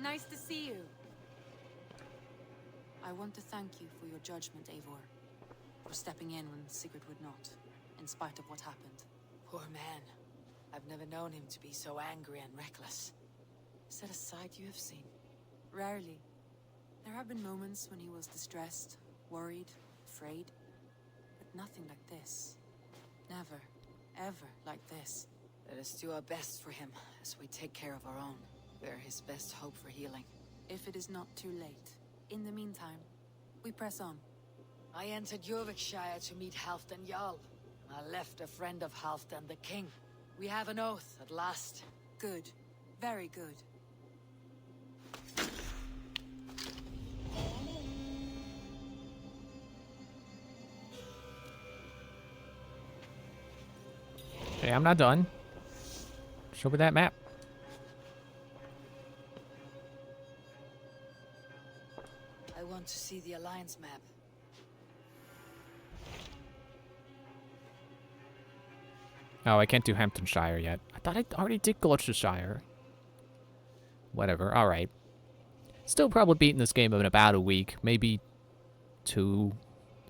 Nice to see you. I want to thank you for your judgment, Eivor. For stepping in when Sigurd would not, in spite of what happened. Poor man. I've never known him to be so angry and reckless. Is that a side you have seen? Rarely. There have been moments when he was distressed, worried, afraid. But nothing like this. Never, ever like this. Let us do our best for him as we take care of our own. We're his best hope for healing. If it is not too late. In the meantime, we press on. I entered Jorvikshire to meet Halfdan Jarl. I left a friend of Halfdan the king. We have an oath at last. Good. Very good. Okay, I'm not done. Show me that map. I want to see the Alliance map. Oh, I can't do Hamptonshire yet. I thought I already did Gloucestershire. Whatever, alright. Still probably beating this game in about a week. Maybe 2.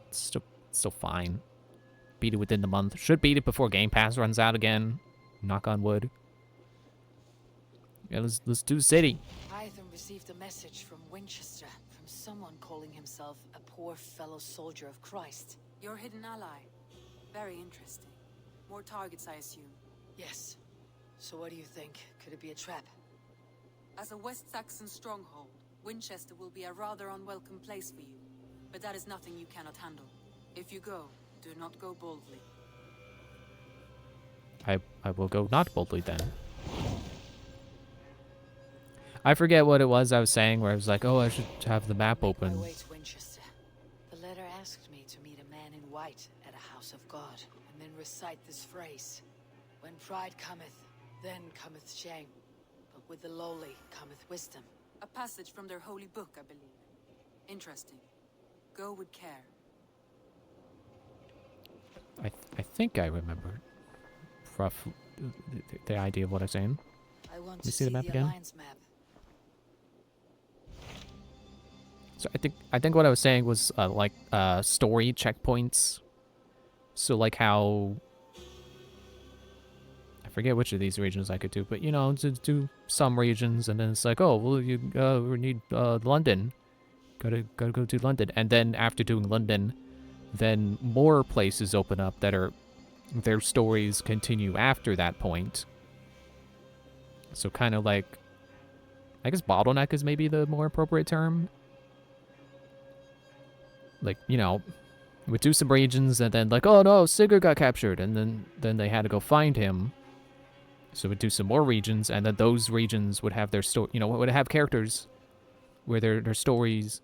It's still fine. Beat it within the month. Should beat it before Game Pass runs out again. Knock on wood. Yeah, let's do City. Hytham received a message from Winchester, from someone calling himself a poor fellow soldier of Christ. Your hidden ally. Very interesting. More targets, I assume. Yes. So what do you think? Could it be a trap? As a West Saxon stronghold, Winchester will be a rather unwelcome place for you. But that is nothing you cannot handle. If you go, do not go boldly. I will go not boldly then. I forget what it was I was saying where I was like, oh, I should have the map open. My way to Winchester. The letter asked me to meet a man in white at a house of God, and then recite this phrase. When pride cometh, then cometh shame. But with the lowly cometh wisdom. A passage from their holy book, I believe. Interesting. Go with care. I think I remember rough the idea of what I'm saying. I want Let me to see the map again. Alliance map. So I think what I was saying was like story checkpoints. So like how I forget which of these regions I could do, but you know, to do some regions, and then it's like, oh, well, you we need London. Gotta go to London, and then after doing London, then more places open up that are their stories continue after that point. So kind of like, I guess bottleneck is maybe the more appropriate term. Like, you know, we'd do some regions and then like, oh no, Sigurd got captured, and then they had to go find him. So we'd do some more regions, and then those regions would have their story, you know, would have characters where their stories,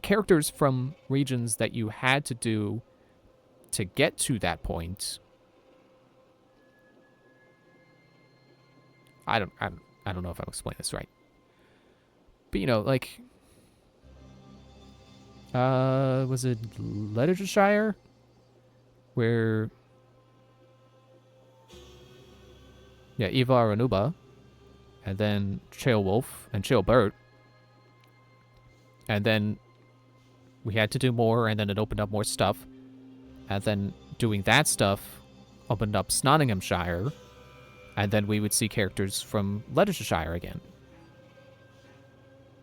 characters from regions that you had to do to get to that point. I don't know if I'm explaining this right. But you know, like, was it Leicestershire? Where, yeah, Ivar and Ubba, and then Ceolwulf and Ceolbert. And then we had to do more, and then it opened up more stuff. And then doing that stuff opened up Nottinghamshire, and then we would see characters from Leicestershire again.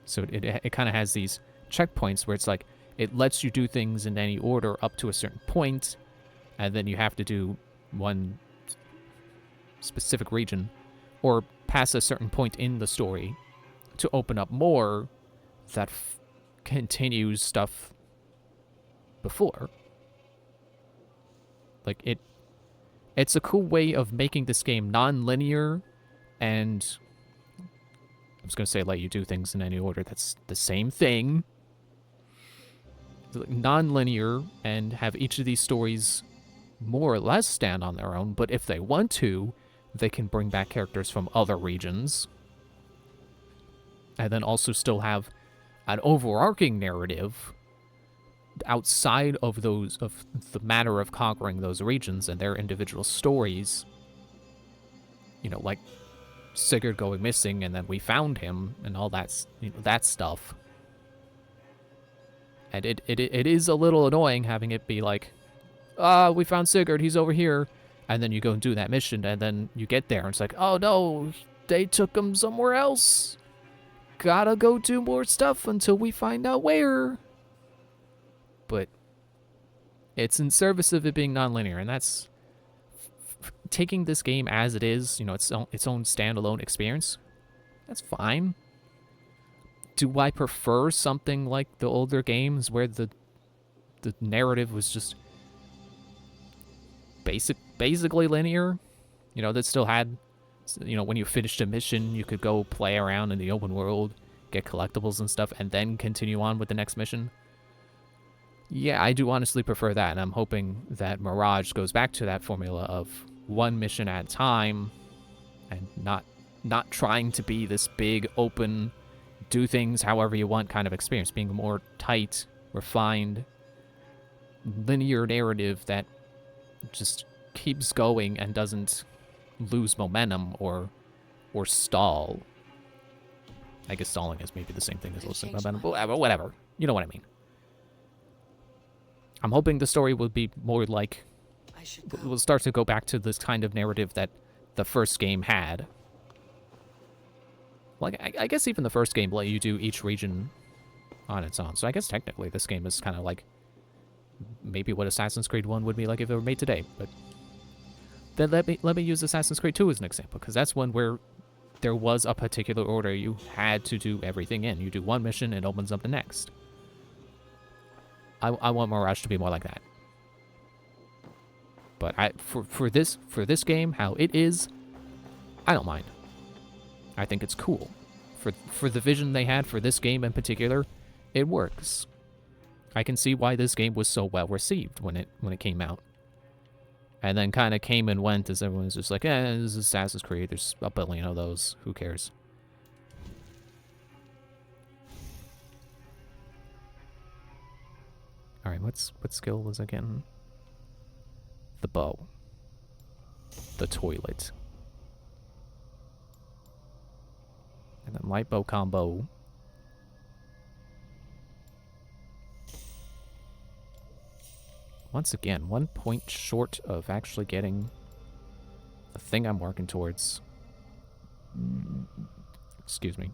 So it kind of has these checkpoints where it's like, it lets you do things in any order up to a certain point, and then you have to do one specific region, or pass a certain point in the story to open up more that continues stuff before. Like, it's a cool way of making this game non-linear, and I was going to say let you do things in any order. That's the same thing. Non-linear, and have each of these stories more or less stand on their own, but if they want to, they can bring back characters from other regions. And then also still have an overarching narrative outside of those, of the matter of conquering those regions and their individual stories. You know, like Sigurd going missing and then we found him and all that, you know, that stuff. And it is a little annoying having it be like, we found Sigurd, he's over here. And then you go and do that mission, and then you get there, and it's like, oh no, they took him somewhere else. Gotta go do more stuff until we find out where. But it's in service of it being non-linear, and that's taking this game as it is, you know, its own standalone experience. That's fine. Do I prefer something like the older games where the narrative was just basically linear? You know, that still had, you know, when you finished a mission, you could go play around in the open world, get collectibles and stuff, and then continue on with the next mission. Yeah, I do honestly prefer that, and I'm hoping that Mirage goes back to that formula of one mission at a time, and not trying to be this big, open, do things however you want kind of experience, being a more tight, refined, linear narrative that just keeps going and doesn't lose momentum or stall. I guess stalling is maybe the same thing as losing momentum, but whatever. You know what I mean. I'm hoping the story will be more like... We'll start to go back to this kind of narrative that the first game had. Like, I guess even the first game let you do each region on its own. So I guess technically this game is kind of like maybe what Assassin's Creed 1 would be like if it were made today. But then let me use Assassin's Creed 2 as an example, because that's one where there was a particular order you had to do everything in. You do one mission, it opens up the next. I want Mirage to be more like that. But for this game, how it is, I don't mind. I think it's cool. For the vision they had for this game in particular, it works. I can see why this game was so well received when it came out. And then kind of came and went as everyone's just like, this is Assassin's Creed, there's a billion of those, who cares? Alright, what skill was again? The bow. The toilet. And then light bow combo. Once again, 1 point short of actually getting the thing I'm working towards. Excuse me.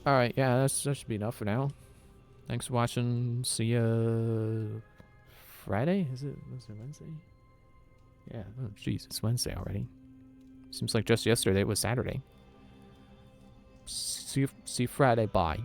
Alright, yeah, that should be enough for now. Thanks for watching. See ya Friday? Was it Wednesday? Yeah, oh jeez, it's Wednesday already. Seems like just yesterday it was Saturday. See you Friday, bye.